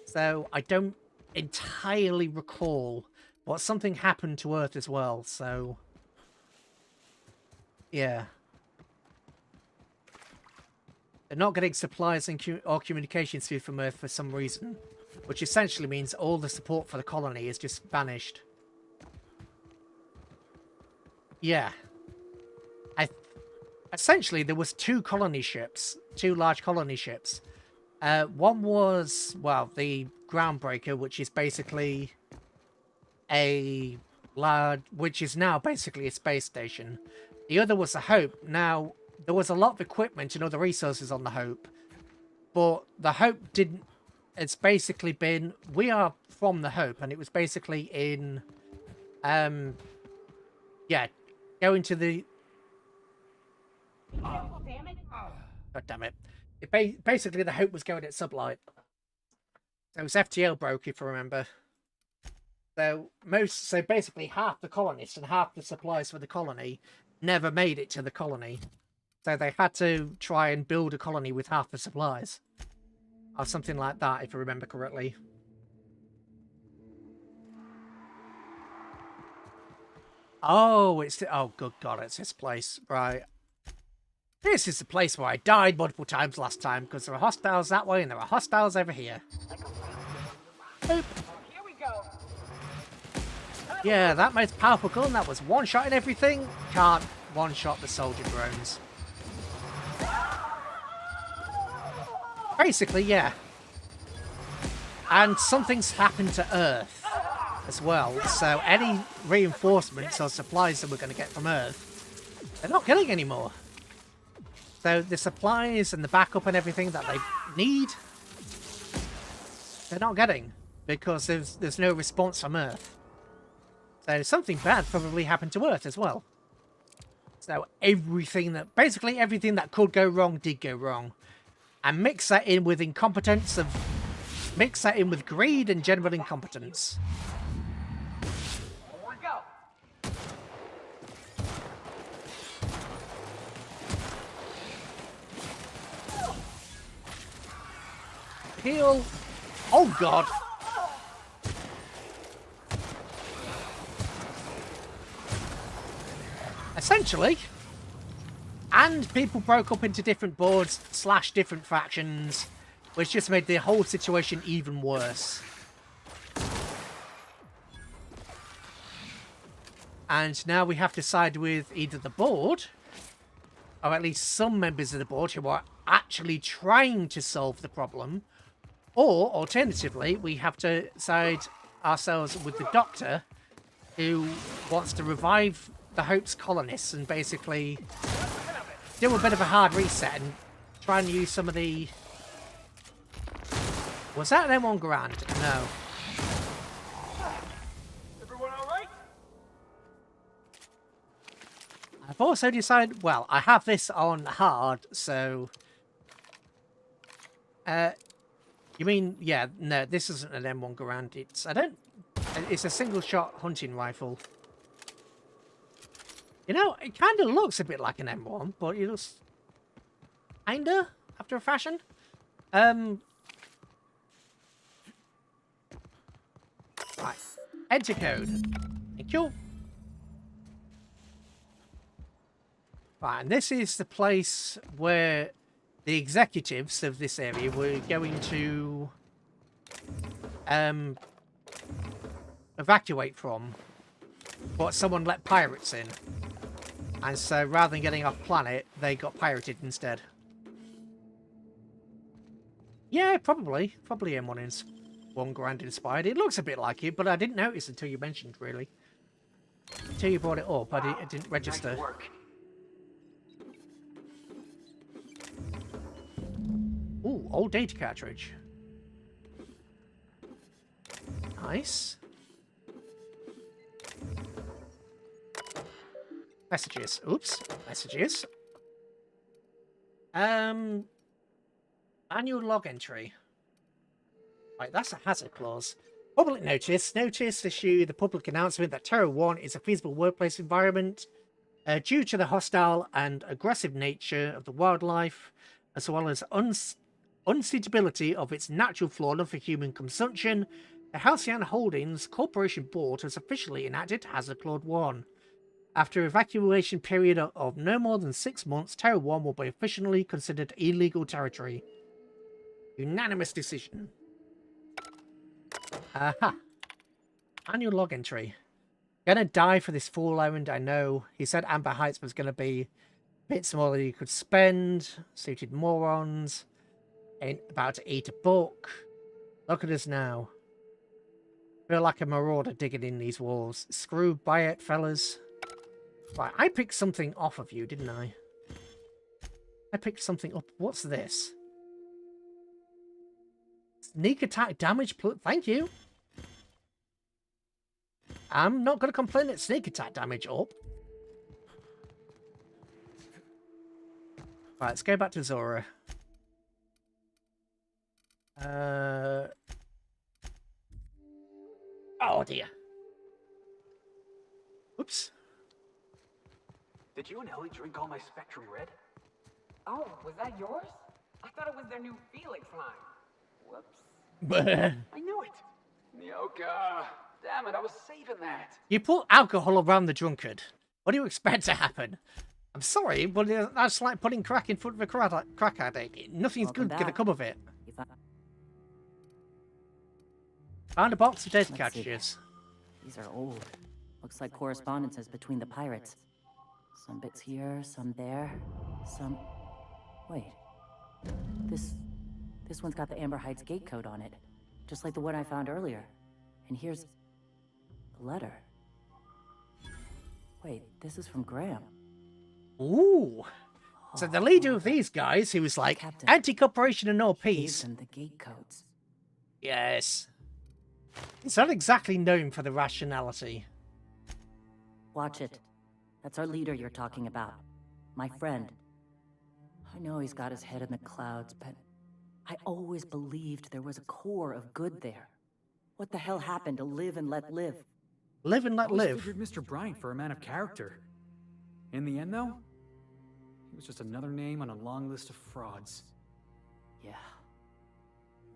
So I don't entirely recall, but something happened to Earth as well, so... yeah. They're not getting supplies or communications through from Earth for some reason, which essentially means all the support for the colony is just vanished. Yeah. Essentially, there was two large colony ships. One was, well, the Groundbreaker, which is basically which is now basically a space station. The other was the Hope. Now, there was a lot of equipment and other resources on the Hope, but the Hope didn't... It's basically been... We are from the Hope, and it was basically in... yeah, going to the... God damn it. Basically, the Hope was going at sublight. So it was FTL broke, if you remember. So basically half the colonists and half the supplies for the colony never made it to the colony. So they had to try and build a colony with half the supplies. Or something like that, if I remember correctly. Oh, oh, good God, it's this place. Right. This is the place where I died multiple times last time, because there are hostiles that way and there are hostiles over here. Oop.
Here we go.
Yeah, that most powerful gun, that was one-shot and everything. Can't one-shot the soldier drones. Basically, yeah. And something's happened to Earth as well, so any reinforcements or supplies that we're going to get from Earth, they're not getting anymore. So the supplies and the backup and everything that they need, they're not getting because there's no response from Earth. So something bad probably happened to Earth as well. So basically everything that could go wrong did go wrong. And mix that in with mix that in with greed and general incompetence. Heal. Oh god. Essentially. And people broke up into different boards / different factions, which just made the whole situation even worse. And now we have to side with either the board, or at least some members of the board who are actually trying to solve the problem, or alternatively, we have to side ourselves with the Doctor, who wants to revive the Hope's colonists and basically do a bit of a hard reset and try and use some of the... Was that an M1 Grand? No.
Everyone all right?
I've also decided... Well, I have this on hard, so... You mean... Yeah, no, this isn't an M1 Garand. It's a single-shot hunting rifle. You know, it kind of looks a bit like an M1, but it looks... Kinda, after a fashion. Right. Enter code. Thank you. Right, and this is the place where the executives of this area were going to evacuate from, but someone let pirates in. And so rather than getting off planet, they got pirated instead. Yeah, probably. Probably M1 Grand inspired. It looks a bit like it, but I didn't notice until you mentioned, really. Until you brought it up, it didn't register.
Nice work.
Ooh, old data cartridge. Nice. Messages. Oops. Messages. Annual log entry. Right, that's a hazard clause. Public notice. Notice issue the public announcement that Terra 1 is a feasible workplace environment due to the hostile and aggressive nature of the wildlife, as well as unsuitability of its natural flora for human consumption. The Halcyon Holdings Corporation Board has officially enacted Hazard Clause 1. After an evacuation period of no more than 6 months, Terra 1 will be officially considered illegal territory. Unanimous decision. Aha. Annual log entry. Gonna die for this fool errand, I know. He said Amber Heights was gonna be a bit smaller than you could spend. Suited morons. Ain't about to eat a book. Look at us now. Feel like a marauder digging in these walls. Screw by it, fellas. Right, I picked something off of you, didn't I? I picked something up. What's this? Sneak attack damage. Thank you. I'm not going to complain that sneak attack damage up. Right, let's go back to Zora. Oh dear. Oops.
Did you and Ellie drink all my Spectrum Red?
Oh, was that yours? I thought it was their new Felix line. Whoops.
I knew it. Nyoka. Damn it, I was saving that.
You put alcohol around the drunkard. What do you expect to happen? I'm sorry, but that's like putting crack in front of a crack addict. Nothing's good gonna come of it. Found a box of data cartridges.
These are old. Looks like correspondences between the pirates. Some bits here, some there, some... Wait. This one's got the Amber Heights gate code on it. Just like the one I found earlier. And here's... a letter. Wait, this is from Graham.
Ooh. So the leader of these guys, who was like anti-corporation and no peace.
Gave them the gate codes.
Yes. It's not exactly known for the rationality.
Watch it. That's our leader you're talking about. My friend. I know he's got his head in the clouds, but I always believed there was a core of good there. What the hell happened to live and let live?
Live and let live.
I figured Mr. Bryant for a man of character. In the end, though, he was just another name on a long list of frauds.
Yeah.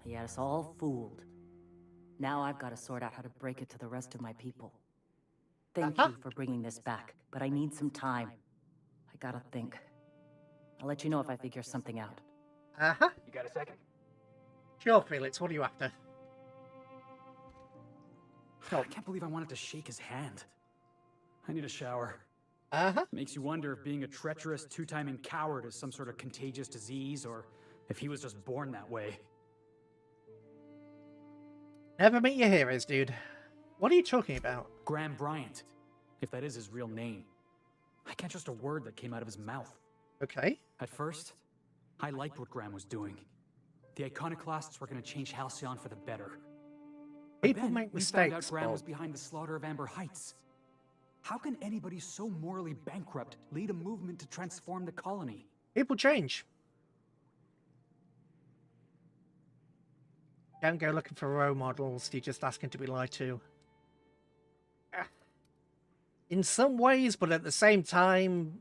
He had us all fooled. Now I've got to sort out how to break it to the rest of my people. Thank you for bringing this back, but I need some time. I gotta think. I'll let you know if I figure something out.
You got a second?
Sure, Felix. What are you after?
I can't believe I wanted to shake his hand. I need a shower. Makes you wonder if being a treacherous, two-timing coward is some sort of contagious disease, or if he was just born that way.
Never meet your heroes, dude. What are you talking about?
Graham Bryant, if that is his real name. I can't trust a word that came out of his mouth.
Okay.
At first, I liked what Graham was doing. The iconoclasts were going to change Halcyon for the better.
People make
we found out
mistakes,
Graham
Bob.
was behind the slaughter of Amber Heights. How can anybody so morally bankrupt lead a movement to transform the colony?
People change. Don't go looking for role models. You're just asking to be lied to. In some ways, but at the same time,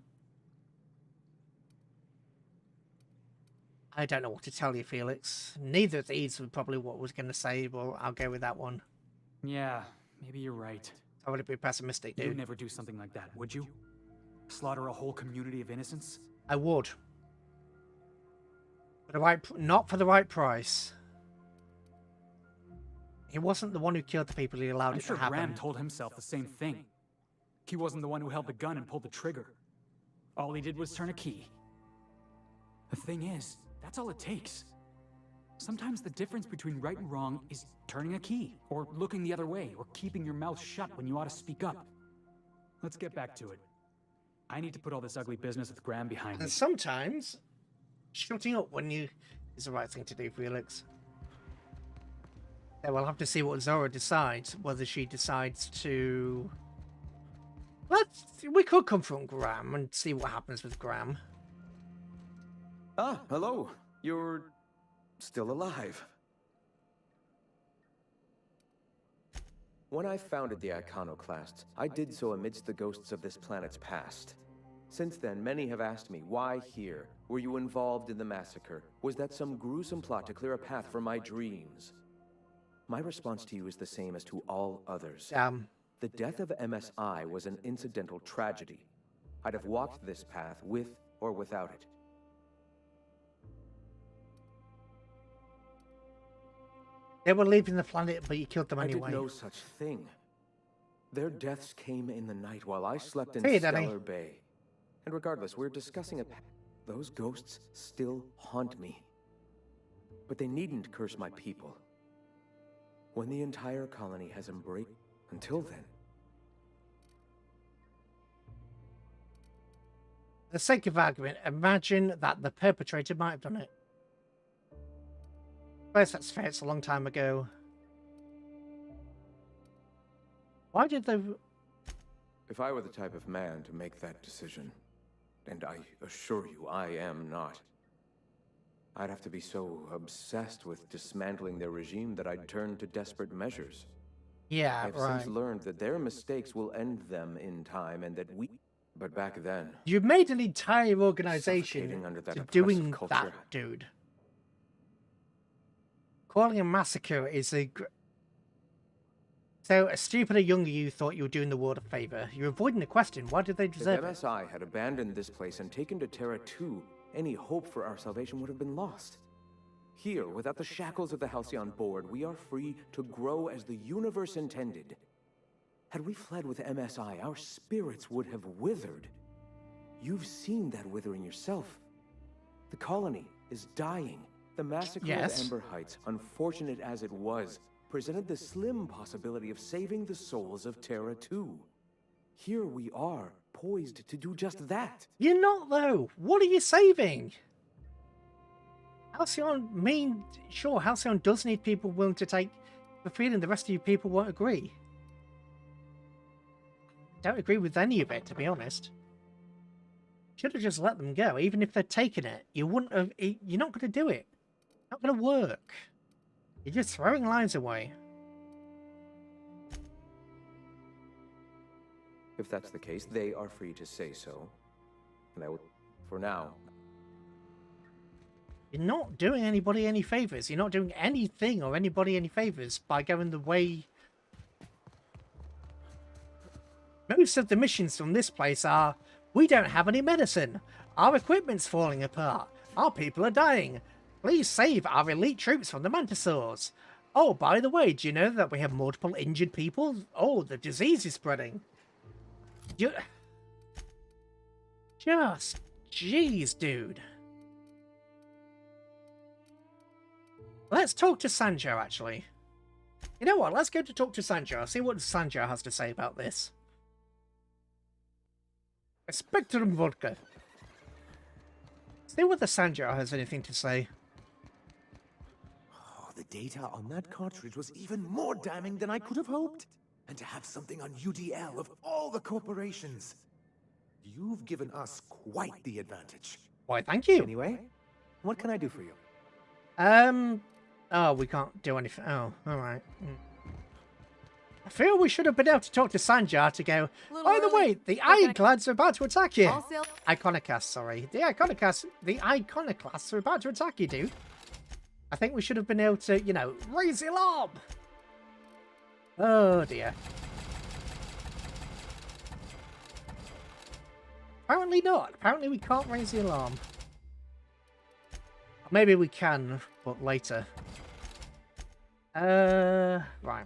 I don't know what to tell you, Felix. Neither of these were probably what I was going to say, but I'll go with that one.
Yeah, maybe you're right.
I would be pessimistic, dude.
You'd never do something like that, would you? Slaughter a whole community of innocents?
I would. For the right, not for the right price. He wasn't the one who killed the people. He allowed it to happen.
Graham told himself the same thing. He wasn't the one who held the gun and pulled the trigger. All he did was turn a key. The thing is, that's all it takes. Sometimes the difference between right and wrong is turning a key, or looking the other way, or keeping your mouth shut when you ought to speak up. Let's get back to it. I need to put all this ugly business with Graham behind me.
And sometimes, shutting up when you is the right thing to do, Felix. Yeah, we'll have to see what Zora decides, whether she decides to... We could confront Graham and see what happens with Graham.
Ah, hello. You're still alive. When I founded the Iconoclasts, I did so amidst the ghosts of this planet's past. Since then, many have asked me, why here? Were you involved in the massacre? Was that some gruesome plot to clear a path for my dreams? My response to you is the same as to all others. The death of MSI was an incidental tragedy. I'd have walked this path with or without it.
They were leaving the planet, but you killed them
I
anyway.
did no such thing. Their deaths came in the night while I slept in
Hey, Danny.
Stellar Bay. And regardless, we're discussing a path. Those ghosts still haunt me. But they needn't curse my people. When the entire colony has embraced... Until then...
For the sake of argument, imagine that the perpetrator might have done it. First, that's fair, it's a long time ago. Why did they...
If I were the type of man to make that decision, and I assure you I am not, I'd have to be so obsessed with dismantling their regime that I'd turn to desperate measures.
Yeah,
I've
right.
since learned that their mistakes will end them in time, and that we... But back then...
You made an entire organization
suffocating under that
to
oppressive
doing
culture.
that, dude. Calling a massacre is a... So, a stupid or younger you thought you were doing the world a favor. You're avoiding the question. Why did they deserve
If
it?
MSI had abandoned this place and taken to Terra 2, any hope for our salvation would have been lost. Here, without the shackles of the Halcyon Board, we are free to grow as the universe intended. Had we fled with MSI, our spirits would have withered. You've seen that withering yourself. The colony is dying. The massacre of Amber Heights, unfortunate as it was, presented the slim possibility of saving the souls of Terra 2. Here we are, poised to do just that.
You're not, though. What are you saving? Halcyon, sure, Halcyon does need people willing to take the feeling the rest of you people won't agree. Don't agree with any of it, to be honest. Should have just let them go, even if they're taking it. You wouldn't have. You're not going to do it. Not going to work. You're just throwing lives away.
If that's the case, they are free to say so. And I will, for now.
You're not doing anybody any favors. You're not doing anything or anybody any favors by going the way. Most of the missions from this place are, we don't have any medicine. Our equipment's falling apart. Our people are dying. Please save our elite troops from the Mantisaurs. Oh, by the way, do you know that we have multiple injured people? Oh, the disease is spreading. Just, jeez, dude. Let's talk to Sanjo, actually. You know what? Let's go to talk to Sanjo. See what Sanjo has to say about this. Spectrum Vodka. See whether Sanjo has anything to say.
Oh, the data on that cartridge was even more damning than I could have hoped. And to have something on UDL of all the corporations. You've given us quite the advantage.
Why, thank you.
Anyway, what can I do for you?
Oh, we can't do anything. Oh, alright. I feel we should have been able to talk to Sanjar to go, by the way, the Ironclads are about to attack you. Iconoclasts, sorry. The Iconoclasts are about to attack you, dude. I think we should have been able to, you know, raise the alarm. Oh, dear. Apparently not. Apparently we can't raise the alarm. Maybe we can, but later. Right.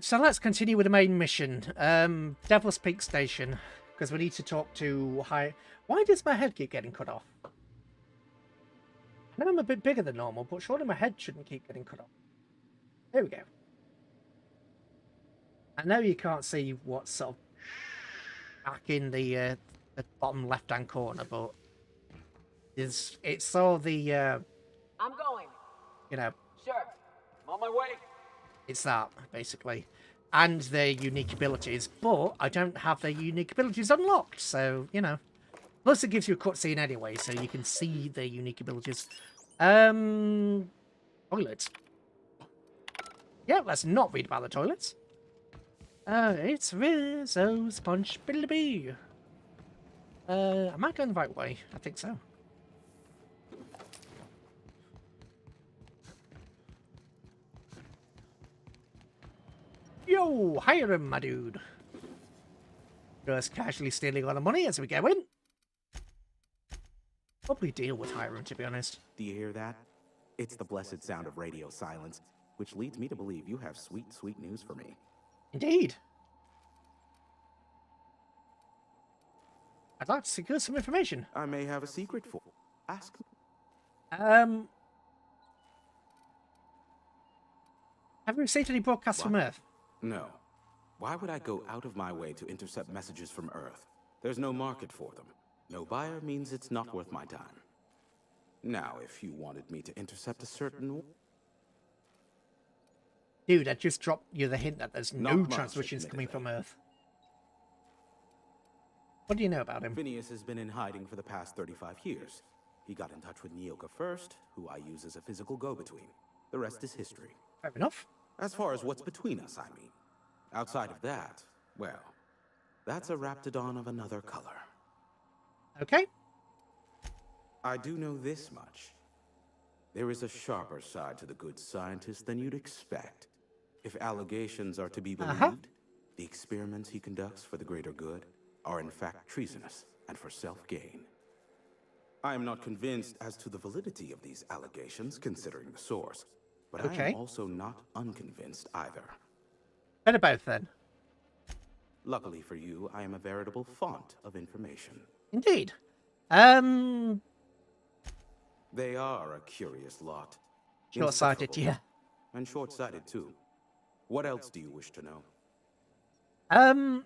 So let's continue with the main mission. Devil's Peak Station, because we need to talk to High. Why does my head keep getting cut off? I know I'm a bit bigger than normal, but surely my head shouldn't keep getting cut off. There we go. I know you can't see what's sort of back in the bottom left-hand corner, but it's all the
I'm going.
you know,
Sure. I'm on my way.
it's that basically, and their unique abilities. But I don't have their unique abilities unlocked, so you know. Plus, it gives you a cutscene anyway, so you can see their unique abilities. Toilets. Yeah, let's not read about the toilets. It's Rizzo Sponge Bee. Am I going the right way? I think so. Yo, hire him, my dude. Just casually stealing all the money as we go in. Probably deal with Hiram, to be honest.
Do you hear that? It's the blessed sound of radio silence, which leads me to believe you have sweet, sweet news for me.
Indeed. I'd like to secure some information.
I may have a secret for. Ask me.
Have you received any broadcasts from Earth?
No. Why would I go out of my way to intercept messages from Earth? There's no market for them. No buyer means it's not worth my time. Now, if you wanted me to intercept a certain...
Dude, I just dropped you the hint that there's no
Not much,
transmissions coming
admittedly.
from Earth. What do you know about him?
Phineas has been in hiding for the past 35 years. He got in touch with Nyoka first, who I use as a physical go-between. The rest is history.
Fair enough.
As far as what's between us, I mean. Outside of that, well, that's a Raptidon of another color.
Okay.
I do know this much. There is a sharper side to the good scientist than you'd expect. If allegations are to be believed, the experiments he conducts for the greater good are in fact treasonous and for self-gain. I am not convinced as to the validity of these allegations, considering the source, but I
Okay.
am also not unconvinced either.
Better both then.
Luckily for you, I am a veritable font of information.
Indeed.
They are a curious lot.
Short-sighted,
Insufferable.
yeah.
And short-sighted, too. What else do you wish to know? Some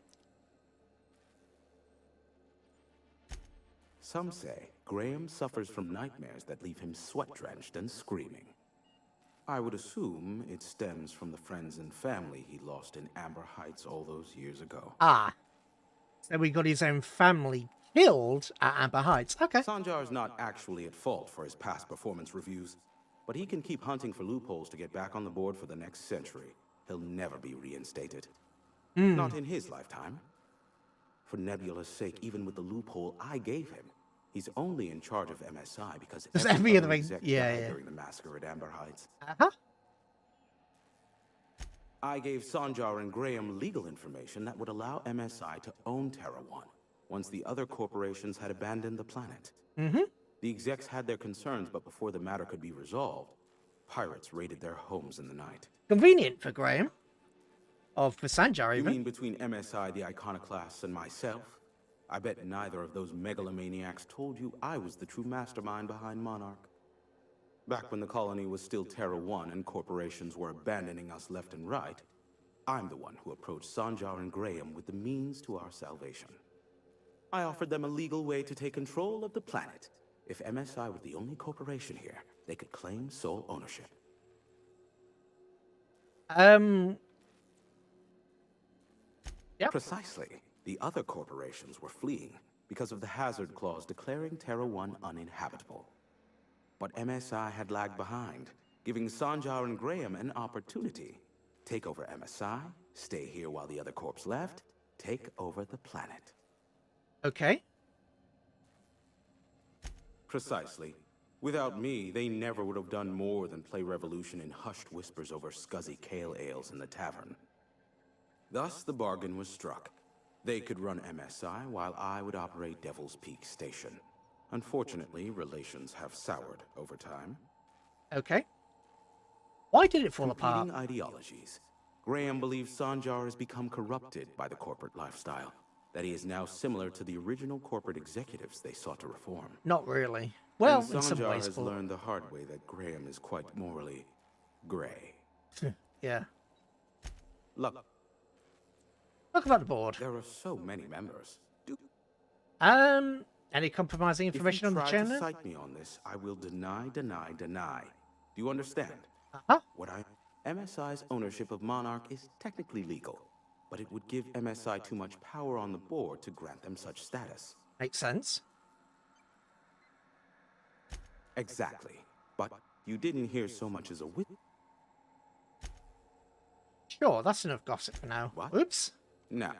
say Graham suffers from nightmares that leave him sweat-drenched and screaming. I would assume it stems from the friends and family he lost in Amber Heights all those years ago.
Ah. So we got his own family killed at Amber Heights. Okay.
Sanjar's not actually at fault for his past performance reviews, but he can keep hunting for loopholes to get back on the board for the next century. He'll never be reinstated. Not in his lifetime. For Nebula's sake, even with the loophole I gave him, he's only in charge of MSI because every other exec died during the massacre at Amber Heights. I gave Sanjar and Graham legal information that would allow MSI to own Terra 1 once the other corporations had abandoned the planet. The execs had their concerns, but before the matter could be resolved, pirates raided their homes in the night.
Convenient for Graham. Or for Sanjar, even.
You mean between MSI, the Iconoclasts, and myself? I bet neither of those megalomaniacs told you I was the true mastermind behind Monarch. Back when the colony was still Terra 1 and corporations were abandoning us left and right, I'm the one who approached Sanjar and Graham with the means to our salvation. I offered them a legal way to take control of the planet. If MSI were the only corporation here, they could claim sole ownership.
Yep.
Precisely. The other corporations were fleeing because of the hazard clause declaring Terra 1 uninhabitable. But MSI had lagged behind, giving Sanjar and Graham an opportunity. Take over MSI, stay here while the other corps left, take over the planet.
Okay.
Precisely. Without me, they never would have done more than play Revolution in hushed whispers over scuzzy kale ales in the tavern. Thus, the bargain was struck. They could run MSI while I would operate Devil's Peak Station. Unfortunately, relations have soured over time.
Okay. Why did it fall apart?
Competing ideologies. Graham believes Sanjar has become corrupted by the corporate lifestyle, that he is now similar to the original corporate executives they sought to reform.
Not really. Well,
and
in some
Sanjar
ways,
has learned the hard way that Graham is quite morally gray.
Yeah.
Look.
Look about the board.
There are so many members.
Any compromising information on the channel?
If you try to cite me on this, I will deny. Do you understand? MSI's ownership of Monarch is technically legal, but it would give MSI too much power on the board to grant them such status.
Makes sense.
Exactly. But you didn't hear so much as a whip.
Sure, that's enough gossip for now.
What?
Oops.
No.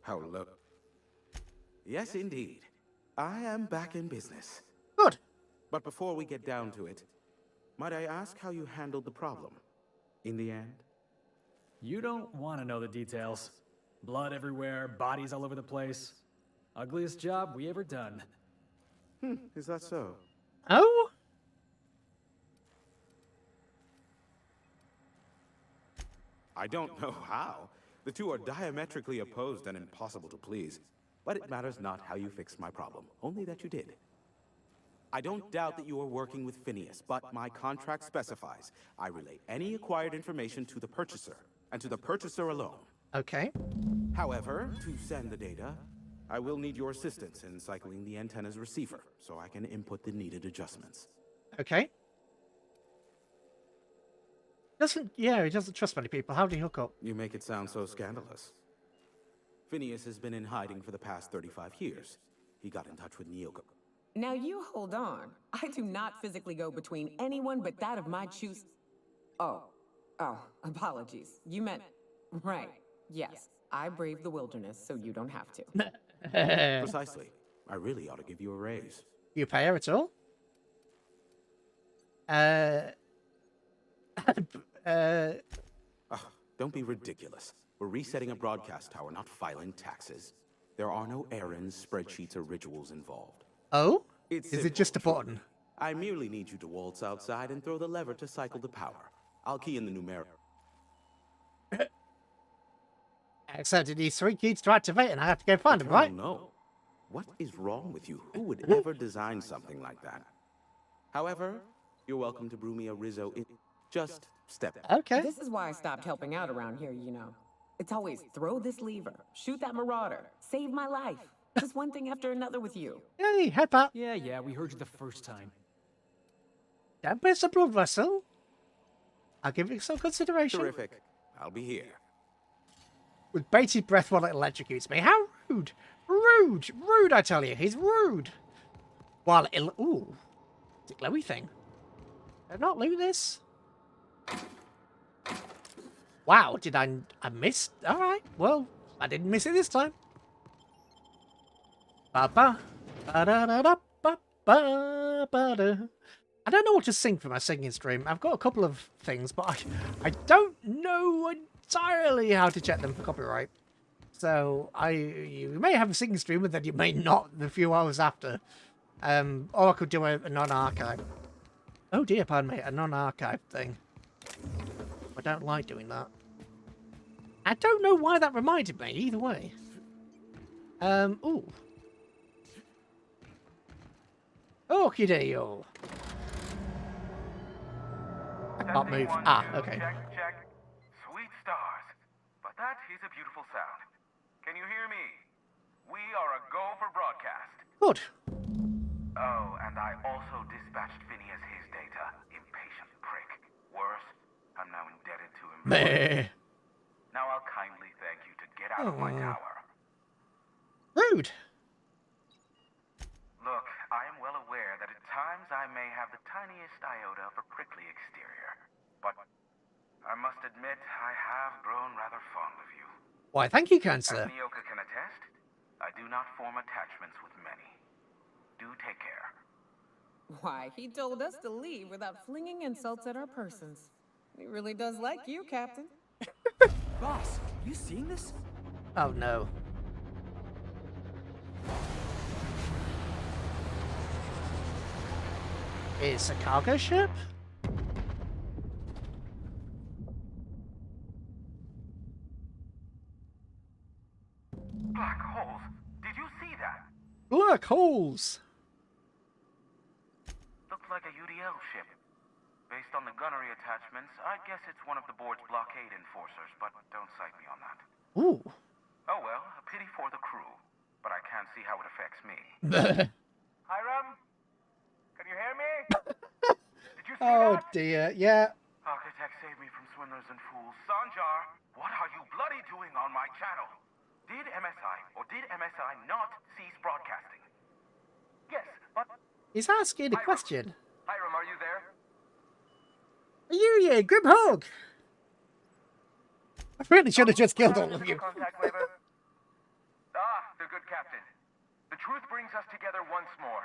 How low? Yes, indeed. I am back in business.
Good.
But before we get down to it, might I ask how you handled the problem? In the end?
You don't want to know the details. Blood everywhere, bodies all over the place. Ugliest job we ever done.
Is that so?
Oh?
I don't know how. The two are diametrically opposed and impossible to please. But it matters not how you fixed my problem, only that you did. I don't doubt that you are working with Phineas, but my contract specifies I relay any acquired information to the purchaser, and to the purchaser alone.
Okay.
However, to send the data, I will need your assistance in cycling the antenna's receiver, so I can input the needed adjustments.
Okay. He doesn't trust many people. How do you hook up?
You make it sound so scandalous. Phineas has been in hiding for the past 35 years. He got in touch with Nyoka.
Now you hold on. I do not physically go between anyone but that of my choose. Oh, apologies. You meant, right. Yes, I braved the wilderness, so you don't have to.
Precisely. I really ought to give you a raise.
You pay her at all?
Don't be ridiculous. We're resetting a broadcast tower, not filing taxes. There are no errands, spreadsheets, or rituals involved.
Oh?
Is
it just a button?
I merely need you to waltz outside and throw the lever to cycle the power. I'll key in the numeric.
Except it needs 3 keys to activate, and I have to go find them, right?
No. What is wrong with you? Who would ever design something like that? However, you're welcome to brew me a Rizzo. Just step.
Okay.
This is why I stopped helping out around here, you know. It's always throw this lever, shoot that marauder, save my life. Just one thing after another with you.
Hey, headbutt.
Yeah, we heard you the first time.
Don't be a blood vessel. I'll give it some consideration.
Terrific. I'll be here.
With bated breath while it electrocutes me. How rude. Rude. Rude, I tell you. He's rude. While it... Ooh. It's a glowy thing. Did I not loot this? Wow, did I miss? Alright, well, I didn't miss it this time. Ba-ba. Ba-da-da-da-ba-ba-ba-da. I don't know what to sing for my singing stream. I've got a couple of things, but I don't know entirely how to check them for copyright. So you may have a singing stream, and then you may not the few hours after. Or I could do a non-archive. Oh dear, pardon me, a non-archive thing. I don't like doing that. I don't know why that reminded me, either way. Ooh. Okie dokie. I can't move. Ah, okay.
Check. Sweet stars. But that is a beautiful sound. Can you hear me? We are a go for broadcast.
Good.
Oh, and I also dispatched Phineas his data. Impatient prick. Worse, I'm now indebted to him.
Meh.
Now I'll kindly thank you to get out of my tower.
Rude.
Look, I am well aware that at times I may have the tiniest iota of a prickly exterior. But I must admit, I have grown rather fond of you.
Why, thank you, kind sir.
As Nyoka can attest, I do not form attachments with many. Do take care.
Why, he told us to leave without flinging insults at our persons. He really does like you, Captain.
Boss, you seeing this?
Oh no. It's a cargo ship?
Black holes? Did you see that?
Black holes!
Looks like a UDL ship. Based on the gunnery attachments, I guess it's one of the board's blockade enforcers, but don't cite me on that.
Ooh.
Oh well, a pity for the crew, but I can't see how it affects me. Hiram? Can you hear me? Did you see
Oh
that?
dear, yeah.
Architect, save me from swindlers and fools. Sanjar, what are you bloody doing on my channel? Did MSI or did MSI not cease broadcasting? Yes, but...
He's asking a question.
Hiram, are you there?
Are you, yeah, grim hog? I really should have just killed all of you.
Contact waiver? The good captain. The truth brings us together once more.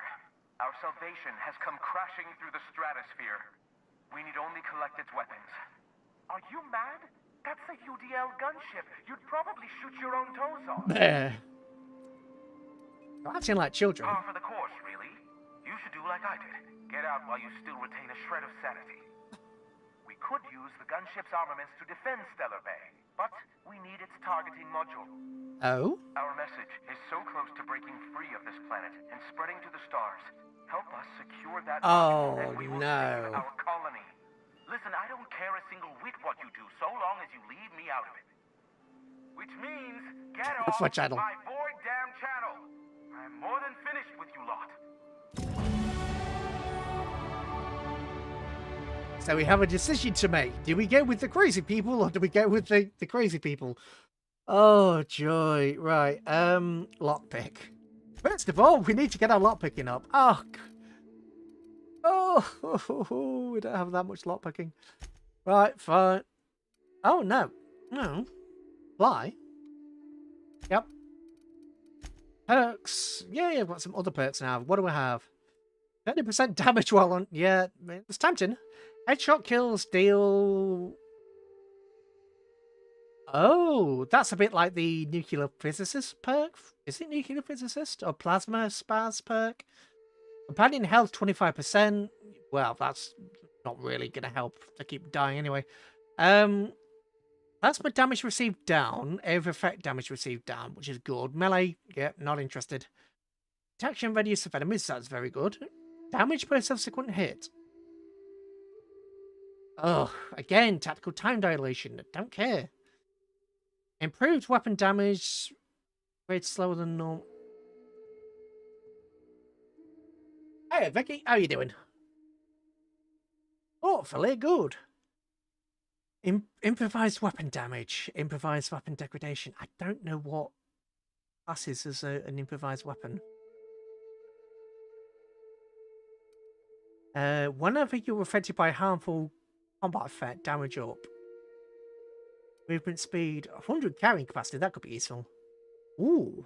Our salvation has come crashing through the stratosphere. We need only collect its weapons. Are you mad? That's a UDL gunship. You'd probably shoot your own toes off.
They're acting like children.
Par for the course, really. You should do like I did. Get out while you still retain a shred of sanity. We could use the gunship's armaments to defend Stellar Bay, but we need its targeting module.
Oh?
Our message is so close to breaking free of this planet and spreading to the stars. Help us secure that module and we will save our colony. Listen, I don't care a single whit what you do, so long as you leave me out of it. Which means, get off
what channel?
my void damn channel. I'm more than finished with you lot.
So we have a decision to make. Do we go with the crazy people or do we go with the crazy people? Oh, joy. Right. Lockpick. First of all, we need to get our lockpicking up. Oh, we don't have that much lockpicking. Right, fine. Oh, no. No. Fly. Yep. Perks. Yeah, I've got some other perks now. What do I have? 30% damage while on... Yeah, it's tempting. Headshot kills deal... Oh, that's a bit like the nuclear physicist perk. Is it nuclear physicist or plasma spaz perk? Companion health 25%. Well, that's not really going to help to keep dying anyway. Plasma damage received down. Air of effect damage received down, which is good. Melee, yep, not interested. Detection radius of enemies, that's very good. Damage per subsequent hit. Oh, again, tactical time dilation. Don't care. Improved weapon damage. Rate slower than normal. Hey, Vicky, how you doing? Hopefully good. Improvised weapon damage. Improvised weapon degradation. I don't know what classes as an improvised weapon. Whenever you're affected by harmful combat effect, damage up. Movement speed, 100 carrying capacity. That could be useful. Ooh.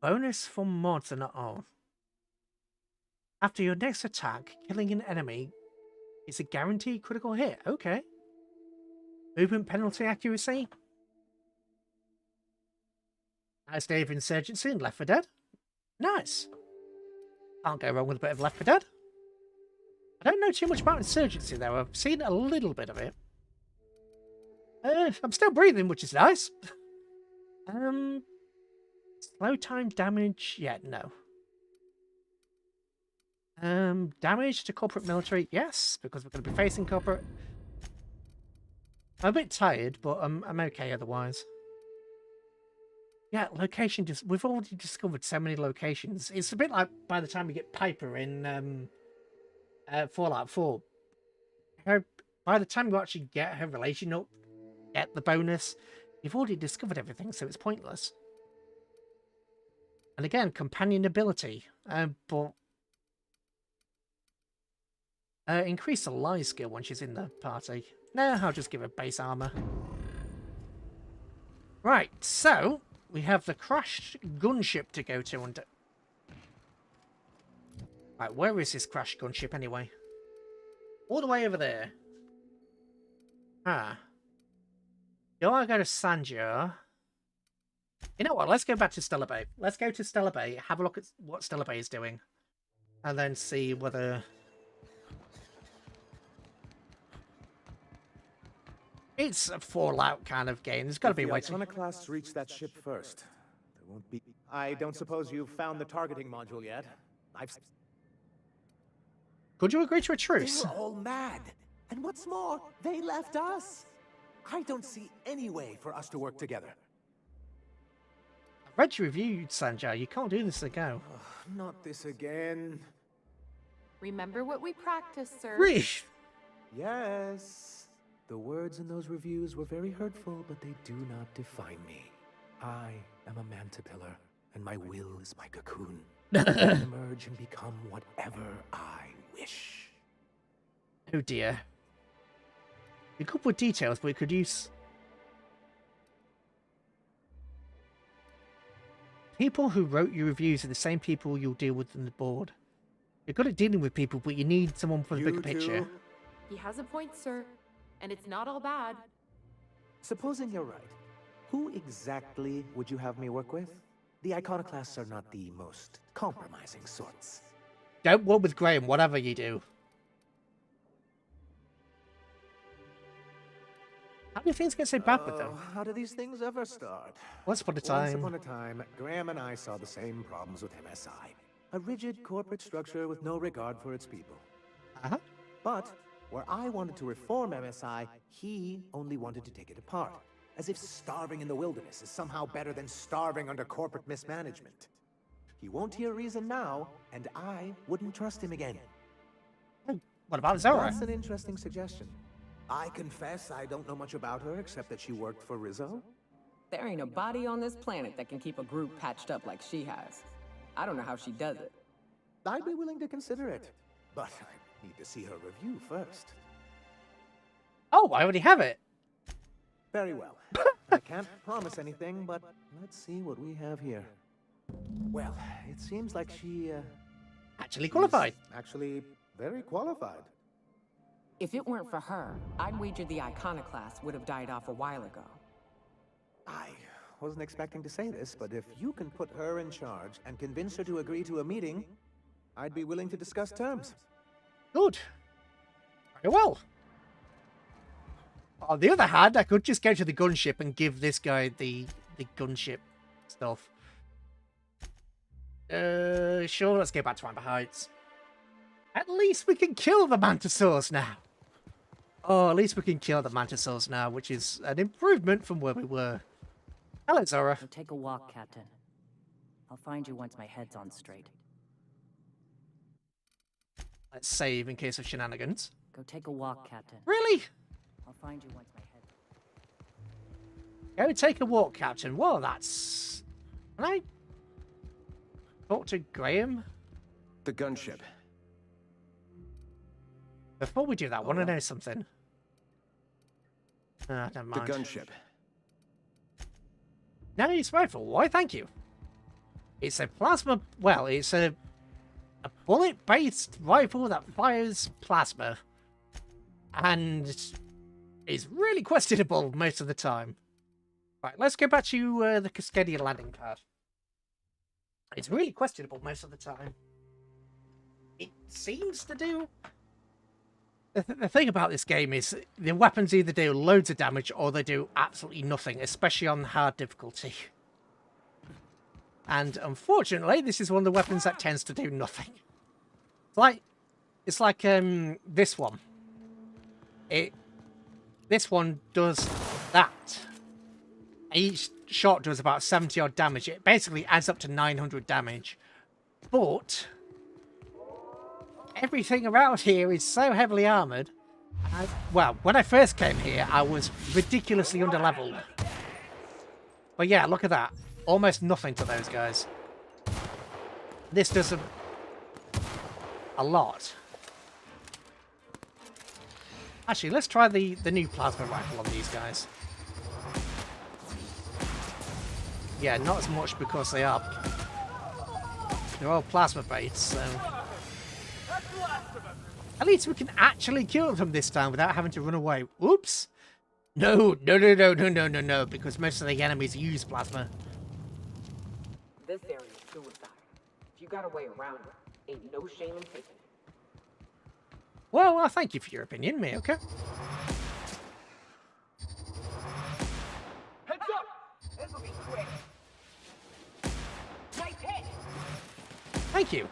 Bonus for mods are not on. After your next attack, killing an enemy is a guaranteed critical hit. Okay. Movement penalty accuracy. Nice day of Insurgency and Left 4 Dead. Nice. Can't go wrong with a bit of Left 4 Dead. I don't know too much about Insurgency though. I've seen a little bit of it. I'm still breathing, which is nice. Slow time damage. Yeah, no. Damage to corporate military. Yes, because we're going to be facing corporate. I'm a bit tired, but I'm okay otherwise. Yeah, location. We've already discovered so many locations. It's a bit like by the time we get Piper in Fallout 4. By the time you actually get her relation up, get the bonus, you've already discovered everything, so it's pointless. And again, companion ability, but increase the lie skill when she's in the party. No, I'll just give her base armor. Right, so we have the crashed gunship to go to. And right, where is this crashed gunship anyway? All the way over there. Ah. Do I go to Sanjar? You know what? Let's go back to Stellar Bay. Let's go to Stellar Bay, have a look at what Stellar Bay is doing, and then see whether it's a Fallout kind of game. There's got to be a way to.
Iconoclasts reach that ship first. There won't be. I don't suppose you've found the targeting module yet.
Could you agree to a truce?
They were all mad, and what's more, they left us. I don't see any way for us to work together.
I've read your review, Sanjay. You can't do this again.
Not this again.
Remember what we practiced, sir.
Reef.
Yes. The words in those reviews were very hurtful, but they do not define me. I am a mantipillar, and my will is my cocoon. I can emerge and become whatever I wish.
Oh dear. We could put details, but we could use... People who wrote your reviews are the same people you'll deal with on the board. You're good at dealing with people, but you need someone for the bigger picture.
He has a point, sir. And it's not all bad.
Supposing you're right, who exactly would you have me work with? The Iconoclasts are not the most compromising sorts.
Don't work with Graham, whatever you do. How do things get so bad with them?
How do these things ever start?
Once upon a time.
Once upon a time, Graham and I saw the same problems with MSI. A rigid corporate structure with no regard for its people.
Uh-huh.
But where I wanted to reform MSI, he only wanted to take it apart. As if starving in the wilderness is somehow better than starving under corporate mismanagement. He won't hear reason now, and I wouldn't trust him again.
What about Zora?
That's an interesting suggestion. I confess I don't know much about her except that she worked for Rizzo.
There ain't a body on this planet that can keep a group patched up like she has. I don't know how she does it.
I'd be willing to consider it, but I need to see her review first.
Oh, I already have it.
Very well. I can't promise anything, but let's see what we have here. Well, it seems like she,
actually qualified.
Actually, very qualified.
If it weren't for her, I'd wager the Iconoclast would have died off a while ago.
I wasn't expecting to say this, but if you can put her in charge and convince her to agree to a meeting, I'd be willing to discuss terms.
Good. Very well. On the other hand, I could just go to the gunship and give this guy the gunship stuff. Sure, let's go back to Amber Heights. At least we can kill the Mantisaurs now. Oh, at least we can kill the mantisaurs now, which is an improvement from where we were. Hello, Zora.
Go take a walk, Captain. I'll find you once my head's on straight.
Let's save in case of shenanigans.
Go take a walk, Captain.
Really?
I'll find you once my head.
Go take a walk, Captain. Well, that's... Can I talk to Graham?
The gunship.
Before we do that, I want to know something. Never mind.
The gunship.
Nano's rifle. Why, thank you. It's a plasma... Well, it's a bullet-based rifle that fires plasma. And is really questionable most of the time. Right, let's go back to the Cascadia landing pad. It's really questionable most of the time. It seems to do... The thing about this game is the weapons either do loads of damage or they do absolutely nothing, especially on hard difficulty. And unfortunately, this is one of the weapons that tends to do nothing. It's like this one. This one does that. Each shot does about 70 odd damage. It basically adds up to 900 damage. But everything around here is so heavily armoured. Well, when I first came here, I was ridiculously underleveled. But yeah, look at that. Almost nothing to those guys. This does a lot. Actually, let's try the new plasma rifle on these guys. Yeah, not as much because they're all plasma baits, so... At least we can actually kill them this time without having to run away. Oops! No, because most of the enemies use plasma.
This area is suicide. If you got a way around it, ain't no shame in taking it.
Well, thank you for your opinion, Mioka.
Heads up! This'll be quick. Nice hit!
Thank you.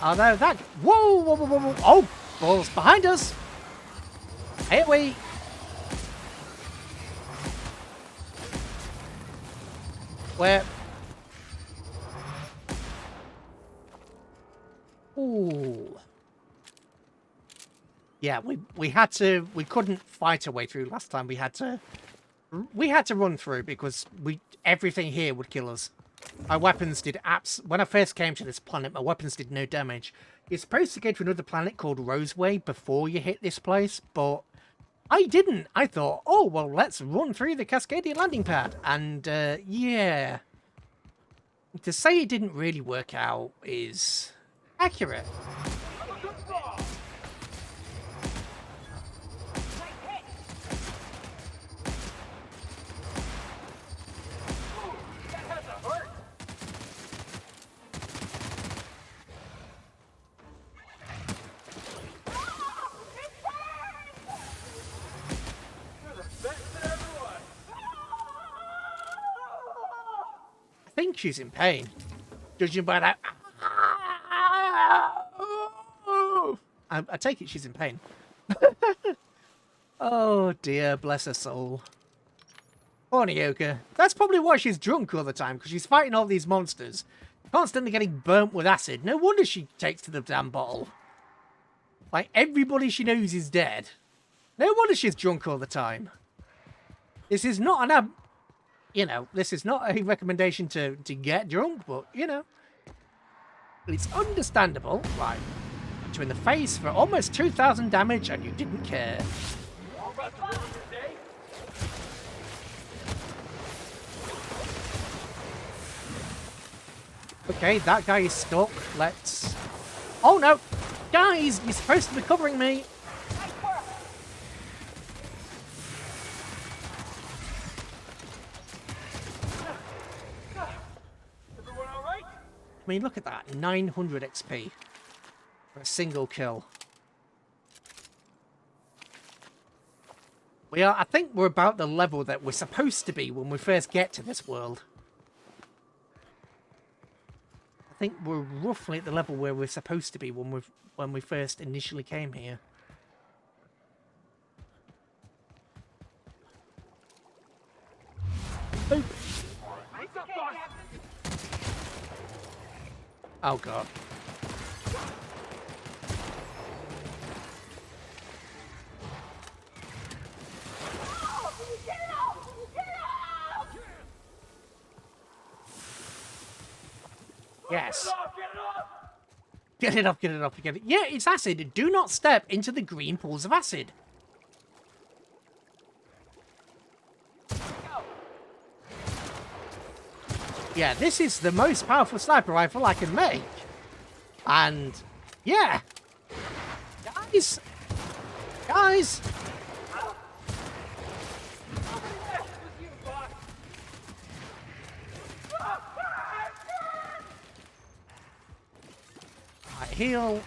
Although that... Whoa! Oh! Balls behind us! Here we... Where... Ooh. Yeah, we had to... We couldn't fight our way through last time. We had to run through because everything here would kill us. My weapons did when I first came to this planet, my weapons did no damage. You're supposed to go to another planet called Roseway before you hit this place, but I didn't. I thought, oh, well, let's run through the Cascadia landing pad. And, yeah. To say it didn't really work out is accurate. I think she's in pain. Judging by that... I take it she's in pain. Oh dear, bless her soul. Poor Nyoka. That's probably why she's drunk all the time, because she's fighting all these monsters. Constantly getting burnt with acid. No wonder she takes to the damn bottle. Like, everybody she knows is dead. No wonder she's drunk all the time. This is not an... You know, this is not a recommendation to get drunk, but, you know. It's understandable. Right. Hit you in the face for almost 2,000 damage, and you didn't care. Okay, that guy is stuck. Let's... Oh, no! Guys, you're supposed to be covering me! I mean, look at that. 900 XP for a single kill. I think we're about the level that we're supposed to be when we first get to this world. I think we're roughly at the level where we're supposed to be when we first initially came here. Oh god. Yes. Get it off, get it off, get it. Yeah, it's acid. Do not step into the green pools of acid. Yeah, this is the most powerful sniper rifle I can make. And, yeah. Guys. Right, heal.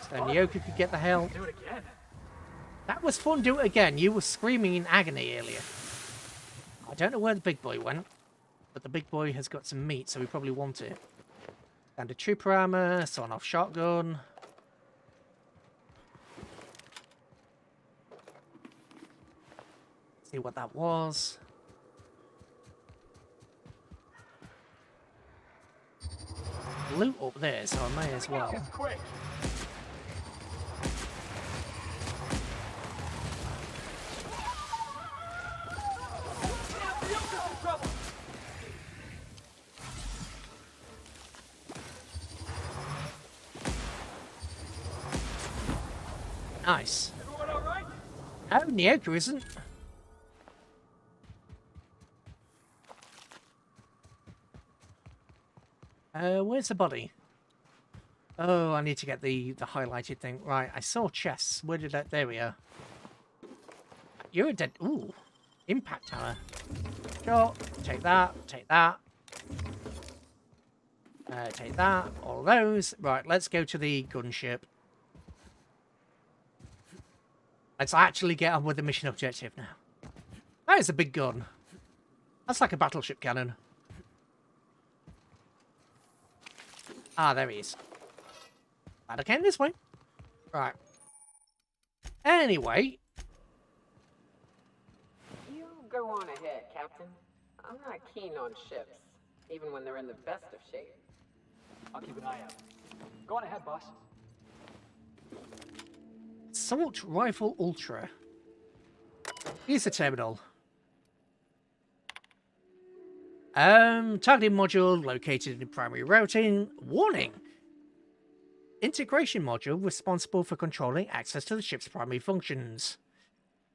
So Nyoka could get the hell.
Do it again.
That was fun, do it again. You were screaming in agony earlier. I don't know where the big boy went. But the big boy has got some meat, so we probably want it. Standard trooper armor, sawn-off shotgun. See what that was. Loot up there, so I may as well. Nice. Oh, Nyoka isn't. Where's the body? Oh, I need to get the highlighted thing. Right, I saw chests. Where did that... There we are. You're a dead... Ooh. Impact hammer. Sure. Take that. Take that. Take that. All those. Right, let's go to the gunship. Let's actually get on with the mission objective now. That is a big gun. That's like a battleship cannon. Ah, there he is. Glad I came this way. Right. Anyway.
You go on ahead, Captain. I'm not keen on ships, even when they're in the best of shape.
I'll keep an eye out. Go on ahead, boss.
Assault Rifle Ultra. Here's the terminal. Targeting module located in primary routing. Warning! Integration module responsible for controlling access to the ship's primary functions.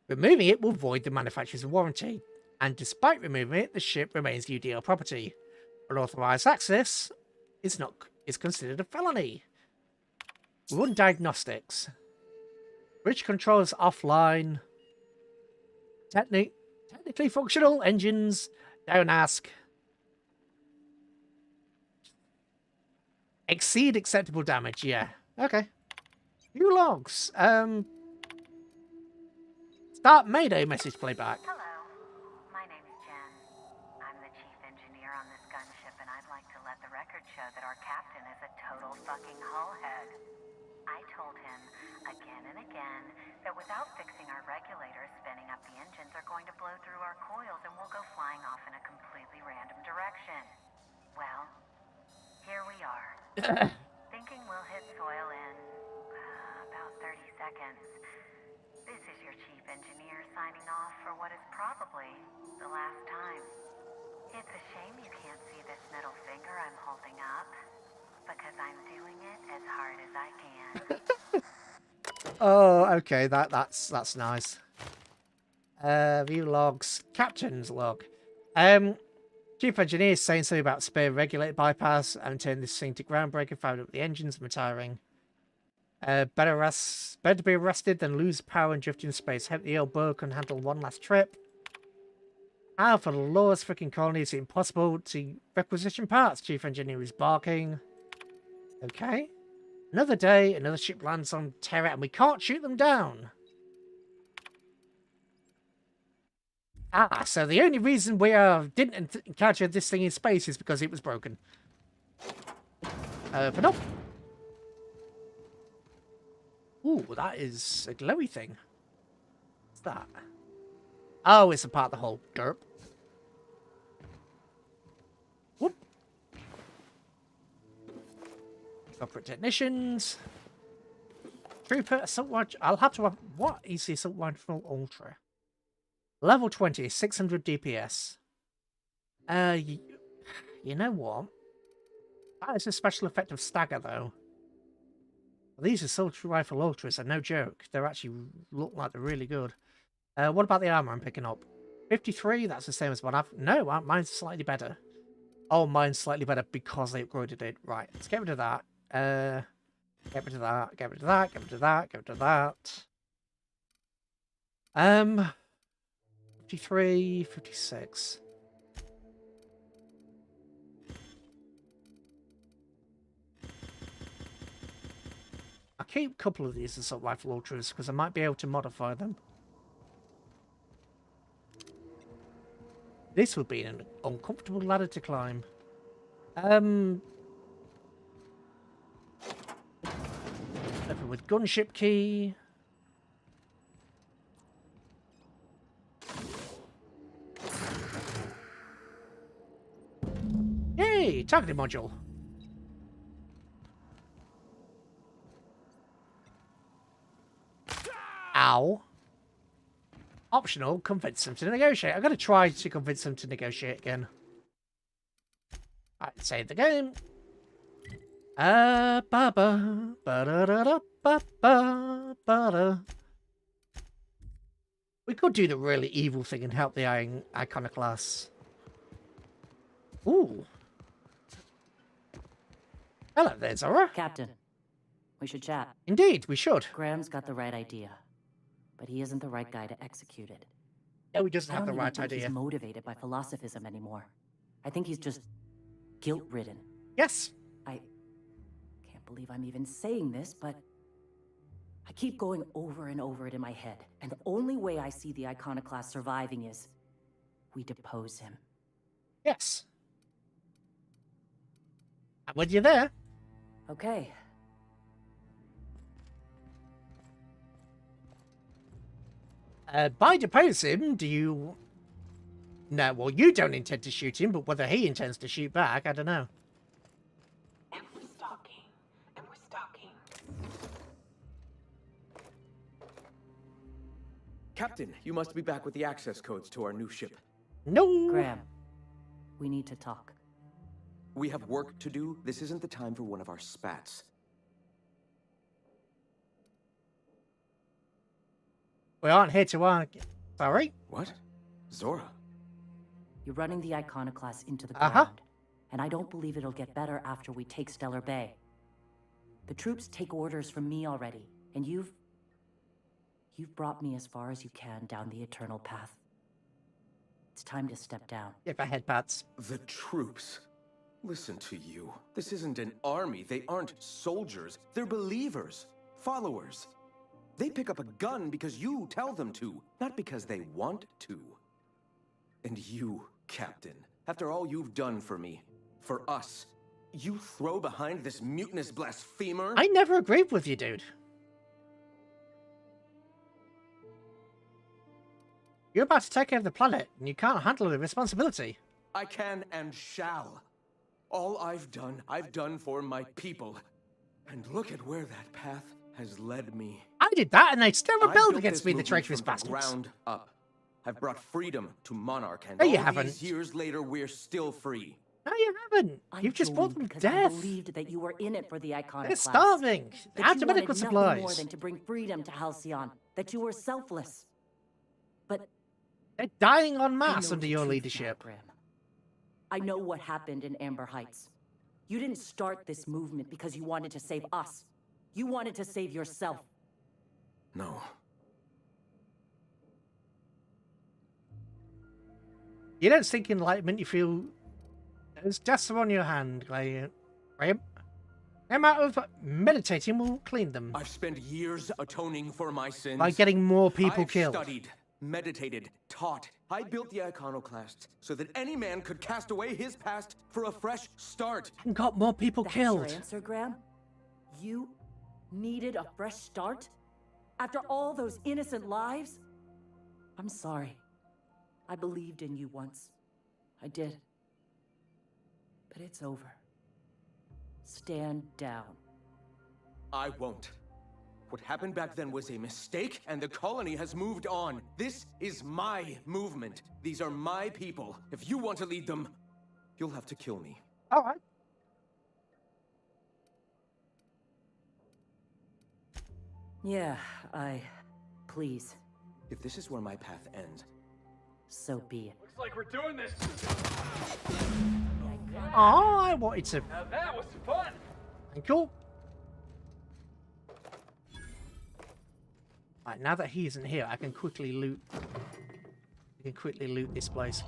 Removing it will void the manufacturer's warranty, and despite removing it, the ship remains UDL property. Unauthorized access is considered a felony. Run diagnostics. Bridge controls offline. Technically functional. Engines. Don't ask. Exceed acceptable damage. Yeah. Okay. View logs. Start Mayday message playback.
Hello. My name's Jen. I'm the chief engineer on this gunship, and I'd like to let the record show that our captain is a total fucking hullhead. I told him again and again that without fixing our regulators, spinning up the engines are going to blow through our coils and we'll go flying off in a completely random direction. Well, here we are. Thinking we'll hit soil in about 30 seconds. This is your chief engineer signing off for what is probably the last time. It's a shame you can't see this middle finger I'm holding up, because I'm doing it as hard as I can.
Oh, okay, that's nice. View logs. Captain's log. Chief engineer is saying something about spare regulator bypass and turn this thing to groundbreaker, fired up the engines, retiring. Better to be arrested than lose power and drift in space. Hope the old bird can handle one last trip. How for the law's freaking colony is it impossible to requisition parts? Chief engineer is barking. Okay. Another day, another ship lands on Terra, and we can't shoot them down. Ah, so the only reason we didn't encounter this thing in space is because it was broken. But nope. Ooh, that is a glowy thing. What's that? Oh, it's a part of the whole derp. Whoop. Corporate technicians. Trooper, assault rifle. I'll have to have. What is the assault rifle ultra? Level 20, 600 DPS. You know what? That is a special effect of stagger, though. These assault rifle ultras are no joke. They actually look like they're really good. What about the armor I'm picking up? 53, that's the same as what I've... No, mine's slightly better. Oh, mine's slightly better because they upgraded it. Right, let's get rid of that. Get rid of that, get rid of that, get rid of that, get rid of that. 53, 56. I'll keep a couple of these assault rifle ultras because I might be able to modify them. This would be an uncomfortable ladder to climb. Open with gunship key. Yay! Targeting module. Ow. Optional, convince them to negotiate. I'm going to try to convince them to negotiate again. Alright, save the game. We could do the really evil thing and help the iconoclasts. Ooh. Hello there, Zora.
Captain, we should chat.
Indeed, we should.
Graham's got the right idea, but he isn't the right guy to execute it.
No, he doesn't have the
I
right
don't even think
idea.
he's motivated by philosophism anymore. I think he's just guilt-ridden.
Yes.
I can't believe I'm even saying this, but I keep going over and over it in my head, and the only way I see the iconoclast surviving is we depose him.
Yes. I'm with you there.
Okay.
By depose him, do you... No, well, you don't intend to shoot him, but whether he intends to shoot back, I don't know.
And we're stalking. And we're stalking.
Captain, you must be back with the access codes to our new ship.
No!
Graham, we need to talk.
We have work to do. This isn't the time for one of our spats.
We aren't here to argue. Sorry?
What? Zora?
You're running the iconoclast into the ground, and I don't believe it'll get better after we take Stellar Bay. The troops take orders from me already, and you've brought me as far as you can down the eternal path. It's time to step down.
Give a headpats.
The troops. Listen to you. This isn't an army. They aren't soldiers. They're believers. Followers. They pick up a gun because you tell them to, not because they want to. And you, Captain, after all you've done for me, for us, you throw behind this mutinous blasphemer?
I never agreed with you, dude. You're about to take over the planet, and you can't handle the responsibility.
I can and shall. All I've done for my people. And look at where that path has led me.
I did that, and they still
I
rebelled
built
against
this
me, the
movement
traitorous
from the
bastards.
ground up. I've brought freedom to Monarch, and
No, you
all
haven't.
these years later, we're still free.
No, you haven't. You've just brought them death.
I believed that you were in it for the iconoclast.
They're starving.
That you
Out of medical
wanted nothing more
supplies.
than to bring freedom to Halcyon. That you were selfless. But
they're dying en
I
masse
know
under
the
your
truth now,
leadership.
Graham. I know what happened in Amber Heights. You didn't start this movement because you wanted to save us. You wanted to save yourself.
No.
You don't seek enlightenment, you feel there's dust on your hand, Graham. No matter of meditating will clean them.
I've spent years atoning for my sins.
By getting more people
I've
killed.
Studied, meditated, taught. I built the iconoclast so that any man could cast away his past for a fresh start.
And got more people
That's
killed.
your answer, Graham? You needed a fresh start? After all those innocent lives? I'm sorry. I believed in you once. I did. But it's over. Stand down.
I won't. What happened back then was a mistake, and the colony has moved on. This is my movement. These are my people. If you want to lead them, you'll have to kill me.
All right.
Yeah, please.
If this is where my path ends,
so be it.
Looks like we're doing this.
Oh, I wanted to.
Now that was fun.
Cool. Right, now that he isn't here, I can quickly loot. This place.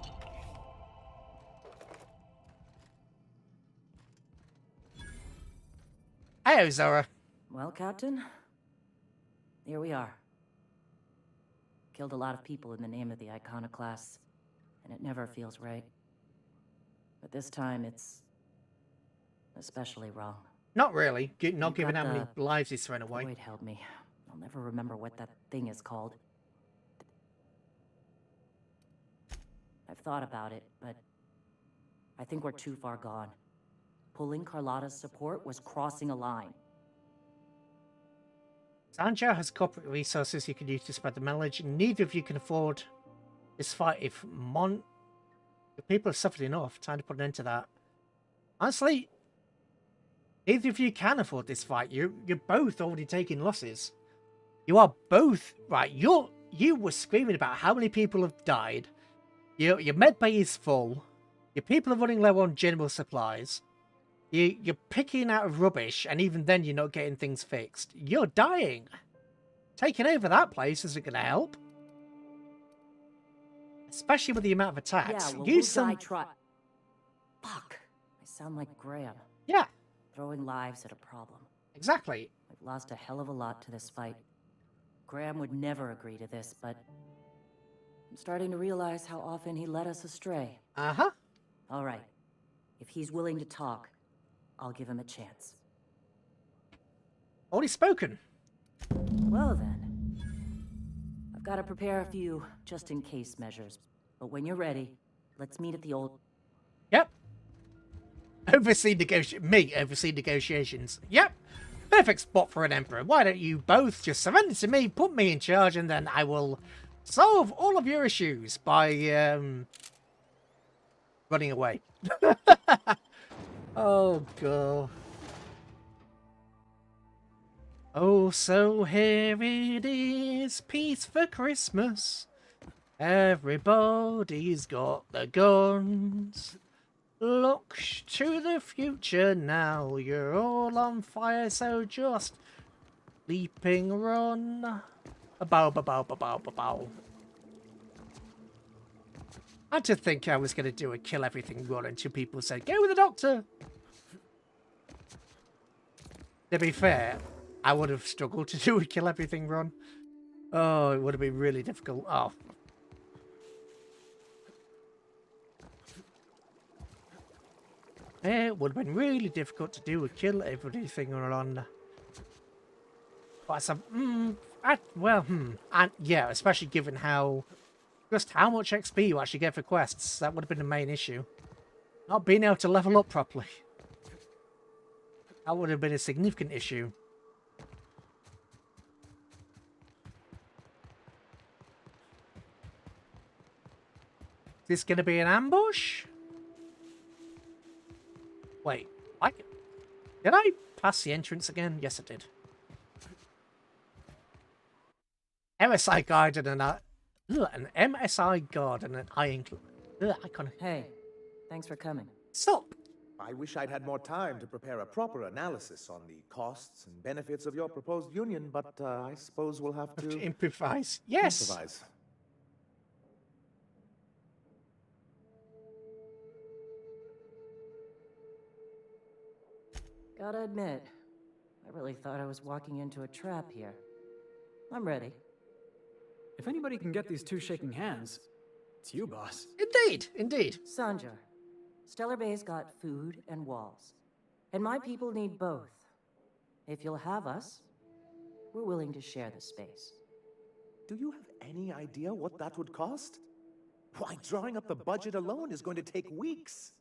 Hey, Zora.
Well, Captain, here we are. Killed a lot of people in the name of the iconoclasts, and it never feels right. But this time, it's especially wrong.
Not really. Not given how many lives he's thrown away.
Wait, help me. I'll never remember what that thing is called. I've thought about it, but I think we're too far gone. Pulling Carlotta's support was crossing a line.
Sanjo has corporate resources you can use to spread the knowledge. Neither of you can afford this fight if people have suffered enough. Time to put an end to that. Honestly, neither of you can afford this fight. You're both already taking losses. You are both right. You were screaming about how many people have died. Your med bay is full. Your people are running low on general supplies. You're picking out of rubbish, and even then you're not getting things fixed. You're dying. Taking over that place isn't going to help. Especially with the amount of attacks.
Yeah, well,
Use some...
Fuck. I sound like Graham.
Yeah.
Throwing lives at a problem.
Exactly.
I've lost a hell of a lot to this fight. Graham would never agree to this, but I'm starting to realize how often he led us astray.
Uh-huh.
All right. If he's willing to talk, I'll give him a chance.
Already spoken.
Well then. I've got to prepare a few just-in-case measures. But when you're ready, let's meet at the old...
Yep. Oversee negotiations. Yep. Perfect spot for an emperor. Why don't you both just surrender to me, put me in charge, and then I will solve all of your issues by running away. Oh, God. Oh, so here it is. Peace for Christmas. Everybody's got the guns. Look to the future now. You're all on fire, so just leaping run. Bow, bow, bow, bow, bow, bow. I had to think I was going to do a kill everything run until people said, go with the doctor. To be fair, I would have struggled to do a kill everything run. Oh, it would have been really difficult. Oh. It would have been really difficult to do a kill everything run. But some, and yeah, especially given just how much XP you actually get for quests, that would have been the main issue. Not being able to level up properly. That would have been a significant issue. Is this going to be an ambush? Wait, did I pass the entrance again? Yes, I did. MSI guard and an MSI guard and an icon.
Hey, thanks for coming.
Stop.
I wish I'd had more time to prepare a proper analysis on the costs and benefits of your proposed union, but I suppose we'll have to
improvise. Yes.
Improvise.
Gotta admit, I really thought I was walking into a trap here. I'm ready.
If anybody can get these two shaking hands, it's you, boss.
Indeed, indeed.
Sanjar, Stellar Bay's got food and walls. And my people need both. If you'll have us, we're willing to share the space.
Do you have any idea what that would cost? Why, drawing up the budget alone is going to take weeks.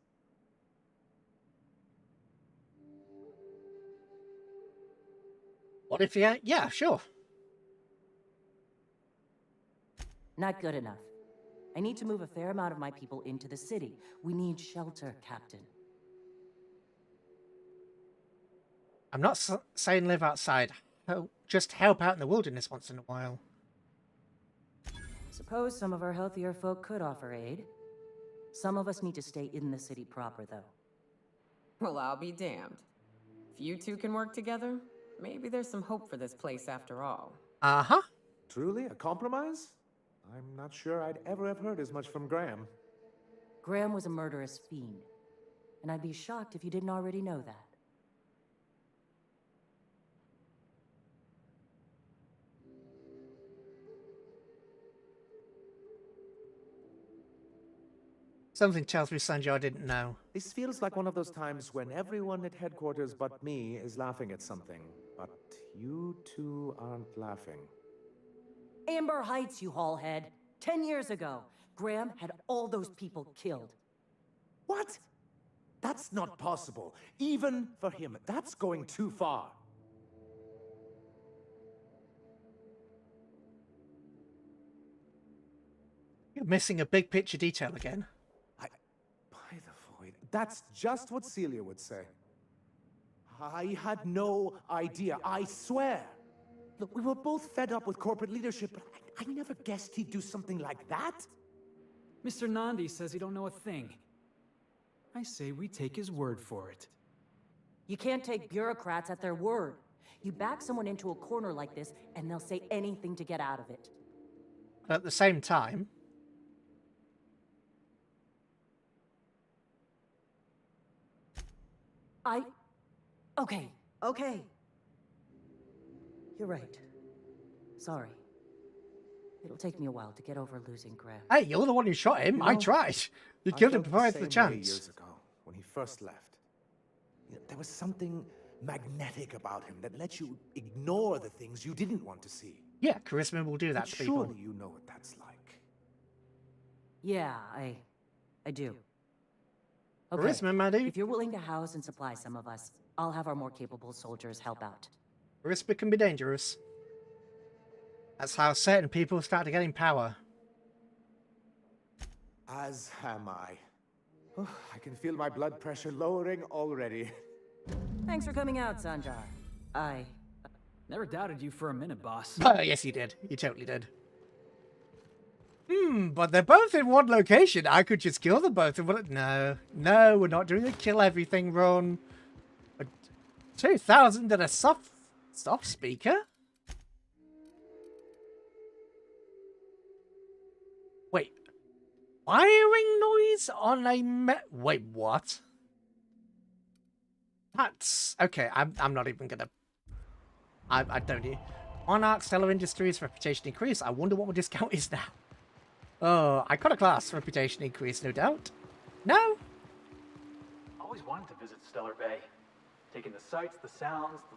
What if you... Yeah, sure.
Not good enough. I need to move a fair amount of my people into the city. We need shelter, Captain.
I'm not saying live outside. Just help out in the wilderness once in a while.
Suppose some of our healthier folk could offer aid. Some of us need to stay in the city proper, though.
Well, I'll be damned. If you two can work together, maybe there's some hope for this place after all.
Uh-huh.
Truly, a compromise? I'm not sure I'd ever have heard as much from Graham.
Graham was a murderous fiend, and I'd be shocked if you didn't already know that.
Something tells me, Sanjay, I didn't know.
This feels like one of those times when everyone at headquarters but me is laughing at something. But you two aren't laughing.
Amber Heights, you haulhead. 10 years ago, Graham had all those people killed.
What? That's not possible. Even for him, that's going too far.
You're missing a big picture detail again.
By the void. That's just what Celia would say. I had no idea, I swear. Look, we were both fed up with corporate leadership, but I never guessed he'd do something like that.
Mr. Nandi says he don't know a thing. I say we take his word for it.
You can't take bureaucrats at their word. You back someone into a corner like this, and they'll say anything to get out of it.
At the same time...
Okay. You're right. Sorry. It'll take me a while to get over losing Graham.
Hey, you're the one who shot him. I tried. You killed him before I had the chance.
Years ago, when he first left. There was something magnetic about him that let you ignore the things you didn't want to see.
Yeah, charisma will do that to people.
Surely you know what that's like.
Yeah, I do. Okay.
Charisma, my dude.
If you're willing to house and supply some of us, I'll have our more capable soldiers help out.
Charisma can be dangerous. That's how certain people start getting power.
As am I. Oh, I can feel my blood pressure lowering already.
Thanks for coming out, Sanjar. I...
Never doubted you for a minute, boss.
Yes, you did. You totally did. But they're both in one location. I could just kill them both. No, we're not doing a kill everything run. 2,000 and a soft speaker? Wait. Firing noise on a Wait, what? That's... Okay, I'm not even gonna... I don't need... Monarch, Stellar Industries, reputation increase. I wonder what my discount is now. Oh, Iconoclast, reputation increase, no doubt. No?
Always wanted to visit Stellar Bay. Taking the sights, the sounds, the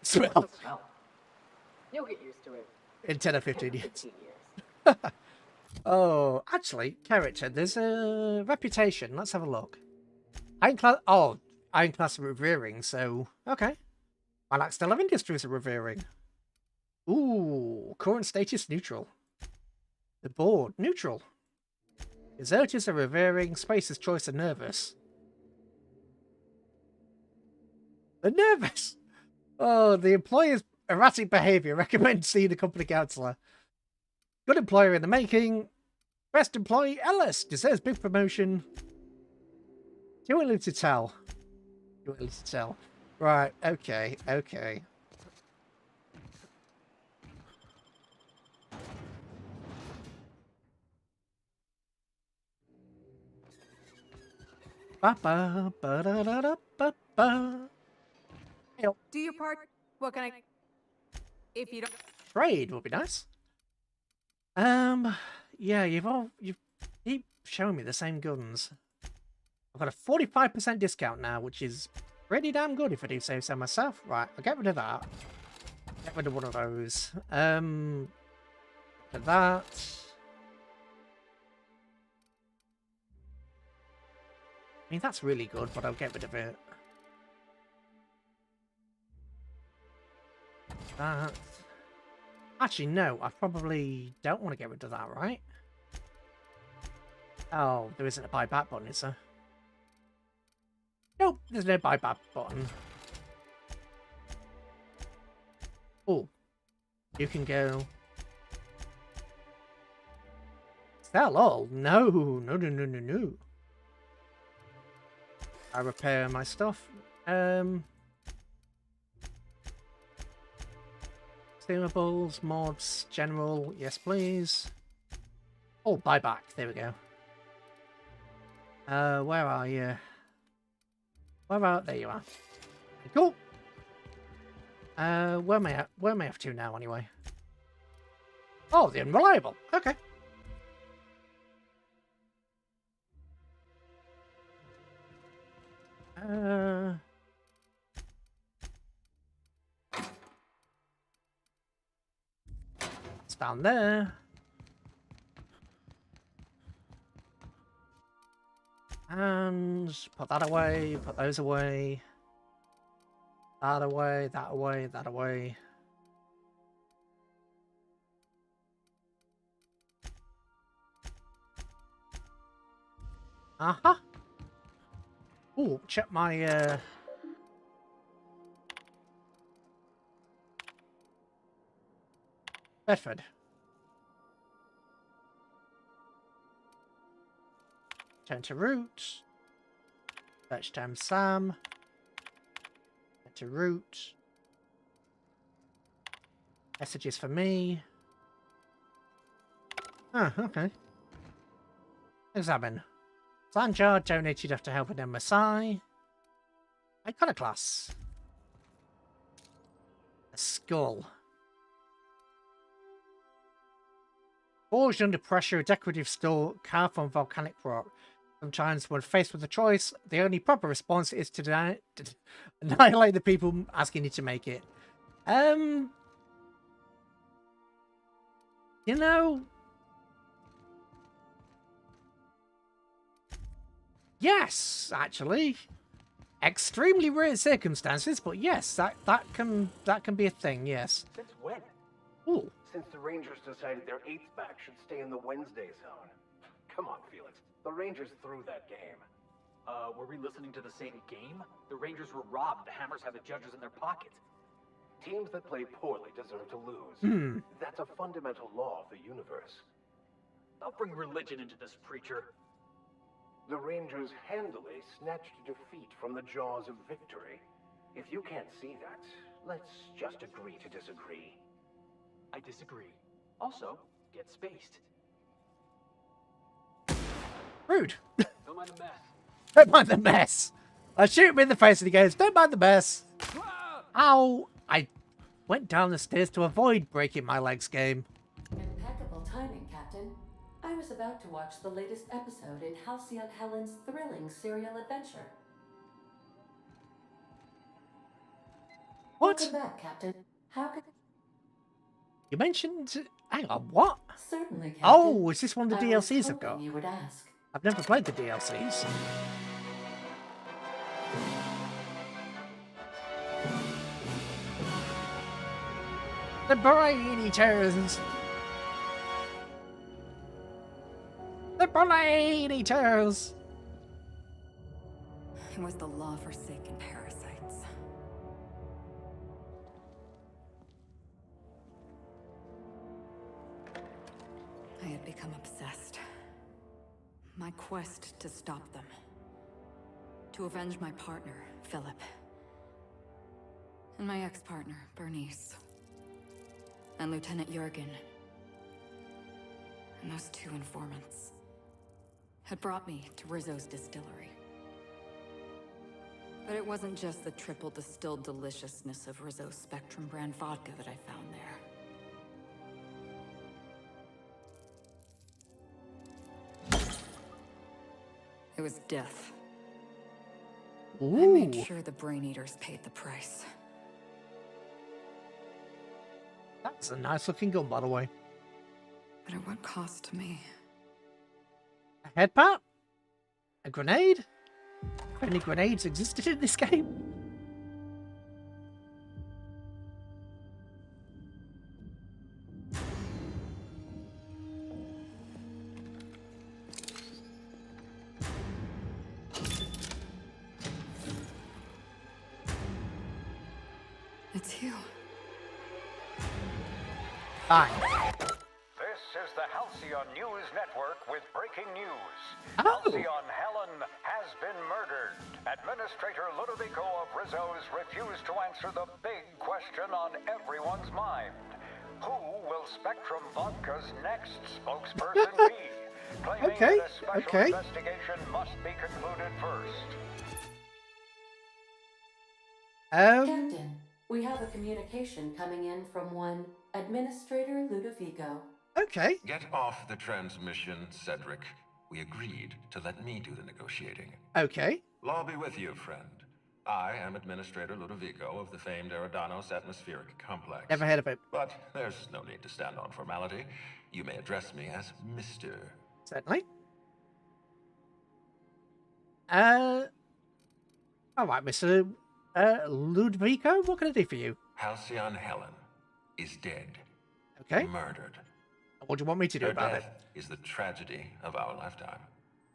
smell.
You'll get used to it.
In 10 or 15 years.
15 years.
Oh, actually, character, there's a reputation. Let's have a look. Ironclast revering, so, okay. I like Stellar Industries are revering. Ooh, current status neutral. The board, neutral. Deserters are revering, Spacer's choice are nervous. They're nervous! Oh, the employer's erratic behaviour. Recommend seeing the company counsellor. Good employer in the making. Best employee, Ellis. Deserves big promotion. Too early to tell. Too early to tell. Right, okay.
Do your part. What can I... If you don't...
Trade would be nice. Yeah, you keep showing me the same guns. I've got a 45% discount now, which is pretty damn good if I do say so myself. Right, I'll get rid of that. Get rid of one of those. That. I mean, that's really good, but I'll get rid of it. Actually, no. I probably don't want to get rid of that, right? Oh, there isn't a buyback button, is there? Nope, there's no buyback button. Oh, you can go. Sell all? No, no, no, no, no, no. I repair my stuff. Consumables, mods, general, yes please. Oh, buyback, there we go. Where are you? Where are, there you are. Cool. Where am I off to now anyway? Oh, the unreliable. Okay. It's down there. And put that away, put those away. That away, that away, that away. Uh-huh. Ooh, check my, Bedford. Turn to root. Search term Sam. Turn to root. Messages for me. Ah, okay. Examine. Sanjar donated after helping a Maasai. Iconoclast. A skull. Forged under pressure, a decorative skull carved from volcanic rock. Sometimes when faced with a choice, the only proper response is to annihilate the people asking you to make it. You know... Yes, actually. Extremely rare circumstances, but yes, that can be a thing, yes.
Since when?
Ooh.
Since the Rangers decided their 8th back should stay in the Wednesday zone. Come on, Felix. The Rangers threw that game.
Were we listening to the same game? The Rangers were robbed. The Hammers had the judges in their pockets.
Teams that play poorly deserve to lose. That's a fundamental law of the universe.
Don't bring religion into this, preacher.
The Rangers handily snatched defeat from the jaws of victory. If you can't see that, let's just agree to disagree.
I disagree. Also, get spaced.
Rude.
Don't mind the mess.
Don't mind the mess. I shoot him in the face and he goes, don't mind the mess. Ow. I went down the stairs to avoid breaking my legs, game.
Impeccable timing, Captain. I was about to watch the latest episode in Halcyon Helen's thrilling serial adventure.
What?
Welcome back, Captain. How could...
You mentioned... Hang on, what?
Certainly, Captain.
Oh, is this one of the
I was
DLCs I've got?
hoping you would ask.
I've never played the DLCs. The brain eaters! The brain eaters!
It was the law-forsaken parasites. I had become obsessed. My quest to stop them. To avenge my partner, Philip. And my ex-partner, Bernice. And Lieutenant Jurgen. And those 2 informants had brought me to Rizzo's distillery. But it wasn't just the triple distilled deliciousness of Rizzo's Spectrum brand vodka that I found there. It was death.
Ooh.
I made sure the Brain Eaters paid the price.
That's a nice looking gun, by the way.
But at what cost to me?
A headbutt? A grenade? If any grenades existed in this game?
It's you.
Fine.
This is the Halcyon News Network with breaking news.
Oh.
Halcyon Helen has been murdered. Administrator Ludovico of Rizzo's refused to answer the big question on everyone's mind. Who will Spectrum Vodka's next spokesperson be? Claiming that a special investigation must be concluded first.
Captain, we have a communication coming in from one Administrator Ludovico.
Okay.
Get off the transmission, Cedric. We agreed to let me do the negotiating.
Okay.
Law be with you, friend. I am Administrator Ludovico of the famed Eridanos Atmospheric Complex.
Never heard of it.
But there's no need to stand on formality. You may address me as Mr.
Certainly. All right, Mr. Ludovico, what can I do for you?
Halcyon Helen is dead.
Okay.
Murdered.
What do you want me to do
Her
about
death
it?
is the tragedy of our lifetime.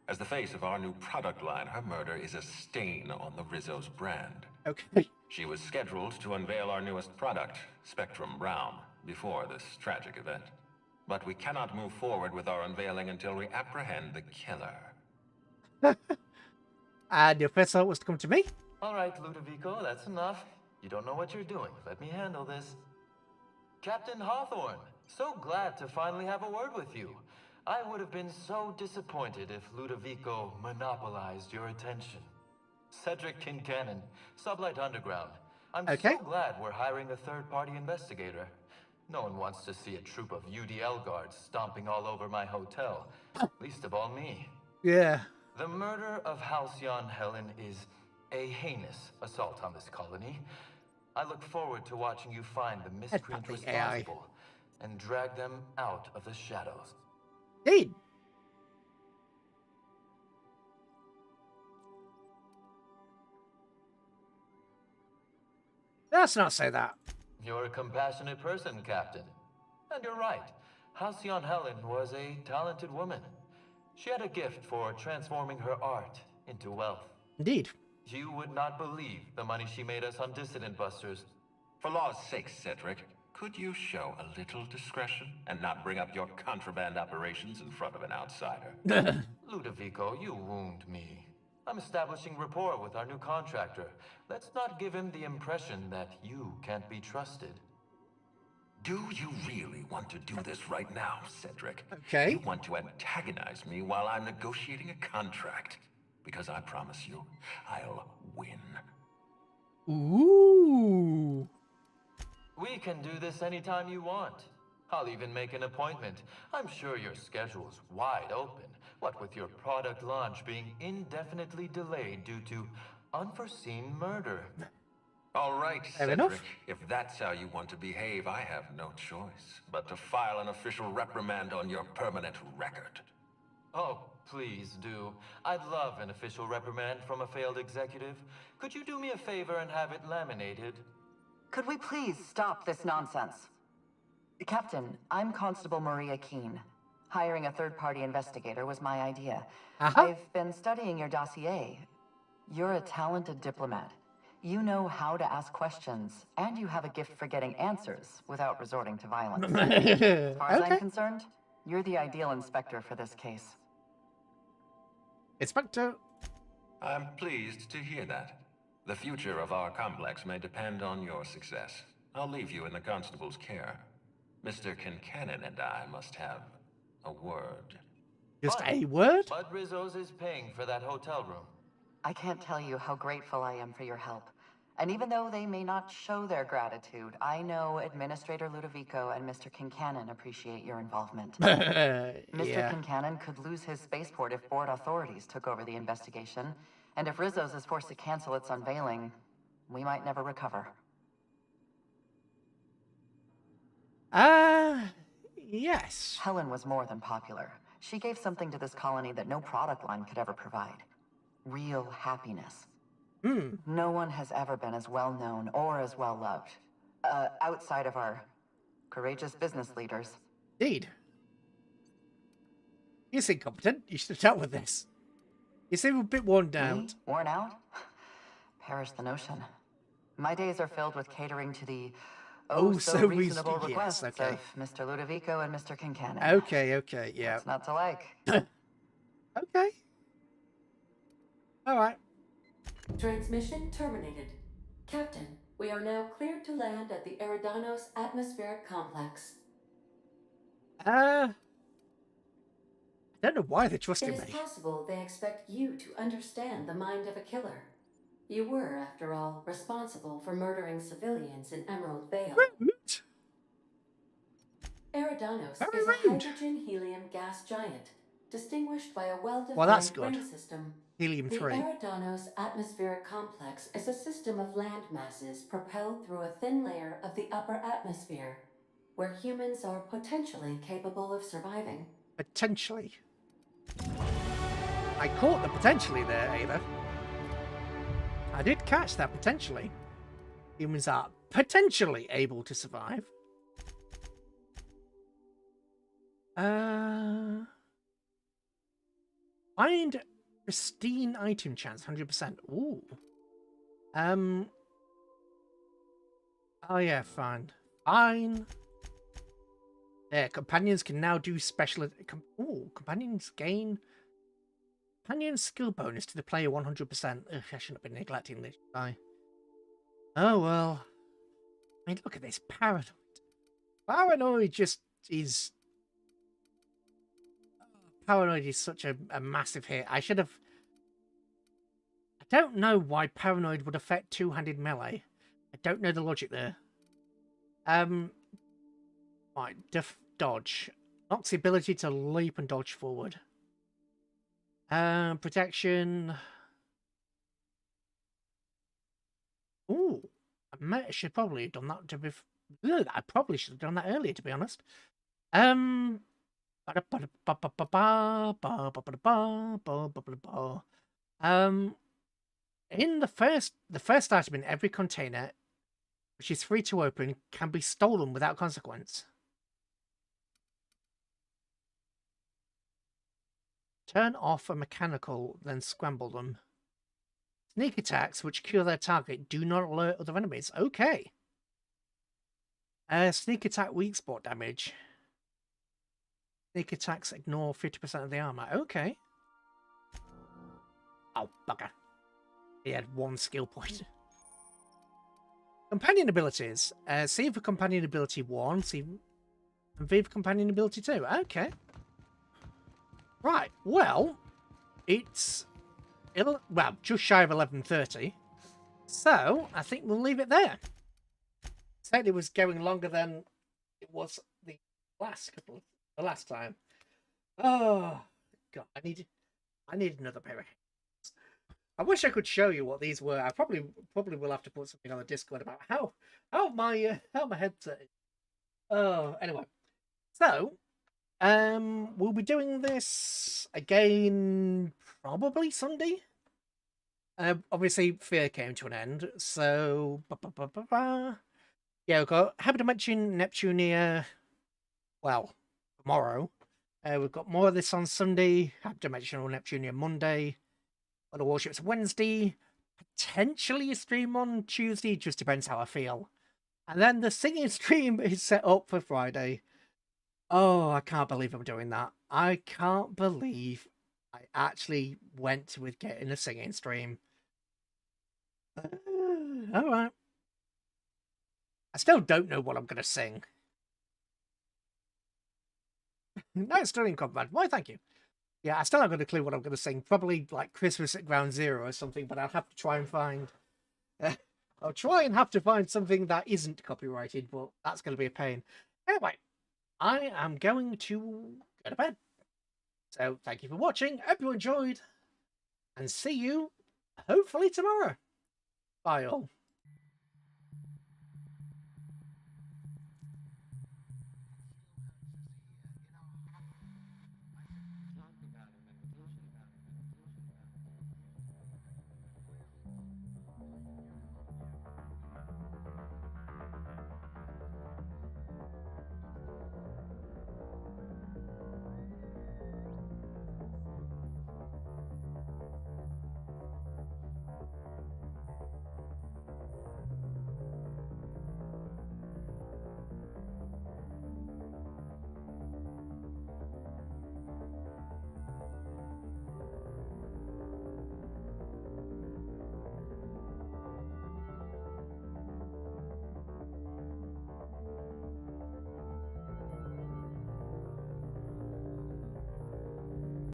As the face of our new product line, her murder is a stain on the Rizzo's brand.
Okay.
She was scheduled to unveil our newest product, Spectrum Brown, before this tragic event. But we cannot move forward with our unveiling until we apprehend the killer.
And your first thought was to come to me?
All right, Ludovico, that's enough. You don't know what you're doing. Let me handle this. Captain Hawthorne, so glad to finally have a word with you. I would have been so disappointed if Ludovico monopolized your attention. Cedric Kincannon, Sublight Underground. I'm so glad we're hiring a third-party investigator. No one wants to see a troop of UDL guards stomping all over my hotel. Least of all me.
Yeah.
The murder of Halcyon Helen is a heinous assault on this colony. I look forward to watching you find the miscreant responsible and drag them out of the shadows.
Indeed. Let's not say that.
You're a compassionate person, Captain. And you're right. Halcyon Helen was a talented woman. She had a gift for transforming her art into wealth.
Indeed.
You would not believe the money she made us on Dissident Busters.
For law's sake, Cedric, could you show a little discretion and not bring up your contraband operations in front of an outsider?
Ludovico, you wound me. I'm establishing rapport with our new contractor. Let's not give him the impression that you can't be trusted.
Do you really want to do this right now, Cedric?
Okay.
You want to antagonize me while I'm negotiating a contract? Because I promise you, I'll win.
Ooh.
We can do this anytime you want. I'll even make an appointment. I'm sure your schedule's wide open. What with your product launch being indefinitely delayed due to unforeseen murder.
All right,
Fair
Cedric.
enough.
If that's how you want to behave, I have no choice but to file an official reprimand on your permanent record.
Oh, please do. I'd love an official reprimand from a failed executive. Could you do me a favor and have it laminated?
Could we please stop this nonsense? Captain, I'm Constable Maria Keene. Hiring a third-party investigator was my idea. I've been studying your dossier. You're a talented diplomat. You know how to ask questions, and you have a gift for getting answers without resorting to violence. As far as I'm concerned, you're the ideal inspector for this case.
Inspector?
I'm pleased to hear that. The future of our complex may depend on your success. I'll leave you in the constable's care. Mr. Kincannon and I must have a word.
Just a word?
But Rizzo's is paying for that hotel room.
I can't tell you how grateful I am for your help. And even though they may not show their gratitude, I know Administrator Ludovico and Mr. Kincannon appreciate your involvement. Mr. Kincannon could lose his spaceport if board authorities took over the investigation. And if Rizzo's is forced to cancel its unveiling, we might never recover.
Yes.
Helen was more than popular. She gave something to this colony that no product line could ever provide. Real happiness. No one has ever been as well known or as well loved. Outside of our courageous business leaders.
Indeed. You seem competent. You should have dealt with this. You seem a bit worn down.
Worn out? Perish the notion. My days are filled with catering to the
Oh,
so reasonable
yes,
requests
okay.
of Mr. Ludovico and Mr. Kincannon.
Okay, yeah.
What's not to like?
Okay. All right.
Transmission terminated. Captain, we are now cleared to land at the Eridanos Atmospheric Complex.
I don't know why they trusted
It is
me.
possible they expect you to understand the mind of a killer. You were, after all, responsible for murdering civilians in Emerald Vale.
Rude.
Eridanos
Very
is a
rude.
hydrogen-helium gas giant, distinguished by a well-defined
Well, that's good.
ring system.
Helium
The
3.
Eridanos Atmospheric Complex is a system of land masses propelled through a thin layer of the upper atmosphere, where humans are potentially capable of surviving.
Potentially. I caught the potentially there, Ada. I did catch that potentially. Humans are potentially able to survive. Find pristine item chance, 100%. Ooh. Oh yeah, fine. Fine. Yeah, companions can now do special... Ooh, companions gain... Companion skill bonus to the player 100%. Ugh, I shouldn't have been neglecting this, should I? Oh well. I mean, look at this. Paranoid. Paranoid just is... Paranoid is such a massive hit. I should have... I don't know why Paranoid would affect two-handed melee. I don't know the logic there. Right, dodge. Knocks the ability to leap and dodge forward. Protection. Ooh, I should probably have done that to be... I probably should have done that earlier, to be honest. In the first item in every container, which is free to open, can be stolen without consequence. Turn off a mechanical, then scramble them. Sneak attacks, which cure their target, do not alert other enemies. Okay. Sneak attack weak spot damage. Sneak attacks ignore 50% of the armor. Okay. Oh, bugger. He had one skill point. Companion abilities. C for companion ability 1, C and V for companion ability 2. Okay. Right, well, it's just shy of 11:30, so I think we'll leave it there. Said it was going longer than it was the last time. Oh God, I need another pair of hands. I wish I could show you what these were. I probably will have to put something on the Discord about how my headset is. Oh, anyway, so. We'll be doing this again probably Sunday. Obviously, Fear came to an end, so yeah, we've got Happy to mention Neptunia. Well, tomorrow. We've got more of this on Sunday. Happy to mention Neptunia Monday. Other Warships Wednesday. Potentially a stream on Tuesday. Just depends how I feel. And then the singing stream is set up for Friday. Oh, I can't believe I'm doing that. I can't believe I actually went with getting a singing stream. Alright. I still don't know what I'm going to sing. Nice stunning combat. Why, thank you. Yeah, I still haven't got a clue what I'm going to sing. Probably like Christmas at Ground Zero or something, but I'll have to try and find... I'll try and have to find something that isn't copyrighted, but that's going to be a pain. Anyway. I am going to go to bed. So, thank you for watching. Hope you enjoyed. And see you, hopefully, tomorrow. Bye, all.